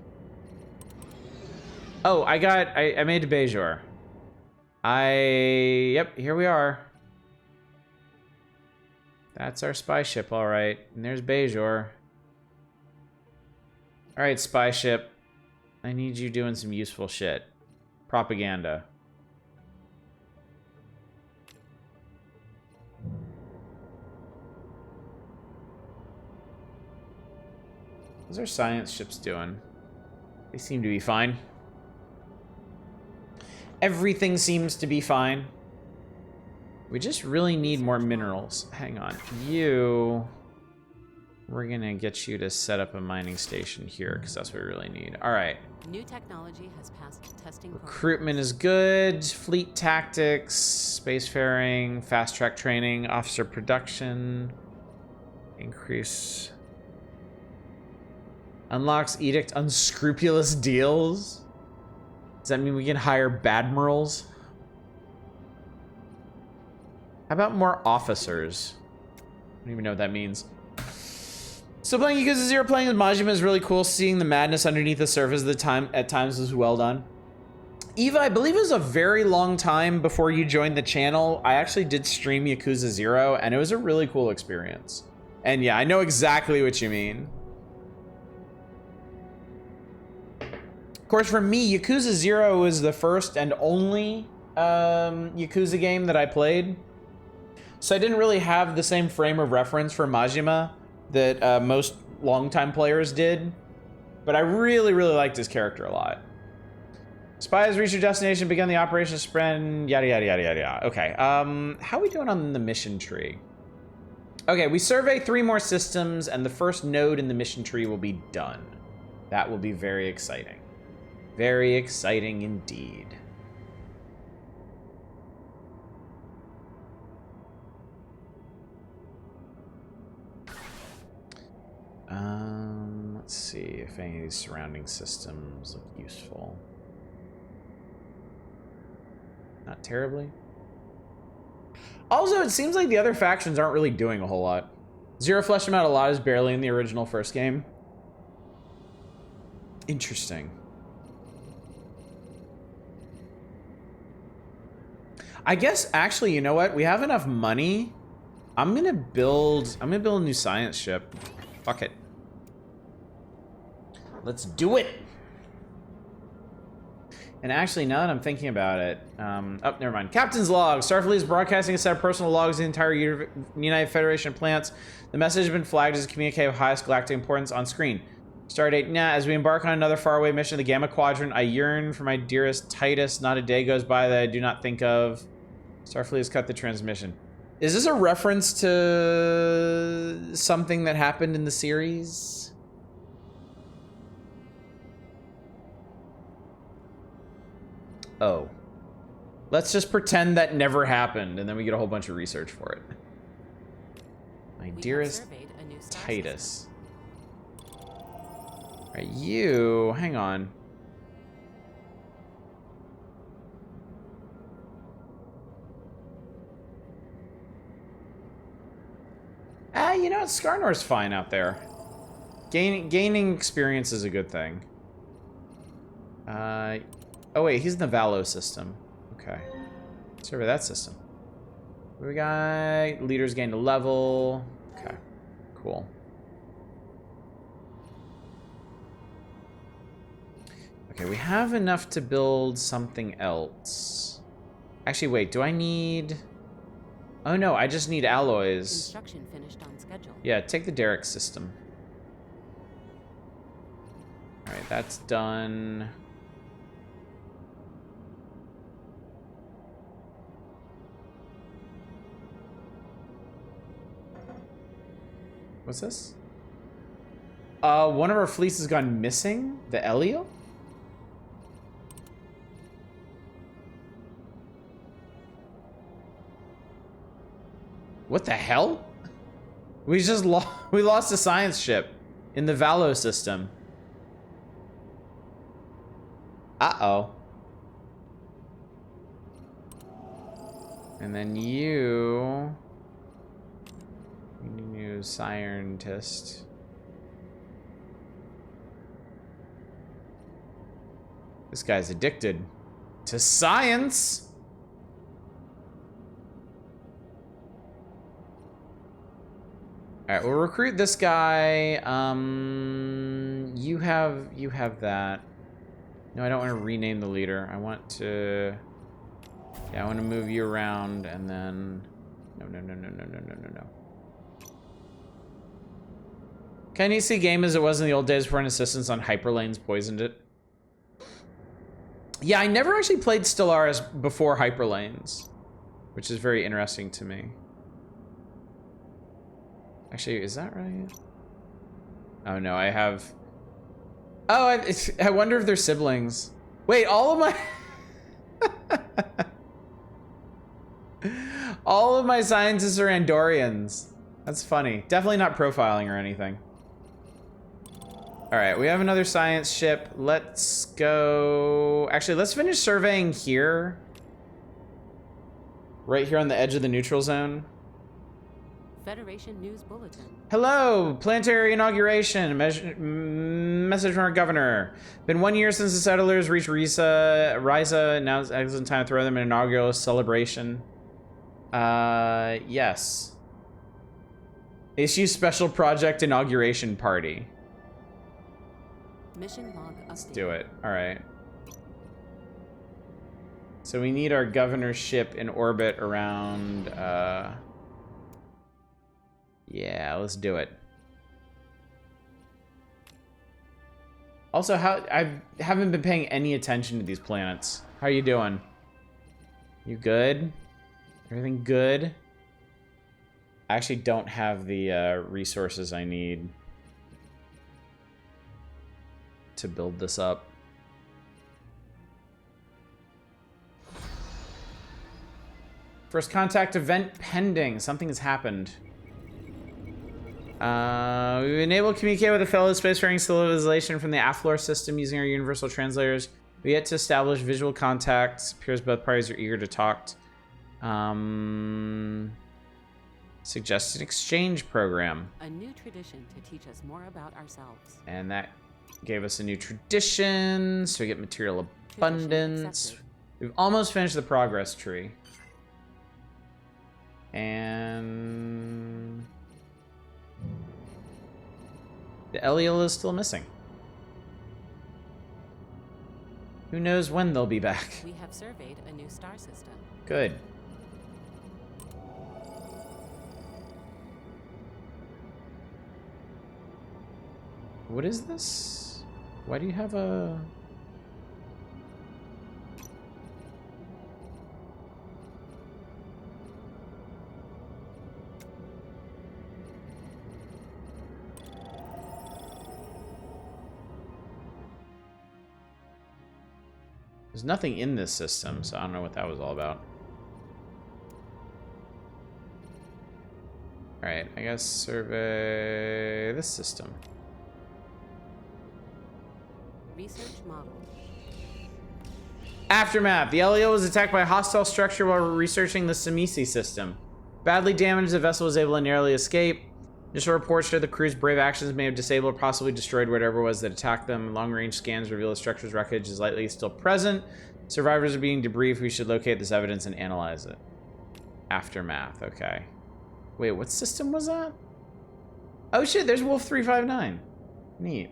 Oh, I made a Bajor. Yep, here we are. That's our spy ship, all right. And there's Bajor. All right, spy ship. I need you doing some useful shit. Propaganda. How's our science ships doing? They seem to be fine. Everything seems to be fine. We just really need more minerals. Hang on. We're gonna get you to set up a mining station here, because that's what we really need. All right. New technology has passed testing. Recruitment is good. Fleet tactics, spacefaring, fast track training, officer production. Increase. Unlocks edict unscrupulous deals. Does that mean we can hire badmirals? How about more officers? I don't even know what that means. So playing Yakuza 0, playing with Majima is really cool. Seeing the madness underneath the surface at times was well done. Eva, I believe it was a very long time before you joined the channel. I actually did stream Yakuza 0, and it was a really cool experience. And yeah, I know exactly what you mean. Of course, for me, Yakuza 0 was the first and only Yakuza game that I played. So I didn't really have the same frame of reference for Majima that most longtime players did. But I really, really liked his character a lot. Spy has reached your destination, begun the operation sprint, yada, yada, yada, yada, yada. Okay, how are we doing on the mission tree? Okay, we survey 3 more systems, and the first node in the mission tree will be done. That will be very exciting. Very exciting indeed. Let's see if any of these surrounding systems look useful. Not terribly. Also, it seems like the other factions aren't really doing a whole lot. Zero fleshed them out a lot, is barely in the original first game. Interesting. I guess, actually, you know what? We have enough money. I'm gonna build a new science ship. Fuck it. Let's do it. And actually, now that I'm thinking about it, oh, never mind. Captain's log. Starfleet is broadcasting a set of personal logs of the entire United Federation of Planets. The message has been flagged as a communique of highest galactic importance on screen. Stardate, nah, as we embark on another faraway mission, the Gamma Quadrant, I yearn for my dearest Titus. Not a day goes by that I do not think of. Starfleet has cut the transmission. Is this a reference to something that happened in the series? Oh. Let's just pretend that never happened, and then we get a whole bunch of research for it. My dearest Titus. Alright, you... hang on. You know what? Skarnor's fine out there. Gaining experience is a good thing. Oh wait, he's in the Valo system. Okay. Survey that system. What do we got? Leaders gained a level. Okay. Cool. Okay, we have enough to build something else. Actually, wait, do I need... oh no, I just need alloys. Construction finished on schedule. Yeah, take the Derrick system. Alright, that's done. What's this? One of our fleets has gone missing? The Elio? What the hell? We just lost a science ship in the Valo system. Uh-oh. And then you... new scientist. This guy's addicted to science. All right, we'll recruit this guy. You have that. No, I don't want to rename the leader. I want to... Yeah, I want to move you around and then... No. Can you see game as it was in the old days before an assistance on Hyperlanes poisoned it? Yeah, I never actually played Stellaris before Hyperlanes, which is very interesting to me. Actually, is that right? Oh no, I have... Oh, I wonder if they're siblings. Wait, all of my... all of my scientists are Andorians. That's funny. Definitely not profiling or anything. Alright, we have another science ship. Let's go... Actually, let's finish surveying here. Right here on the edge of the neutral zone. Federation News Bulletin. Hello! Planetary inauguration. Message from our governor. Been 1 year since the settlers reached Risa. Now it's excellent time to throw them an inaugural celebration. Yes. Issue special project inauguration party. Mission log update. Let's do it. Alright. So we need our governorship in orbit around, yeah, let's do it. Also, I haven't been paying any attention to these planets. How are you doing? You good? Everything good? I actually don't have the resources I need to build this up. First contact event pending. Something has happened. We've been able to communicate with a fellow spacefaring civilization from the Aflor system using our universal translators. We yet to establish visual contact. Appears both parties are eager to talk. Suggested exchange program. A new tradition to teach us more about ourselves. And that gave us a new tradition, so we get material abundance. We've almost finished the progress tree. And the Eliel is still missing. Who knows when they'll be back? We have surveyed a new star system. Good. What is this? Why do you have a... There's nothing in this system, so I don't know what that was all about. Alright, I guess survey this system. Research model. Aftermath. The Eliel was attacked by a hostile structure while researching the Samisi system. Badly damaged, the vessel was able to narrowly escape. Initial reports show the crew's brave actions may have disabled or possibly destroyed whatever it was that attacked them. Long-range scans reveal the structure's wreckage is likely still present. Survivors are being debriefed. We should locate this evidence and analyze it. Aftermath. Okay. Wait, what system was that? Oh shit, there's Wolf 359. Neat.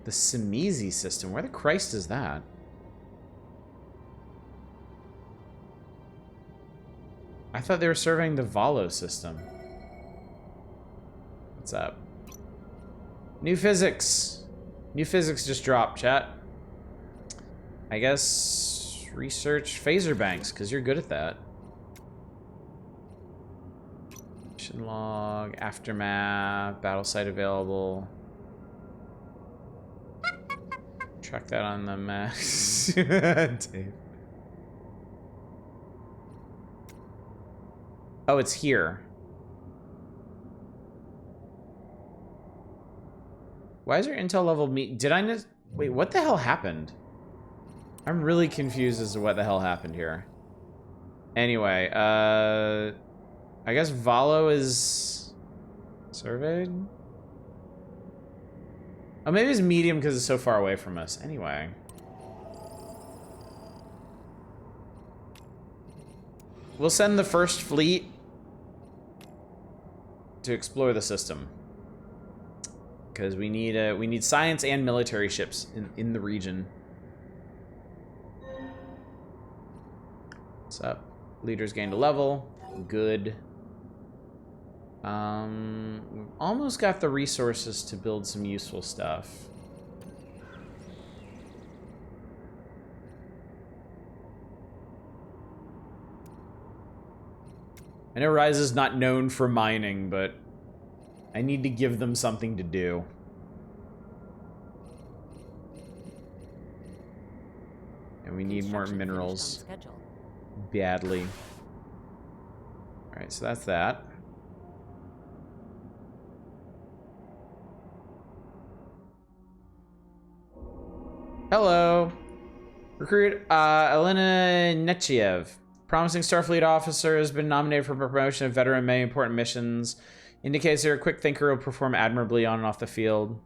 The Simizi system. Where the Christ is that? I thought they were surveying the Valo system. What's up? New physics. New physics just dropped, chat. I guess research phaser banks, because you're good at that. Mission log, aftermath, battle site available. Track that on the map. Dave. Oh, it's here. Why is there intel level meet? Did I miss? Wait, what the hell happened? I'm really confused as to what the hell happened here. Anyway, I guess Valo is surveyed? Oh, maybe it's medium because it's so far away from us. Anyway. We'll send the first fleet to explore the system. because we need science and military ships in the region. What's up? Leaders gained a level. Good. We've almost got the resources to build some useful stuff. I know Rise is not known for mining, but I need to give them something to do. And we need more minerals. Badly. Alright, so that's that. Hello. Recruit Elena Nechiev. Promising Starfleet officer has been nominated for promotion of veteran many important missions. Indicates they're a quick thinker who will perform admirably on and off the field.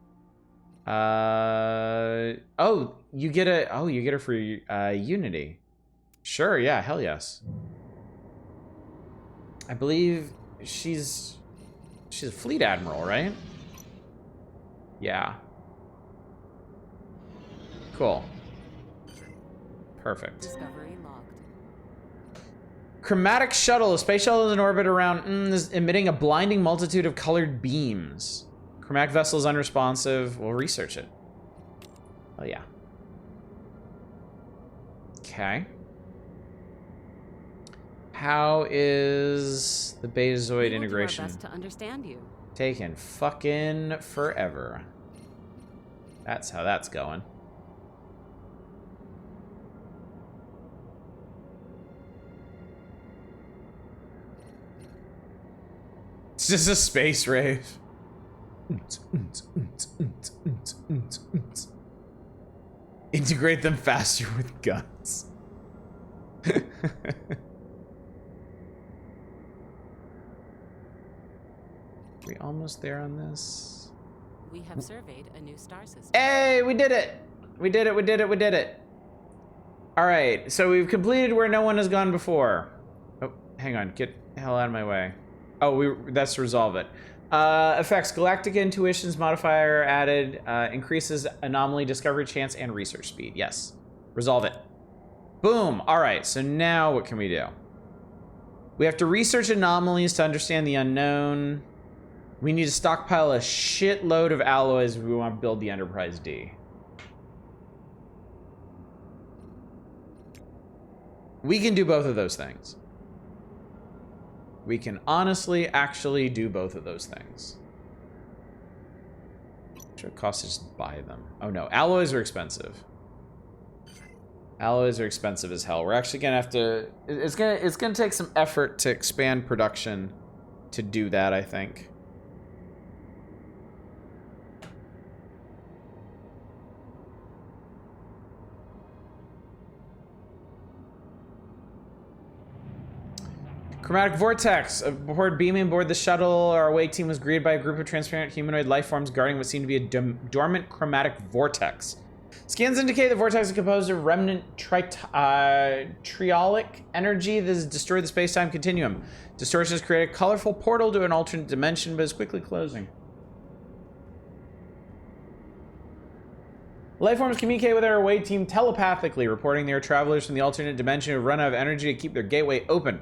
Oh, you get her for Unity. Sure, yeah, hell yes. I believe she's a fleet admiral, right? Yeah. Cool. Perfect. Discovery logged. Chromatic shuttle. A space shuttle is in orbit around is emitting a blinding multitude of colored beams. Chromatic vessel is unresponsive. We'll research it. Oh yeah. Okay. How is the Betazoid integration? We'll do our best to understand you. Taking fucking forever. That's how that's going. It's just a space rave. Integrate them faster with guns. We almost there on this? We have surveyed a new star system. Hey, we did it! We did it, we did it, we did it. Alright, so we've completed where no one has gone before. Oh, hang on, get the hell out of my way. Oh, that's to resolve it. Effects, Galactic Intuitions modifier added, increases anomaly discovery chance and research speed. Yes, resolve it. Boom, alright, so now what can we do? We have to research anomalies to understand the unknown. We need to stockpile a shitload of alloys if we want to build the Enterprise D. We can do both of those things. We can honestly, actually do both of those things. Sure, it costs to just buy them. Oh no, alloys are expensive. Alloys are expensive as hell. We're actually gonna have to. It's gonna take some effort to expand production to do that, I think. Chromatic vortex. Aboard beaming aboard the shuttle, our away team was greeted by a group of transparent humanoid life forms guarding what seemed to be a dormant chromatic vortex. Scans indicate the vortex is composed of remnant triolic energy that has destroyed the space-time continuum. Distortion has created a colorful portal to an alternate dimension, but is quickly closing. Life forms communicate with our away team telepathically, reporting they are travelers from the alternate dimension who run out of energy to keep their gateway open.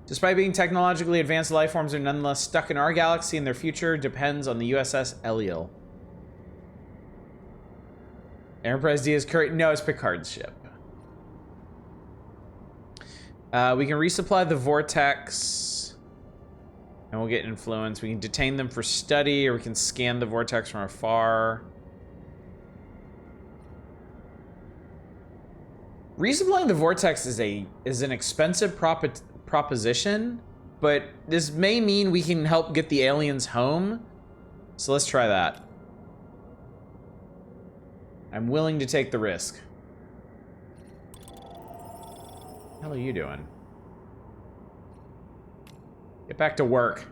Despite being technologically advanced, life forms are nonetheless stuck in our galaxy, and their future depends on the USS Eliel. Enterprise D is current. No, it's Picard's ship. We can resupply the vortex, and we'll get influence. We can detain them for study, or we can scan the vortex from afar. Resupplying the vortex is an expensive proposition, but this may mean we can help get the aliens home. So let's try that. I'm willing to take the risk. What the hell are you doing? Get back to work.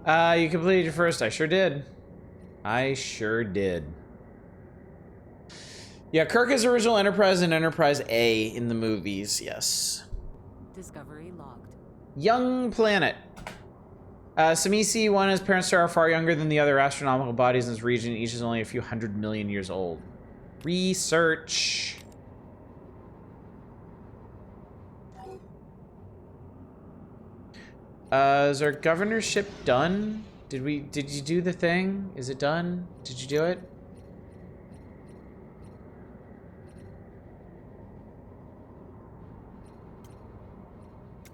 You completed your first. I sure did. I sure did. Yeah, Kirk is original Enterprise and Enterprise A in the movies, yes. Discovery logged. Young planet. Samisi 1 as parent star are far younger than the other astronomical bodies in this region. Each is only a few 100 million years old. Research. Is our governorship done? Did you do the thing? Is it done? Did you do it?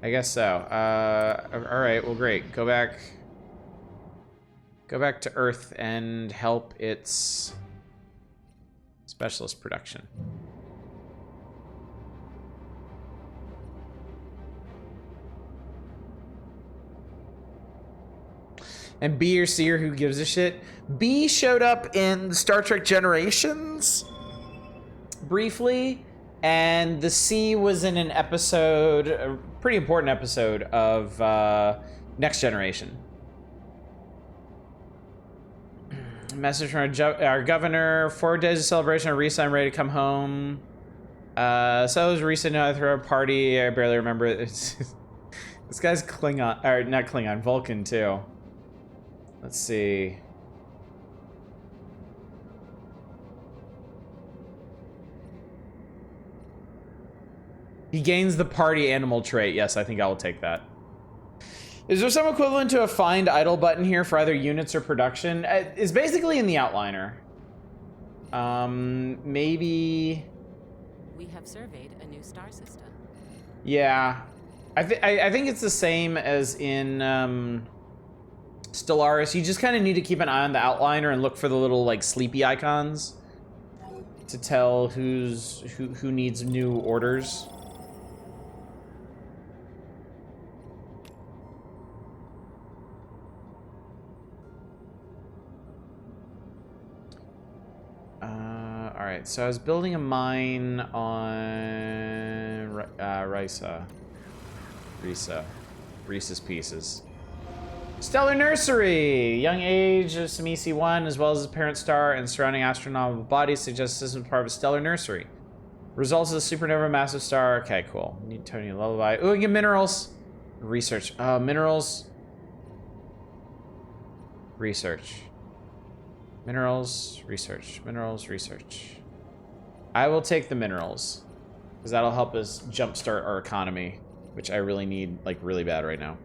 I guess so. All right, well, great. Go back to Earth and help its specialist production. And B or C or who gives a shit? B showed up in Star Trek Generations briefly, and the C was in an episode, a pretty important episode of Next Generation. Message from our governor: 4 days of celebration at Risa. I'm ready to come home. So it was Risa. Now I throw a party. I barely remember it. This guy's Klingon, or not Klingon, Vulcan too. Let's see. He gains the party animal trait. Yes, I think I will take that. Is there some equivalent to a find idle button here for either units or production? It's basically in the outliner. Maybe. We have surveyed a new star system. Yeah, I think it's the same as in Stellaris. You just kind of need to keep an eye on the outliner and look for the little like sleepy icons to tell who needs new orders. All right, so I was building a mine on Risa's Pieces. Stellar Nursery! Young age of Samisi 1, as well as the parent star and surrounding astronomical bodies, suggests this is part of a stellar nursery. Results of the supernova massive star. Okay, cool. Need Tony Lullaby. Ooh, we get minerals. Research. Minerals. Research. Minerals. Research. Minerals. Research. I will take the minerals, because that'll help us jumpstart our economy, which I really need, like, really bad right now.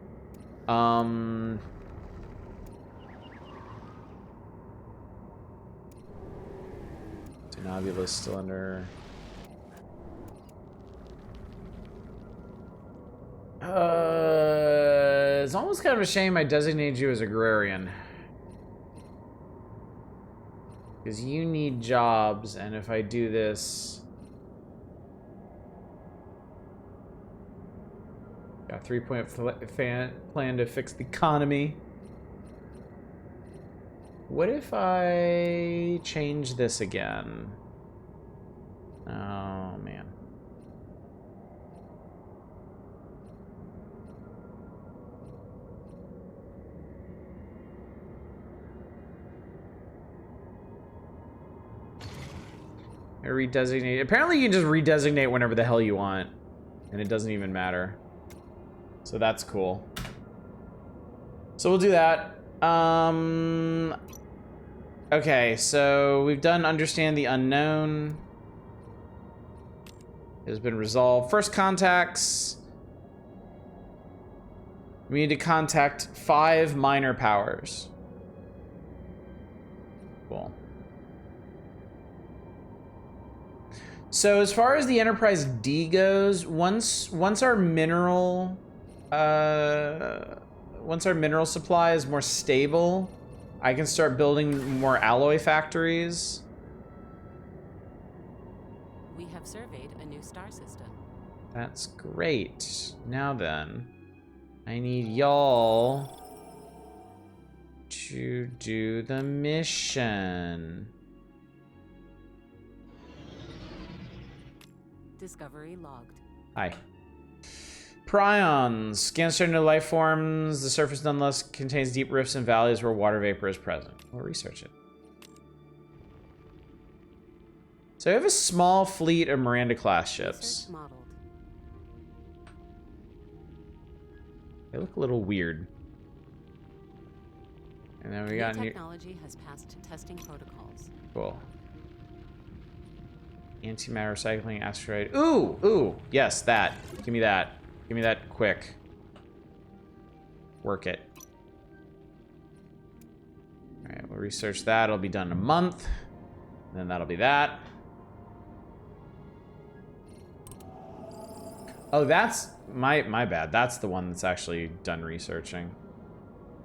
Denobulus still under. It's almost kind of a shame I designated you as agrarian. Because you need jobs, and if I do this... Got a 3-point plan to fix the economy. What if I change this again? Oh, man. I redesignate. Apparently you can just redesignate whenever the hell you want, and it doesn't even matter. So that's cool. So we'll do that. Okay, so we've done understand the unknown. It has been resolved. First contacts. We need to contact 5 minor powers. Cool. So as far as the Enterprise D goes, once our mineral supply is more stable, I can start building more alloy factories. We have surveyed a new star system. That's great. Now then, I need y'all to do the mission. Discovery logged. Hi. Prions. Scan certain new life forms. The surface nonetheless contains deep rifts and valleys where water vapor is present. We'll research it. So I have a small fleet of Miranda-class ships. Research modeled. They look a little weird. And then we got New technology has passed testing protocols. Cool. Antimatter recycling, asteroid. Ooh, ooh, yes, that. Give me that. Give me that quick. Work it. All right, we'll research that. It'll be done in a month. And then that'll be that. Oh, that's my bad. That's the one that's actually done researching.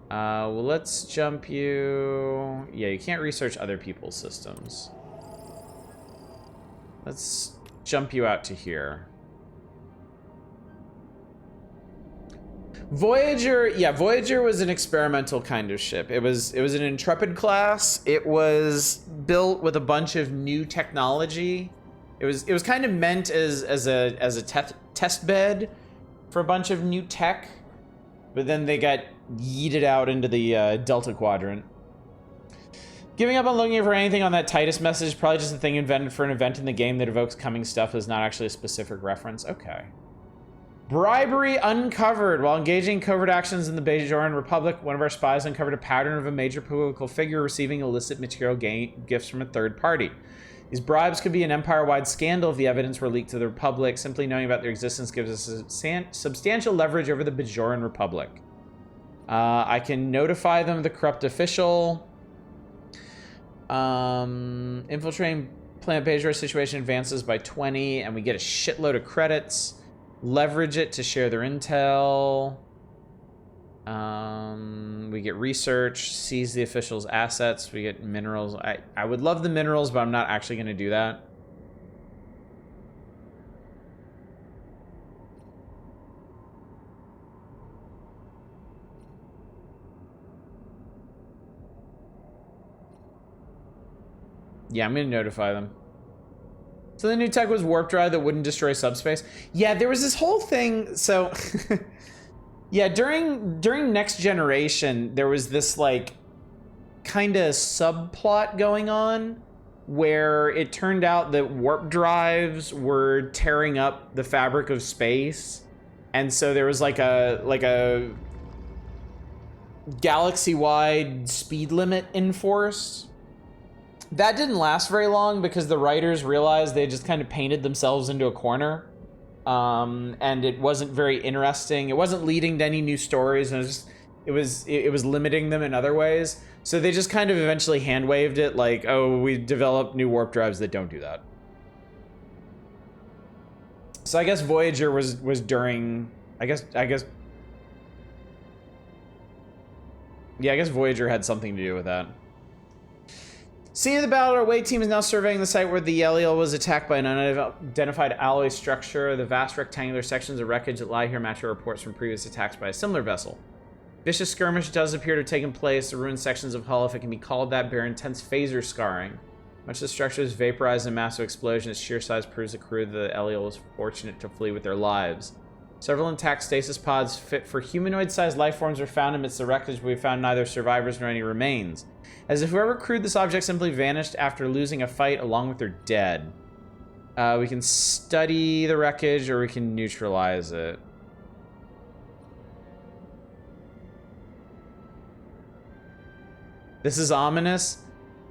Well, let's jump you. Yeah, you can't research other people's systems. Let's jump you out to here. Voyager, yeah, Voyager was an experimental kind of ship. It was an Intrepid class. It was built with a bunch of new technology. It was kind of meant as a test bed for a bunch of new tech, but then they got yeeted out into the Delta Quadrant. Giving up on looking for anything on that Titus message, probably just a thing invented for an event in the game that evokes coming stuff, is not actually a specific reference. Okay. Bribery uncovered. While engaging in covert actions in the Bajoran Republic, one of our spies uncovered a pattern of a major political figure receiving illicit material gifts from a third party. These bribes could be an empire-wide scandal if the evidence were leaked to the Republic. Simply knowing about their existence gives us substantial leverage over the Bajoran Republic. I can notify them of the corrupt official. Infiltrating Planet Bajor situation advances by 20, and we get a shitload of credits. Leverage it to share their intel. We get research, seize the official's assets. We get minerals. I would love the minerals, but I'm not actually going to do that. Yeah, I'm going to notify them. So the new tech was warp drive that wouldn't destroy subspace. Yeah, there was this whole thing. So, yeah, during Next Generation, there was this like kind of subplot going on where it turned out that warp drives were tearing up the fabric of space, and so there was like a galaxy-wide speed limit enforced. That didn't last very long because the writers realized they just kind of painted themselves into a corner. And it wasn't very interesting. It wasn't leading to any new stories, and it was limiting them in other ways. So they just kind of eventually hand-waved it like, oh, we developed new warp drives that don't do that. So I guess Voyager was during, I guess Voyager had something to do with that. Scene of the battle, our away team is now surveying the site where the Eliel was attacked by an unidentified alloy structure. The vast rectangular sections of wreckage that lie here match our reports from previous attacks by a similar vessel. Vicious skirmish does appear to have taken place. The ruined sections of hull, if it can be called that, bear intense phaser scarring. Much of the structure is vaporized in a massive explosion. Its sheer size proves the crew of the Eliel was fortunate to flee with their lives. Several intact stasis pods fit for humanoid-sized life forms were found amidst the wreckage, but we found neither survivors nor any remains. As if whoever crewed this object simply vanished after losing a fight along with their dead. We can study the wreckage or we can neutralize it. This is ominous.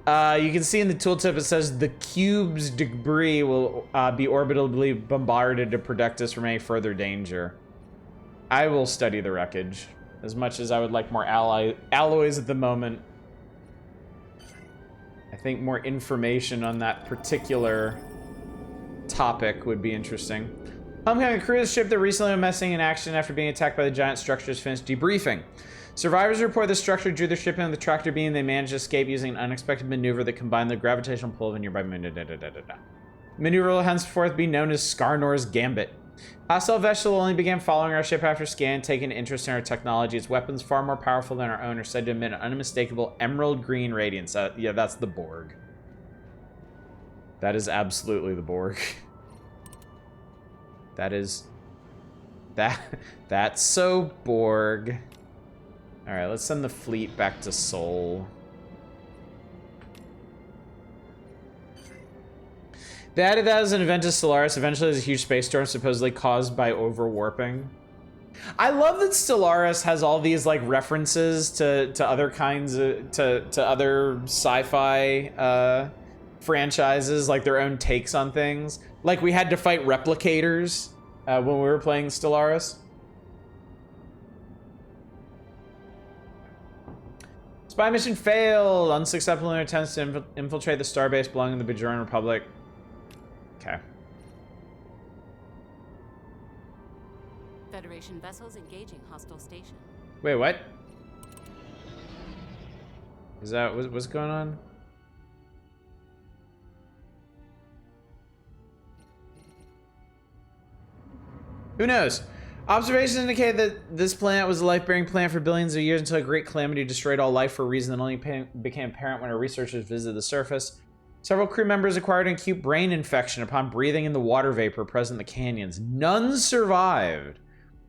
You can see in the tooltip it says the cube's debris will be orbitally bombarded to protect us from any further danger. I will study the wreckage as much as I would like more alloys at the moment. I think more information on that particular topic would be interesting. Homecoming cruise ship that recently went missing in action after being attacked by the giant structures finished debriefing. Survivors report the structure drew their ship in the tractor beam. They managed to escape using an unexpected maneuver that combined the gravitational pull of a nearby moon. Maneuver will henceforth be known as Skarnor's Gambit. Hostile vessel only began following our ship after scan, taking an interest in our technology. Its weapons, far more powerful than our own, are said to emit an unmistakable emerald green radiance. Yeah, that's the Borg. That is absolutely the Borg. That's so Borg. All right, let's send the fleet back to Sol. They added that as an event to Solaris. Eventually, there's a huge space storm supposedly caused by overwarping. I love that Stellaris has all these like references to other kinds of to other sci-fi franchises, like their own takes on things. Like we had to fight replicators when we were playing Stellaris. Spy mission failed. Unsuccessful in attempts to infiltrate the starbase belonging to the Bajoran Republic. Okay. Federation vessels engaging hostile station. Wait, what? Is that what's going on? Who knows? Observations indicate that this planet was a life-bearing planet for billions of years until a great calamity destroyed all life for a reason that only became apparent when our researchers visited the surface. Several crew members acquired an acute brain infection upon breathing in the water vapor present in the canyons. None survived.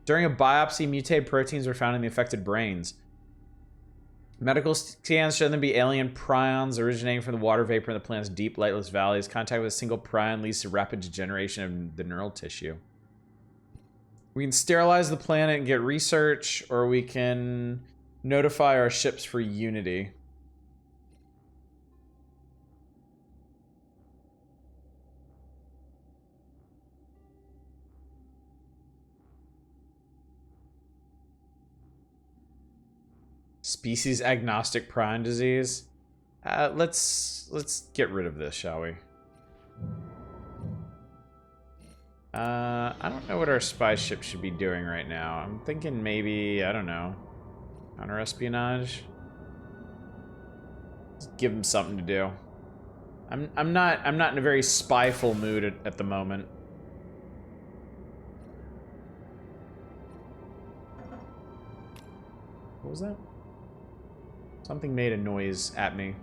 During a biopsy, mutated proteins were found in the affected brains. Medical scans showed them to be alien prions originating from the water vapor in the planet's deep, lightless valleys. Contact with a single prion leads to rapid degeneration of the neural tissue. We can sterilize the planet and get research, or we can notify our ships for Unity. Species agnostic prion disease. Let's get rid of this, shall we? I don't know what our spy ship should be doing right now. I'm thinking maybe, I don't know, counter-espionage. Just give them something to do. I'm not in a very spyful mood at the moment. What was that? Something made a noise at me.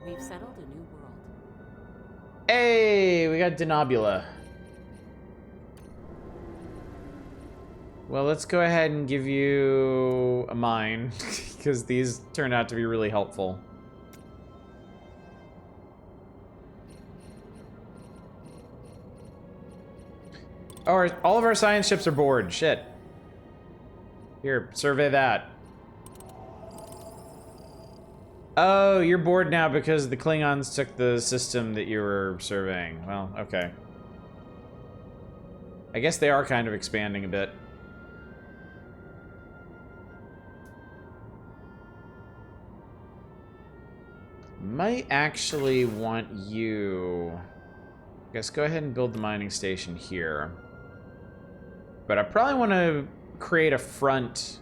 We've settled a new world. Hey, we got Denobula. Well, let's go ahead and give you a mine, because these turned out to be really helpful. Oh, all of our science ships are bored. Shit. Here, survey that. Oh, you're bored now because the Klingons took the system that you were surveying. Well, okay. I guess they are kind of expanding a bit. Might actually want you... I guess go ahead and build the mining station here. But I probably want to create a front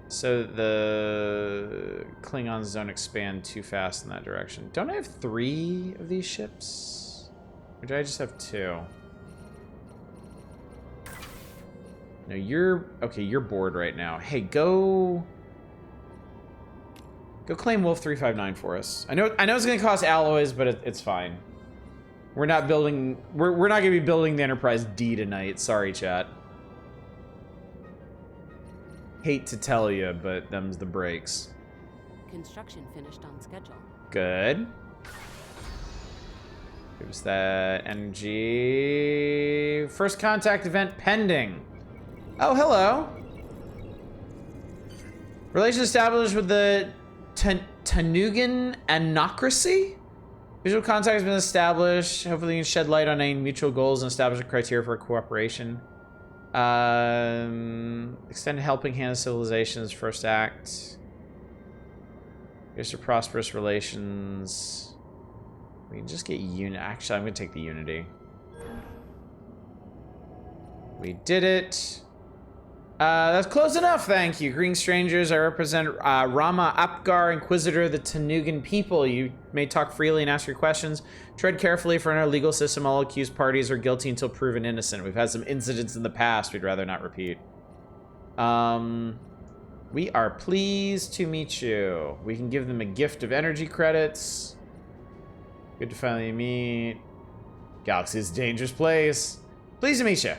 so that the Klingons don't expand too fast in that direction. Don't I have 3 of these ships? Or do I just have 2? No, you're... Okay, you're bored right now. Hey, go claim Wolf 359 for us. I know it's gonna cost alloys, but it's fine. We're not building... We're not gonna be building the Enterprise D tonight. Sorry, chat. Hate to tell you, but them's the breaks. Construction finished on schedule. Good. Give us that energy. First contact event pending. Oh, hello. Relation established with the Tanugan Anocracy? Visual contact has been established. Hopefully you can shed light on any mutual goals and establish a criteria for cooperation. Extend helping hand to civilizations, first act. Here's to prosperous relations. We can just get unity. Actually, I'm gonna take the unity. We did it. That's close enough, thank you. Greeting strangers, I represent Rama Apgar, Inquisitor of the Tanugan people. You may talk freely and ask your questions. Tread carefully, for in our legal system, all accused parties are guilty until proven innocent. We've had some incidents in the past we'd rather not repeat. We are pleased to meet you. We can give them a gift of energy credits. Good to finally meet. Galaxy is a dangerous place. Pleased to meet you.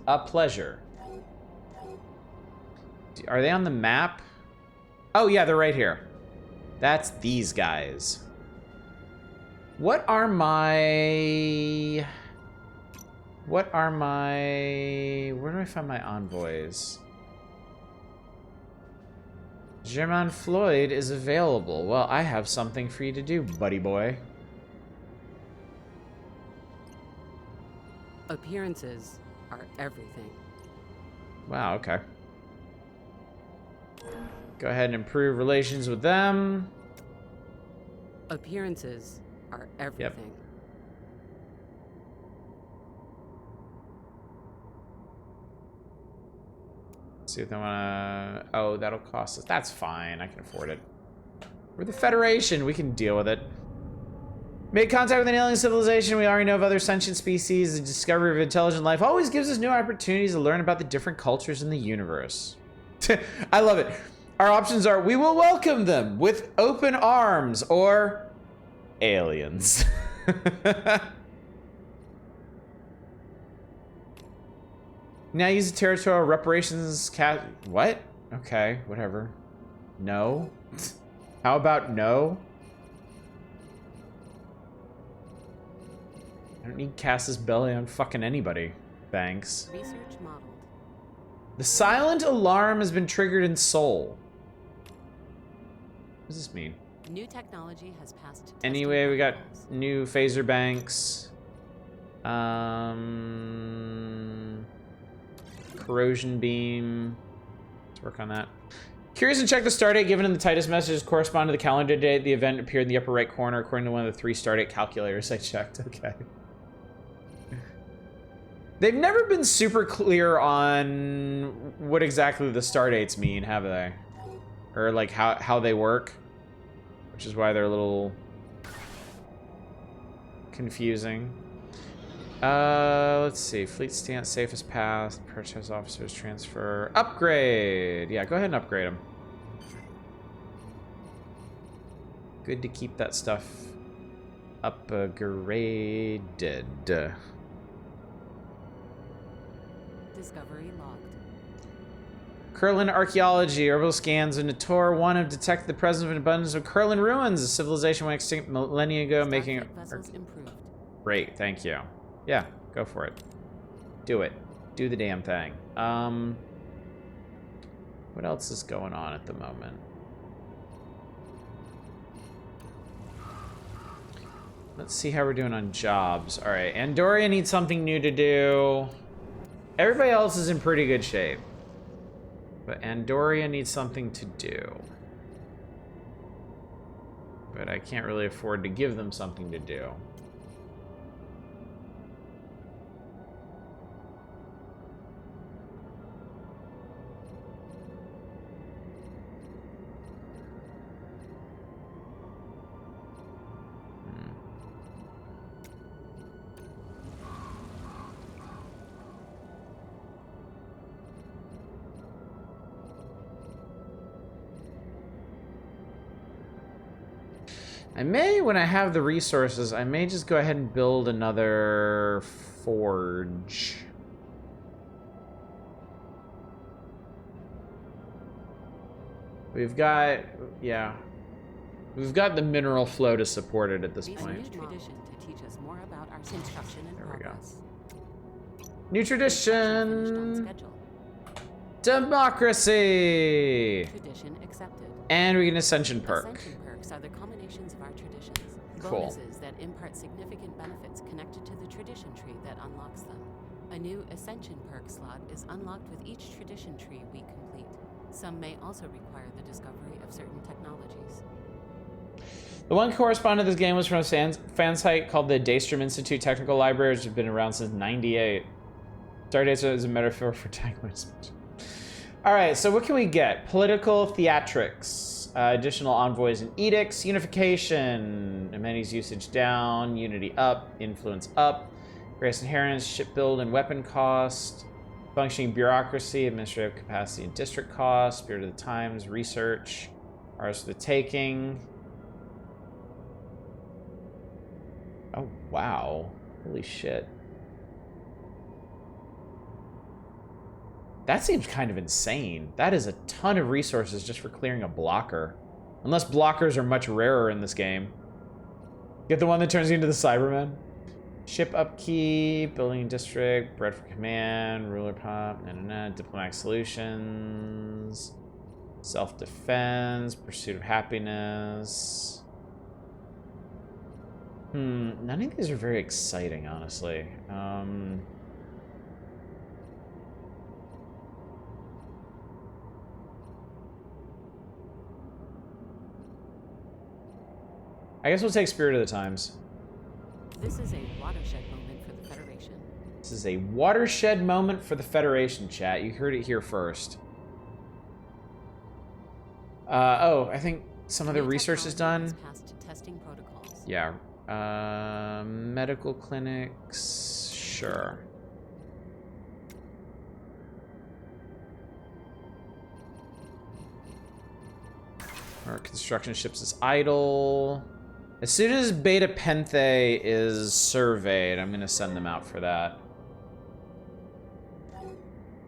A pleasure. Are they on the map? Oh yeah, they're right here. That's these guys. What are my What are my... Where do I find my envoys? Germain Floyd is available. Well, I have something for you to do, buddy boy. Appearances are everything. Wow, okay. Go ahead and improve relations with them. Appearances are everything. See if they want to... Oh, that'll cost us. That's fine. I can afford it. We're the Federation. We can deal with it. Made contact with an alien civilization. We already know of other sentient species. The discovery of intelligent life always gives us new opportunities to learn about the different cultures in the universe. I love it. Our options are, we will welcome them with open arms, or aliens. Now use the territorial reparations what? Okay, whatever. No? How about no? I don't need Casus Belli on fucking anybody. Thanks. Research modeled. The silent alarm has been triggered in Seoul. What does this mean? New technology has passed testing Anyway, we got protocols. new phaser banks. Corrosion beam. Let's work on that. Curious to check the stardate given in the Titus messages correspond to the calendar date the event appeared in the upper right corner according to one of the 3 stardate calculators I checked. Okay. They've never been super clear on what exactly the stardates mean, have they? Or like how they work, which is why they're a little confusing. Let's see. Fleet stance, safest path, purchase officers transfer, upgrade. Yeah, go ahead and upgrade them. Good to keep that stuff upgraded. Discovery logged. Kurlan archaeology. Orbital scans of Nator 1 have detected the presence of an abundance of Kurlan ruins. The civilization went extinct millennia ago, making Starfleet vessels improved. Great, thank you. Yeah, go for it. Do it. Do the damn thing. What else is going on at the moment? Let's see how we're doing on jobs. All right, Andoria needs something new to do. Everybody else is in pretty good shape. But Andoria needs something to do. But I can't really afford to give them something to do. I may, when I have the resources, I may just go ahead and build another forge. We've got, yeah. We've got the mineral flow to support it at this A point. new tradition to teach us more about our construction and There we go. progress. New Construction finished on tradition! schedule. Democracy! Tradition accepted. And we get an ascension perk. Ascension perks are the culminations of our traditions. Cool. Bonuses that impart significant benefits connected to the tradition tree that unlocks them. A new ascension perk slot is unlocked with each tradition tree we complete. Some may also require the discovery of certain technologies. The one correspondent to this game was from a fan site called the Daystrom Institute Technical Library, which has been around since '98. Stardate is a metaphor for time management. All right, so what can we get? Political theatrics, additional envoys and edicts, unification, amenities usage down, unity up, influence up, grace inheritance, shipbuild and weapon cost, functioning bureaucracy, administrative capacity and district cost, spirit of the times, research, ours for the taking. Oh, wow. Holy shit. That seems kind of insane. That is a ton of resources just for clearing a blocker. Unless blockers are much rarer in this game. Get the one that turns you into the Cybermen? Ship upkeep, building district, bread for command, ruler pop, diplomatic solutions, self-defense, pursuit of happiness. None of these are very exciting, honestly. I guess we'll take Spirit of the Times. This is a watershed moment for the Federation. This is a watershed moment for the Federation, chat. You heard it here first. Oh, I think some other research is done. Past testing protocols. Yeah. Medical clinics, sure. Our construction ships is idle. As soon as Beta Penthe is surveyed, I'm gonna send them out for that.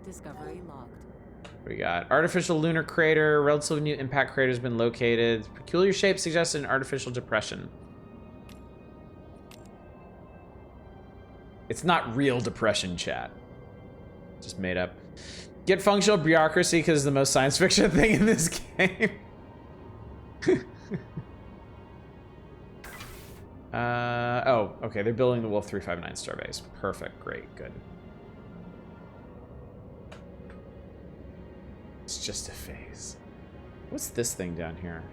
Discovery logged. We got artificial lunar crater, relatively new impact crater has been located. Peculiar shape suggests an artificial depression. It's not real depression, chat. Just made up. Get functional bureaucracy because it's the most science fiction thing in this game. Oh, okay. They're building the Wolf 359 starbase. Perfect. Great. Good. It's just a phase. What's this thing down here?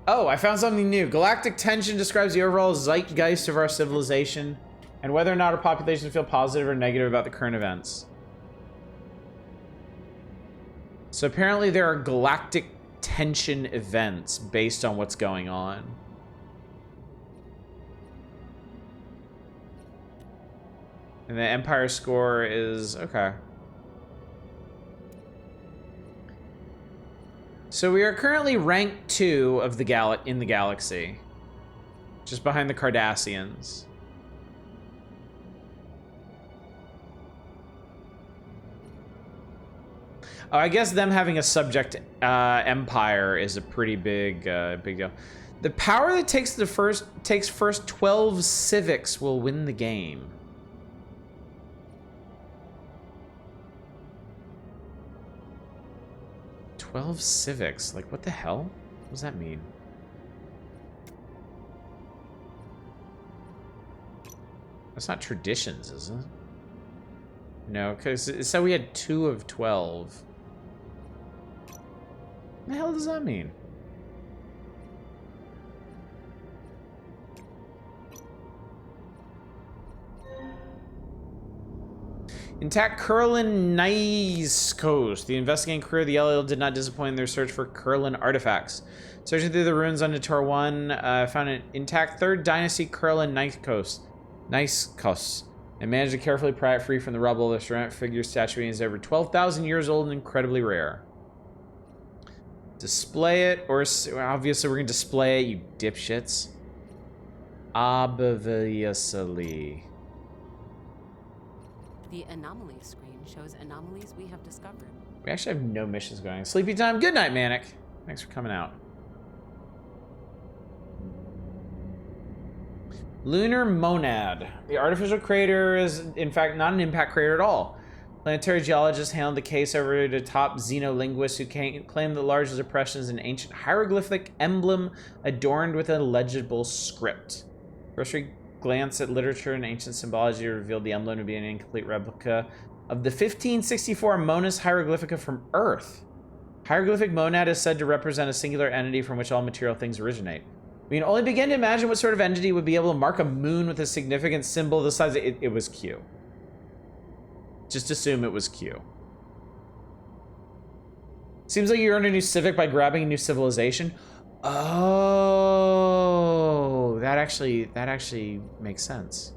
Oh, I found something new. Galactic tension describes the overall zeitgeist of our civilization and whether or not our populations feel positive or negative about the current events. So apparently there are galactic tension events based on what's going on. And the Empire score is okay. So we are currently ranked 2 of the in the galaxy, just behind the Cardassians. Oh, I guess them having a subject empire is a pretty big deal. The power that takes first 12 civics will win the game. "12 civics? Like, what the hell? What does that mean?" That's not traditions, is it? No, because it said we had 2 of 12. What the hell does that mean? Intact Kurlan Nice Coast. The investigating crew of the LL did not disappoint in their search for Kurlan artifacts. Searching through the ruins on Nator 1, found an intact 3rd Dynasty Kurlan Nice Coast, and managed to carefully pry it free from the rubble. The ceramic figure statue is over 12,000 years old and incredibly rare. Display it, or obviously we're gonna display it, you dipshits. Obviously. The anomalies screen shows anomalies we have discovered. We actually have no missions going. Sleepy time. Good night, Manic. Thanks for coming out. Lunar Monad. The artificial crater is, in fact, not an impact crater at all. Planetary geologists handled the case over to top xenolinguists who claim the large depression is an ancient hieroglyphic emblem adorned with a legible script. Cursory glance at literature and ancient symbology revealed the emblem to be an incomplete replica of the 1564 Monas Hieroglyphica from Earth. Hieroglyphic monad is said to represent a singular entity from which all material things originate. We can only begin to imagine what sort of entity would be able to mark a moon with a significant symbol the size of it. It was Q. Just assume it was Q. Seems like you earned a new civic by grabbing a new civilization. Oh, that actually makes sense.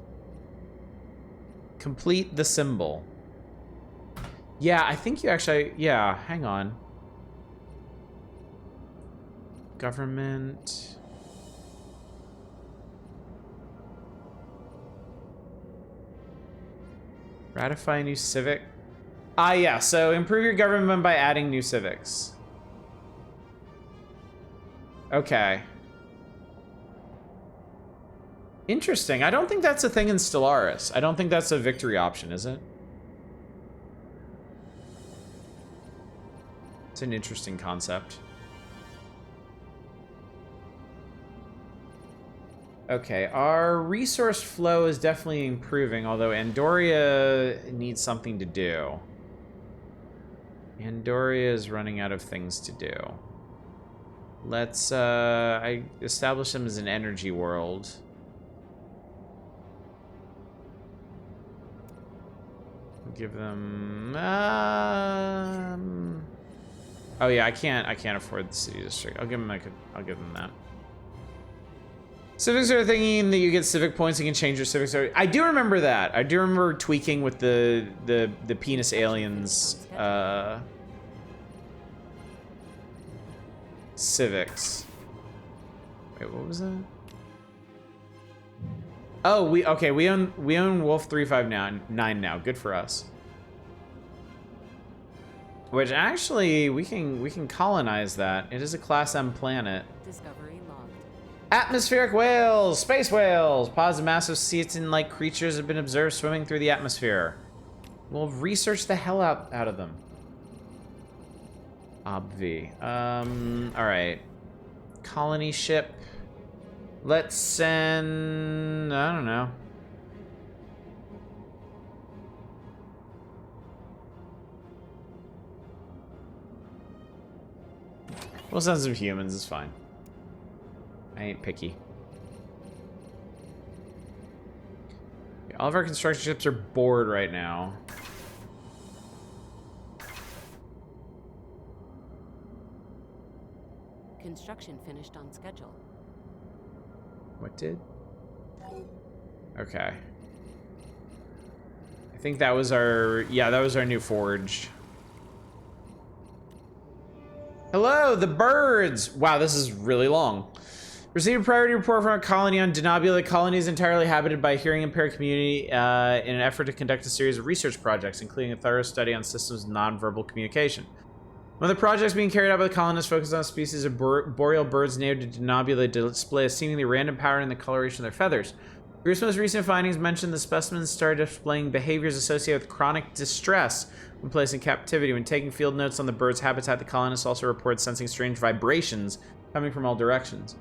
Complete the symbol. Yeah, I think you actually, yeah, hang on. Government. Ratify a new civic. Ah, yeah, so improve your government by adding new civics. Okay. Interesting. I don't think that's a thing in Stellaris. I don't think that's a victory option, is it? It's an interesting concept. Okay, our resource flow is definitely improving, although Andoria needs something to do. Andoria is running out of things to do. Let's, I establish them as an energy world. Give them, oh yeah, I can't afford the city district. I'll give them that. Civics are thinking that you get civic points, you can change your civics. I do remember that. I do remember tweaking with the penis aliens civics. Wait, what was that? Oh, we own Wolf 359 now. Good for us. Which actually we can colonize that. It is a Class M planet. Discovery logged. Atmospheric whales, space whales, pods of massive cetacean-like creatures have been observed swimming through the atmosphere. We'll research the hell out of them. Obvi. All right. Colony ship. Let's send, I don't know. We'll send some humans, it's fine. I ain't picky. All of our construction ships are bored right now. Construction finished on schedule. What did? Okay. I think that was our, yeah, that was our new forge. Hello, the birds! Wow, this is really long. Received a priority report from a colony on Denobula. The colony is entirely habited by a hearing impaired community in an effort to conduct a series of research projects, including a thorough study on systems of nonverbal communication. One of the projects being carried out by the colonists focused on a species of boreal birds native to Denobula to display a seemingly random pattern in the coloration of their feathers. Group's most recent findings mentioned the specimens started displaying behaviors associated with chronic distress when placed in captivity. When taking field notes on the bird's habitat, the colonists also reported sensing strange vibrations coming from all directions.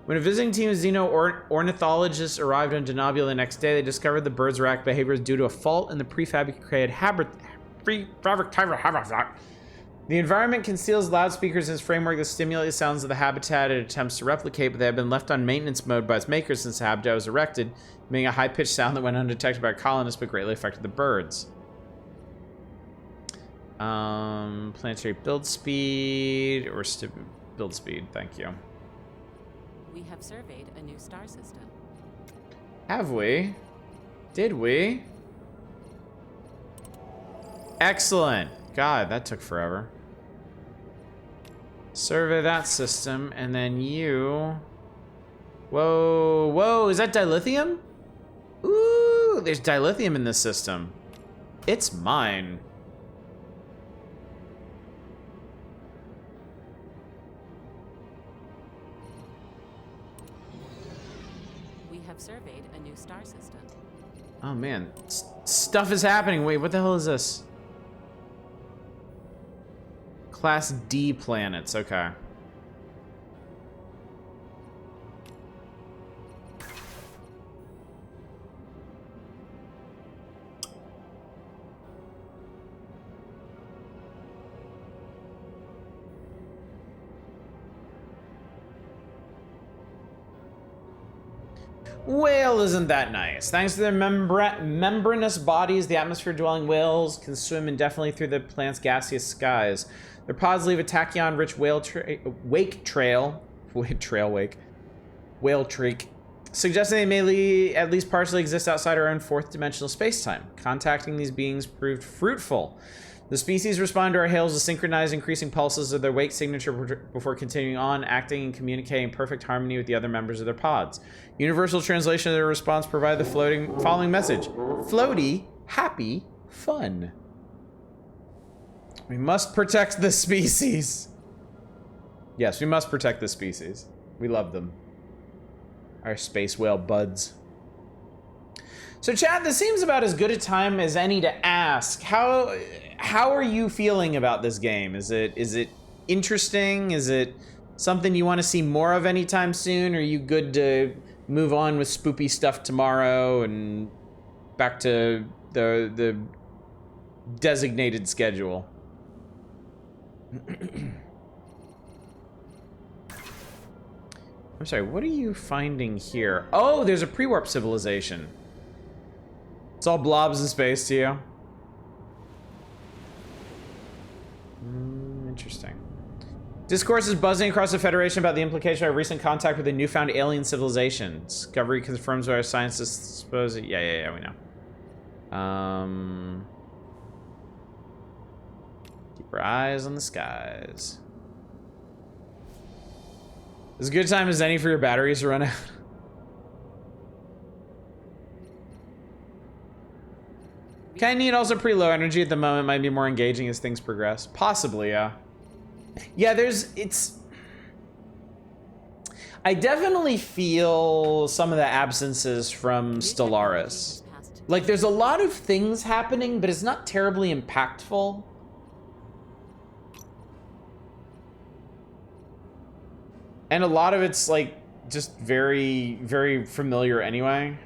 When a visiting team of xeno-ornithologists arrived on Denobula the next day, they discovered the birds' erratic behaviors due to a fault in the prefabricated habitat. The environment conceals loudspeakers in its framework that stimulate the sounds of the habitat it attempts to replicate, but they have been left on maintenance mode by its makers since the habitat was erected, making a high-pitched sound that went undetected by colonists but greatly affected the birds. Planetary build speed, or build speed, thank you. We have surveyed a new star system. Have we? Did we? Excellent. God, that took forever. Survey that system, and then you... Whoa, whoa, is that dilithium? Ooh, there's dilithium in this system. It's mine. We have surveyed a new star system. Oh man, stuff is happening. Wait, what the hell is this? Class D planets, okay. Whale isn't that nice. Thanks to their membranous bodies, the atmosphere-dwelling whales can swim indefinitely through the planet's gaseous skies. Their pods leave a tachyon-rich whale streak, suggesting they may at least partially exist outside our own fourth-dimensional space-time. Contacting these beings proved fruitful. The species respond to our hails with synchronized increasing pulses of their wake signature before continuing on, acting and communicating in perfect harmony with the other members of their pods. Universal translation of their response provided the following message. Floaty, happy, fun. We must protect the species. Yes, we must protect the species. We love them. our space whale buds. So chat, this seems about as good a time as any to ask. How are you feeling about this game? Is it interesting? Is it something you want to see more of anytime soon? Are you good to move on with spoopy stuff tomorrow and back to the designated schedule? I'm sorry, what are you finding here? Oh, there's a pre-warp civilization. It's all blobs in space to you. Interesting. Discourse is buzzing across the Federation about the implication of recent contact with a newfound alien civilization. Discovery confirms what our scientists suppose. Yeah, we know. Keep our eyes on the skies. As good a time as any for your batteries to run out. Kind of neat, also pretty low energy at the moment. Might be more engaging as things progress. Possibly, yeah. Yeah, I definitely feel some of the absences from Stellaris. Like, there's a lot of things happening, but it's not terribly impactful. And a lot of it's, like, just very, very familiar anyway.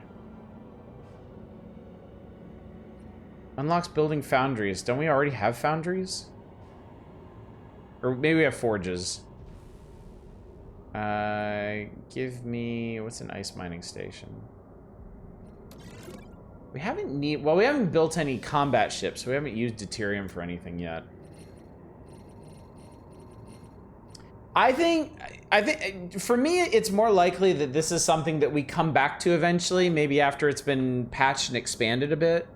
Unlocks building foundries. Don't we already have foundries? Or maybe we have forges. Give me... What's an ice mining station? We haven't we haven't built any combat ships, so we haven't used deuterium for anything yet. I think for me, it's more likely that this is something that we come back to eventually, maybe after it's been patched and expanded a bit.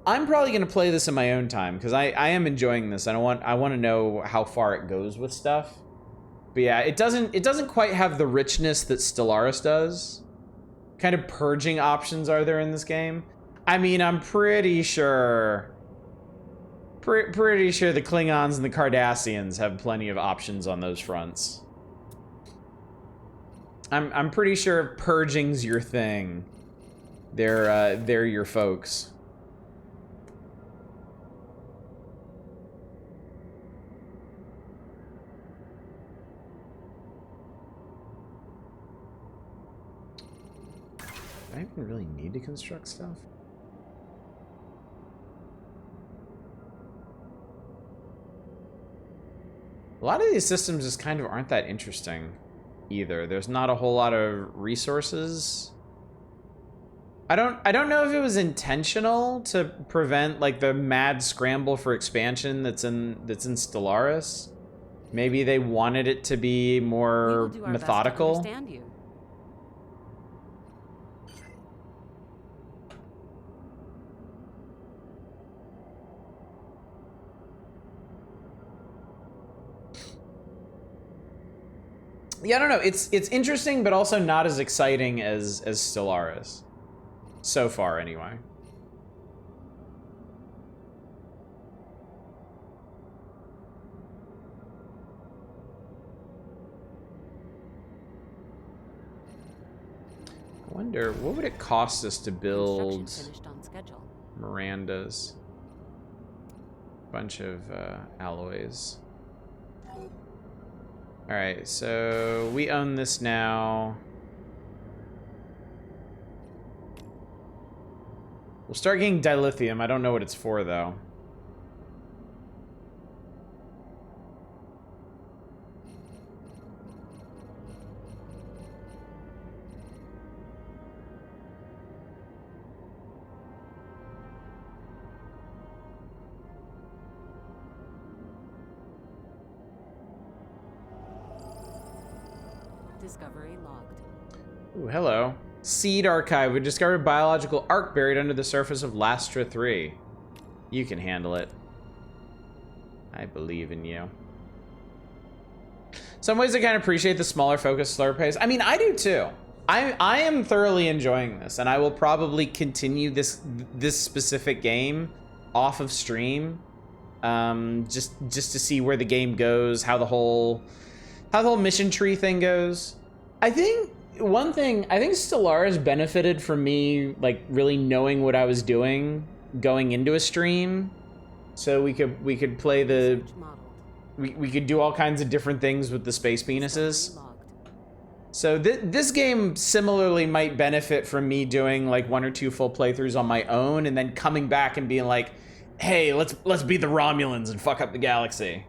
I'm probably going to play this in my own time because I am enjoying this. I want to know how far it goes with stuff. But yeah, it doesn't quite have the richness that Stellaris does. What kind of purging options are there in this game? I mean, I'm pretty sure the Klingons and the Cardassians have plenty of options on those fronts. I'm pretty sure if purging's your thing, they're your folks. Do I even really need to construct stuff? A lot of these systems just kind of aren't that interesting either. There's not a whole lot of resources. I don't know if it was intentional to prevent like the mad scramble for expansion that's in Stellaris. Maybe they wanted it to be more methodical. Best to understand you. Yeah, I don't know. It's interesting, but also not as exciting as Stellaris. So far, anyway. I wonder, what would it cost us to build Finished on schedule. Miranda's? Bunch of alloys. Alright, so we own this now. We'll start getting dilithium. I don't know what it's for, though. Discovery logged. Ooh, hello. Seed Archive. We discovered a biological ark buried under the surface of Lastra 3. You can handle it. I believe in you. Some ways I kind of appreciate the smaller focus, slower pace. I mean, I do too. I am thoroughly enjoying this, and I will probably continue this specific game off of stream, just to see where the game goes, how the whole mission tree thing goes. I think one thing, I think Stellaris benefited from me, like, really knowing what I was doing going into a stream. So we could play the... Research modeled. We could do all kinds of different things with the space penises. Discovery logged. So this game similarly might benefit from me doing like 1 or 2 full playthroughs on my own and then coming back and being like, hey, let's beat the Romulans and fuck up the galaxy.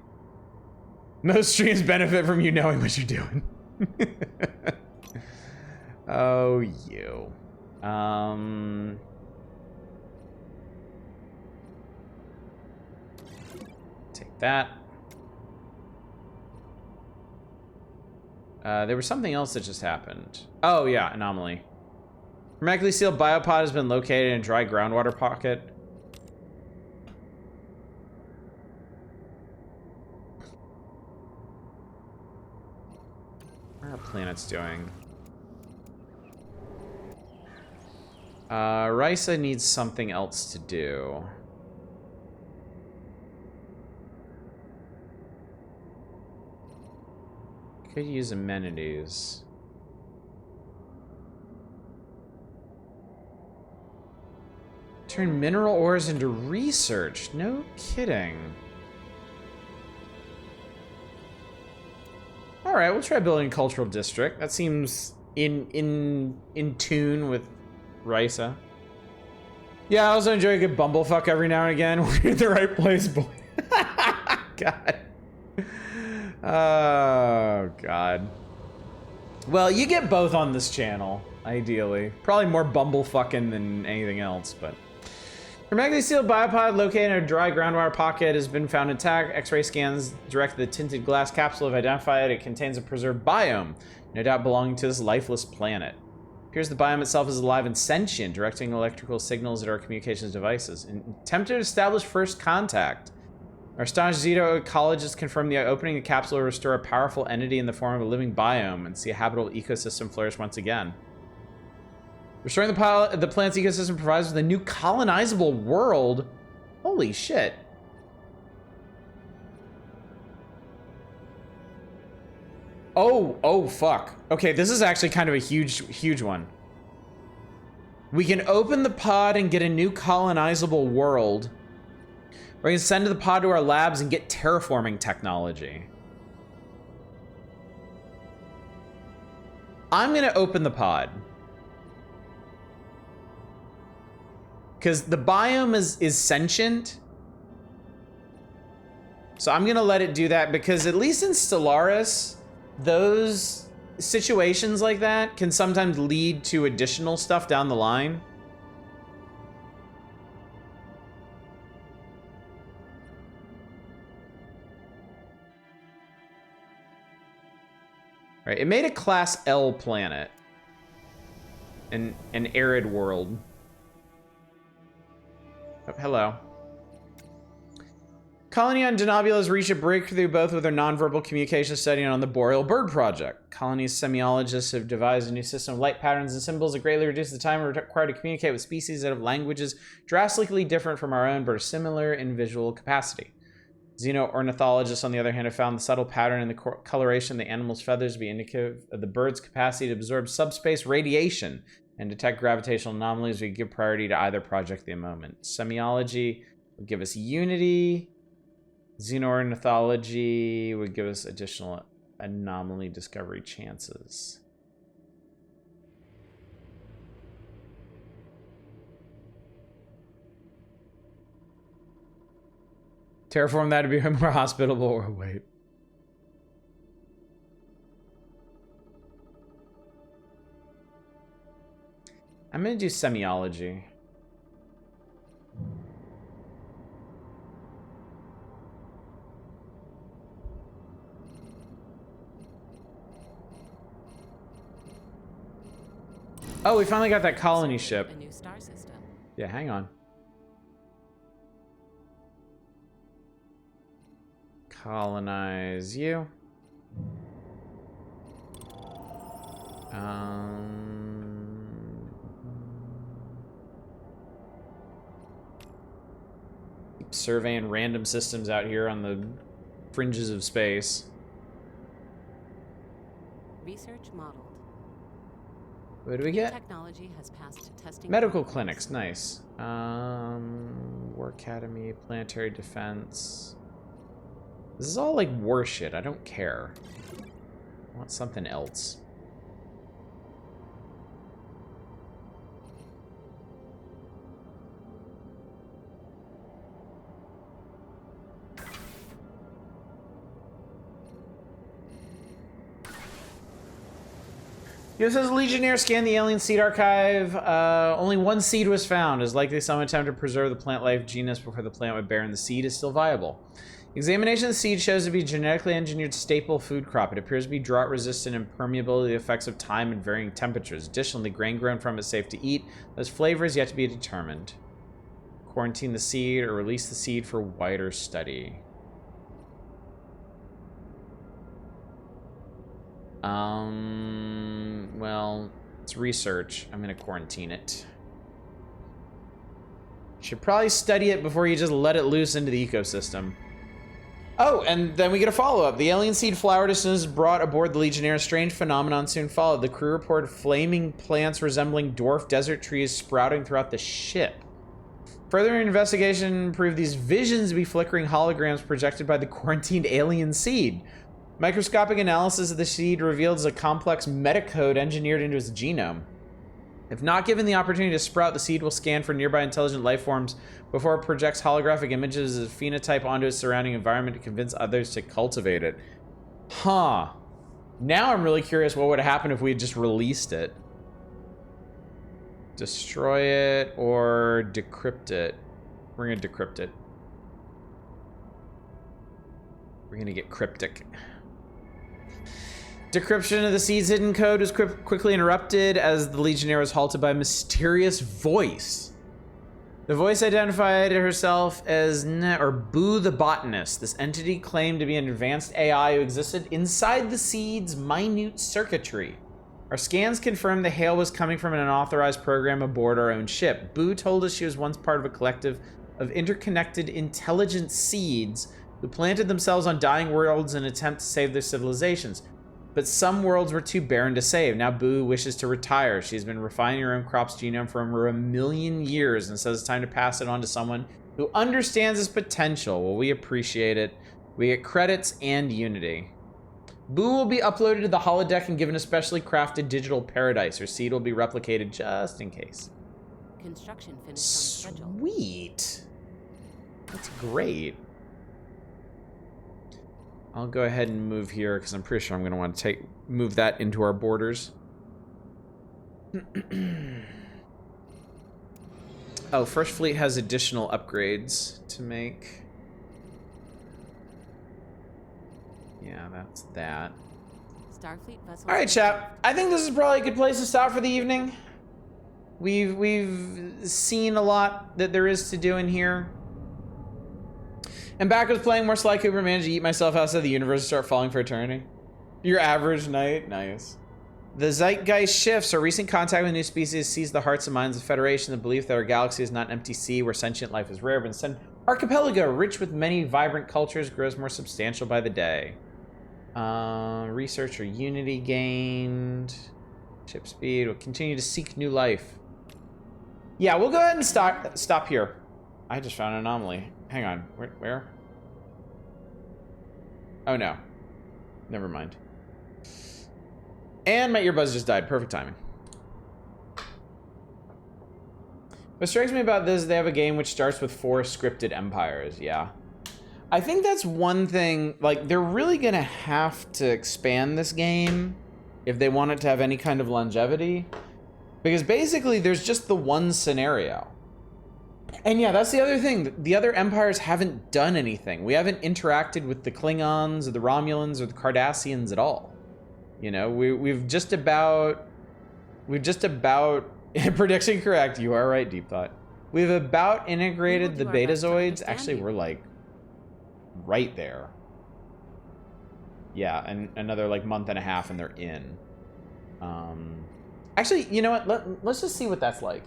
Most streams benefit from you knowing what you're doing. Oh, you. Take that. There was something else that just happened. Oh, yeah, anomaly. Hermetically sealed biopod has been located in a dry groundwater pocket. What are our planets doing? Risa needs something else to do. Could use amenities. Turn mineral ores into research. No kidding. All right, we'll try building a cultural district. That seems in tune with Risa. Yeah, I also enjoy a good bumblefuck every now and again. We're in the right place, boy. God. Oh, God. Well, you get both on this channel, ideally. Probably more bumblefucking than anything else, but... Hermetically sealed biopod located in a dry groundwater pocket has been found intact. X-ray scans direct to the tinted glass capsule have identified it contains a preserved biome, no doubt belonging to this lifeless planet. Appears the biome itself is alive and sentient, directing electrical signals at our communications devices. In attempted to establish first contact. Our astonished Zito ecologists confirm the opening of the capsule will restore a powerful entity in the form of a living biome and see a habitable ecosystem flourish once again. Restoring the planet's ecosystem provides with a new colonizable world. Holy shit. Oh, fuck. Okay, this is actually kind of a huge one. We can open the pod and get a new colonizable world. We can send the pod to our labs and get terraforming technology. I'm gonna open the pod. Because the biome is sentient. So I'm gonna let it do that because at least in Stellaris, those situations like that can sometimes lead to additional stuff down the line. Right, it made a Class L planet. An arid world. Oh, hello. Colony on Denobula has reached a breakthrough both with their nonverbal communication study and on the Boreal Bird Project. Colony's semiologists have devised a new system of light patterns and symbols that greatly reduce the time required to communicate with species that have languages drastically different from our own but are similar in visual capacity. Xeno-ornithologists, on the other hand, have found the subtle pattern in the coloration of the animal's feathers to be indicative of the bird's capacity to absorb subspace radiation and detect gravitational anomalies. We give priority to either project at the moment. Semiology would give us unity. Xeno-ornithology would give us additional anomaly discovery chances. Terraform that to be more hospitable or wait. I'm gonna do semiology. Oh, we finally got that colony ship. A new star system. Yeah, hang on. Colonize you. Keep surveying random systems out here on the fringes of space. Research modeled. What do we New get? technology has passed testing. Medical protocols. clinics, nice. War Academy, Planetary Defense. This is all like war shit. I don't care. I want something else. It says Legionnaire scanned the alien seed archive. Only one seed was found. It's likely some attempt to preserve the plant life genus before the plant would bear, and the seed is still viable. Examination of the seed shows to be a genetically engineered staple food crop. It appears to be drought resistant and permeable to the effects of time and varying temperatures. Additionally, the grain grown from it is safe to eat. Those flavors yet to be determined. Quarantine the seed or release the seed for wider study. Well, it's research. I'm gonna quarantine it. Should probably study it before you just let it loose into the ecosystem. Oh, and then we get a follow-up. The alien seed flowered as soon as brought aboard the Legionnaire. A strange phenomenon soon followed. The crew reported flaming plants resembling dwarf desert trees sprouting throughout the ship. Further investigation proved these visions to be flickering holograms projected by the quarantined alien seed. Microscopic analysis of the seed reveals a complex metacode engineered into its genome. If not given the opportunity to sprout, the seed will scan for nearby intelligent life forms before it projects holographic images of phenotype onto its surrounding environment to convince others to cultivate it. Huh. Now I'm really curious what would happen if we had just released it. Destroy it or decrypt it. We're gonna decrypt it. We're gonna get cryptic. Decryption of the seed's hidden code was quickly interrupted as the Legionnaire was halted by a mysterious voice. The voice identified herself as Boo the Botanist. This entity claimed to be an advanced AI who existed inside the seed's minute circuitry. Our scans confirmed the hail was coming from an unauthorized program aboard our own ship. Boo told us she was once part of a collective of interconnected intelligent seeds who planted themselves on dying worlds in an attempt to save their civilizations. But some worlds were too barren to save. Now Boo wishes to retire. She's been refining her own crop's genome for over 1 million years and says it's time to pass it on to someone who understands its potential. Well, we appreciate it. We get credits and Unity. Boo will be uploaded to the holodeck and given a specially crafted digital paradise. Her seed will be replicated just in case. Construction finished on schedule. Sweet. That's great. I'll go ahead and move here because I'm pretty sure I'm going to want to move that into our borders. Oh, First Fleet has additional upgrades to make. Yeah, that's that. Starfleet vessels. All right, chap. I think this is probably a good place to stop for the evening. We've seen a lot that there is to do in here. And back was playing more Sly Cooper, managed to eat myself outside the universe and start falling for eternity. Your average night, nice. The zeitgeist shifts. Our recent contact with new species sees the hearts and minds of the Federation, the belief that our galaxy is not an empty sea where sentient life is rare, but instead an archipelago rich with many vibrant cultures grows more substantial by the day. Research or Unity gained. Ship speed. We'll continue to seek new life. Yeah, we'll go ahead and stop here. I just found an anomaly. Hang on. Where? Oh, no. Never mind. And my earbuds just died. Perfect timing. What strikes me about this is they have a game which starts with 4 scripted empires. Yeah. I think that's one thing. Like, they're really going to have to expand this game if they want it to have any kind of longevity. Because basically, there's just the one scenario. And yeah, that's the other thing. The other empires haven't done anything. We haven't interacted with the Klingons or the Romulans or the Cardassians at all. You know, we've just about prediction correct. You are right, Deep Thought. We've about integrated the Betazoids. Actually, we're like right there. Yeah, and another like month and a half and they're in. Actually, you know what? Let's just see what that's like.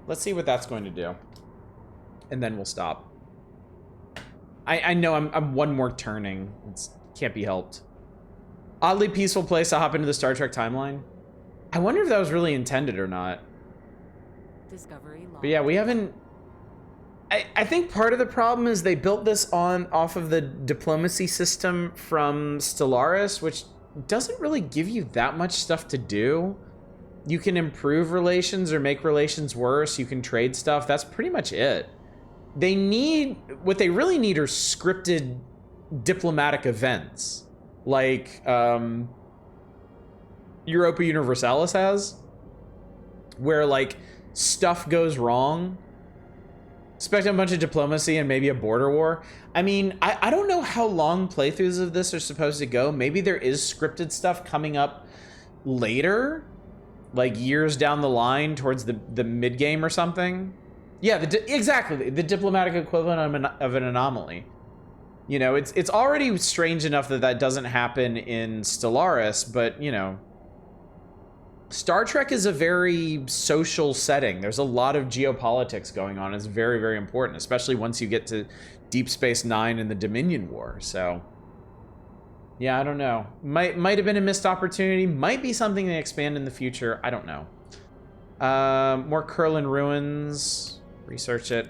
Let's see what that's going to do. And then we'll stop. I know I'm one more turning. It can't be helped. Oddly peaceful place to hop into the Star Trek timeline. I wonder if that was really intended or not. Discovery log. But yeah, we haven't... I think part of the problem is they built this off of the diplomacy system from Stellaris, which doesn't really give you that much stuff to do. You can improve relations or make relations worse. You can trade stuff. That's pretty much it. What they really need are scripted diplomatic events. Like, Europa Universalis has. Where, like, stuff goes wrong. Expect a bunch of diplomacy and maybe a border war. I mean, I don't know how long playthroughs of this are supposed to go. Maybe there is scripted stuff coming up later, like years down the line towards the mid game or something. Yeah, exactly the diplomatic equivalent of an anomaly. You know, it's already strange enough that doesn't happen in Stellaris, but you know, Star Trek is a very social setting. There's a lot of geopolitics going on. It's very, very important, especially once you get to Deep Space Nine and the Dominion War. So, yeah, I don't know. Might have been a missed opportunity. Might be something they expand in the future. I don't know. More Kurlan ruins. Research it.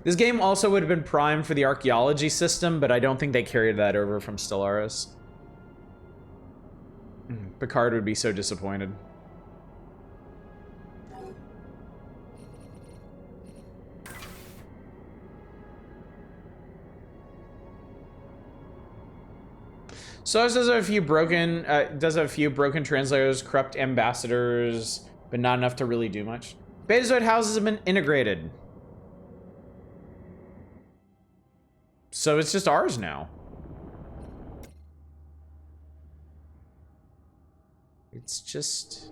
This game also would have been primed for the archaeology system, but I don't think they carried that over from Stellaris. Picard would be so disappointed. So it does have a few broken translators, corrupt ambassadors, but not enough to really do much. Betazoid houses have been integrated. So it's just ours now. It's just...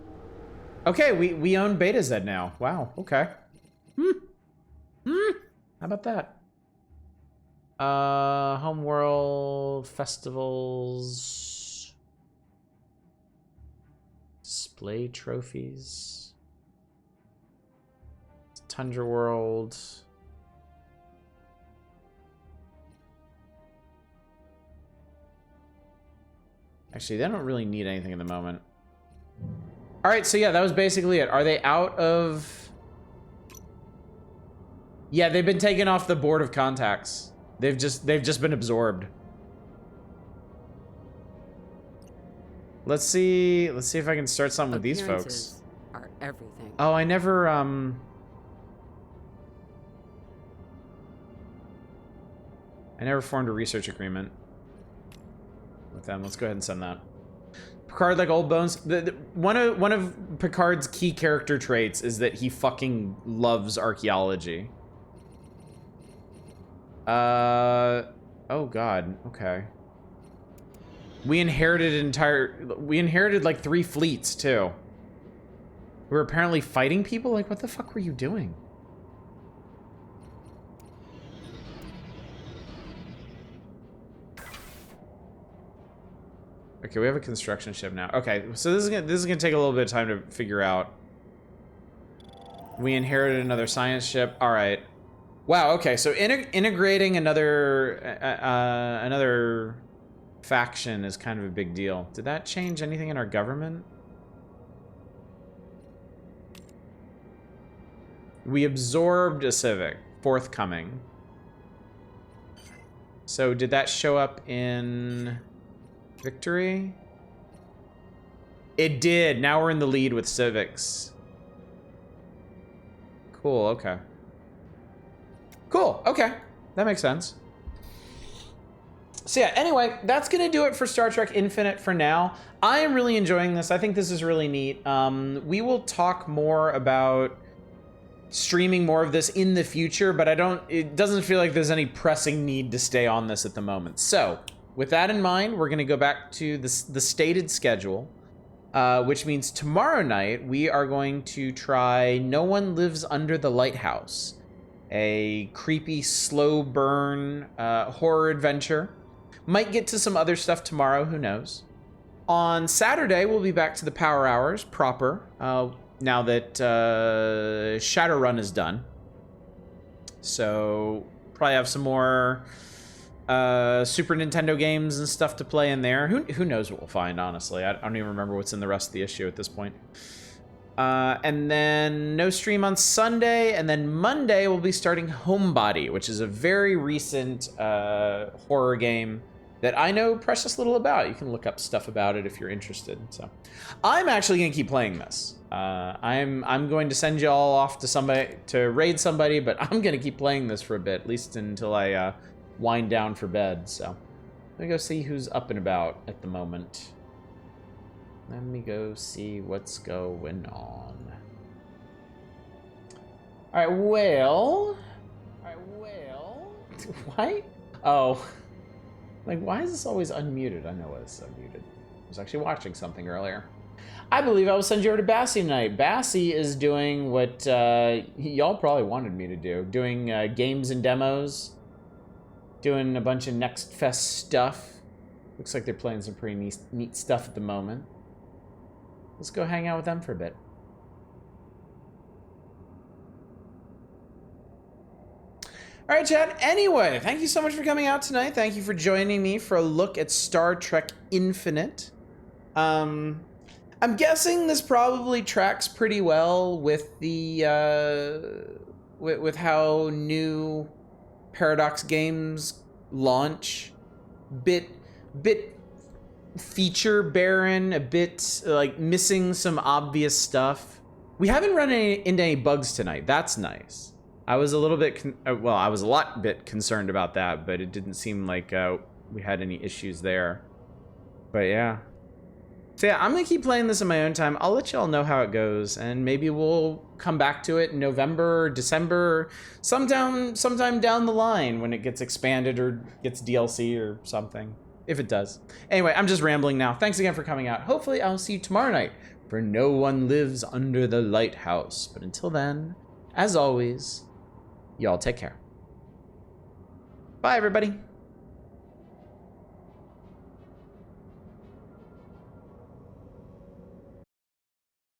Okay, we own Beta Z now. Wow, okay. How about that? Homeworld, festivals... Display trophies... Tundra World... Actually, they don't really need anything at the moment. All right, so yeah, that was basically it. Are they out of... Yeah, they've been taken off the board of contacts. They've just been absorbed. Let's see if I can start something with these folks. Are everything. Oh, I never formed a research agreement with them. Let's go ahead and send that. Picard, like old bones. One of Picard's key character traits is that he fucking loves archaeology. Oh god. Okay. We inherited like 3 fleets too. We were apparently fighting people. Like, what the fuck were you doing? Okay, we have a construction ship now. Okay, so this is gonna take a little bit of time to figure out. We inherited another science ship. All right. Wow. Okay, so integrating another faction is kind of a big deal. Did that change anything in our government? We absorbed a civic. Forthcoming. So did that show up in victory? It did. Now we're in the lead with civics. Cool, okay. Cool, okay. That makes sense. So yeah, anyway, that's gonna do it for Star Trek Infinite for now. I am really enjoying this. I think this is really neat. We will talk more about streaming more of this in the future, but it doesn't feel like there's any pressing need to stay on this at the moment. So, with that in mind, we're gonna go back to the stated schedule, which means tomorrow night we are going to try No One Lives Under the Lighthouse, a creepy, slow burn horror adventure. Might get to some other stuff tomorrow, who knows. On Saturday, we'll be back to the Power Hours proper, now that Shadowrun is done. So, probably have some more Super Nintendo games and stuff to play in there. Who knows what we'll find, honestly. I don't even remember what's in the rest of the issue at this point. And then no stream on Sunday, and then Monday we'll be starting Homebody, which is a very recent horror game that I know precious little about. You can look up stuff about it if you're interested. So I'm actually gonna keep playing this. I'm going to send you all off to somebody to raid somebody, but I'm gonna keep playing this for a bit, at least until I wind down for bed. So let me go see who's up and about at the moment. Let me go see what's going on. All right, well. Why? Oh. Like, why is this always unmuted? I know why this is unmuted. I was actually watching something earlier. I believe I will send you over to Bassy tonight. Bassy is doing what y'all probably wanted me to do. Doing games and demos. Doing a bunch of Next Fest stuff. Looks like they're playing some pretty neat stuff at the moment. Let's go hang out with them for a bit. All right, chat. Anyway, thank you so much for coming out tonight. Thank you for joining me for a look at Star Trek Infinite. I'm guessing this probably tracks pretty well with the with how new Paradox games launch. Bit feature barren, a bit like missing some obvious stuff. We haven't run into any bugs tonight. That's nice. I was a little bit, well, I was a lot bit concerned about that, but it didn't seem like we had any issues there. But yeah. So yeah, I'm gonna keep playing this in my own time. I'll let y'all know how it goes, and maybe we'll come back to it in November, or December, sometime down the line when it gets expanded or gets DLC or something. If it does. Anyway, I'm just rambling now. Thanks again for coming out. Hopefully I'll see you tomorrow night, for no one lives under the lighthouse. But until then, as always, y'all take care. Bye, everybody.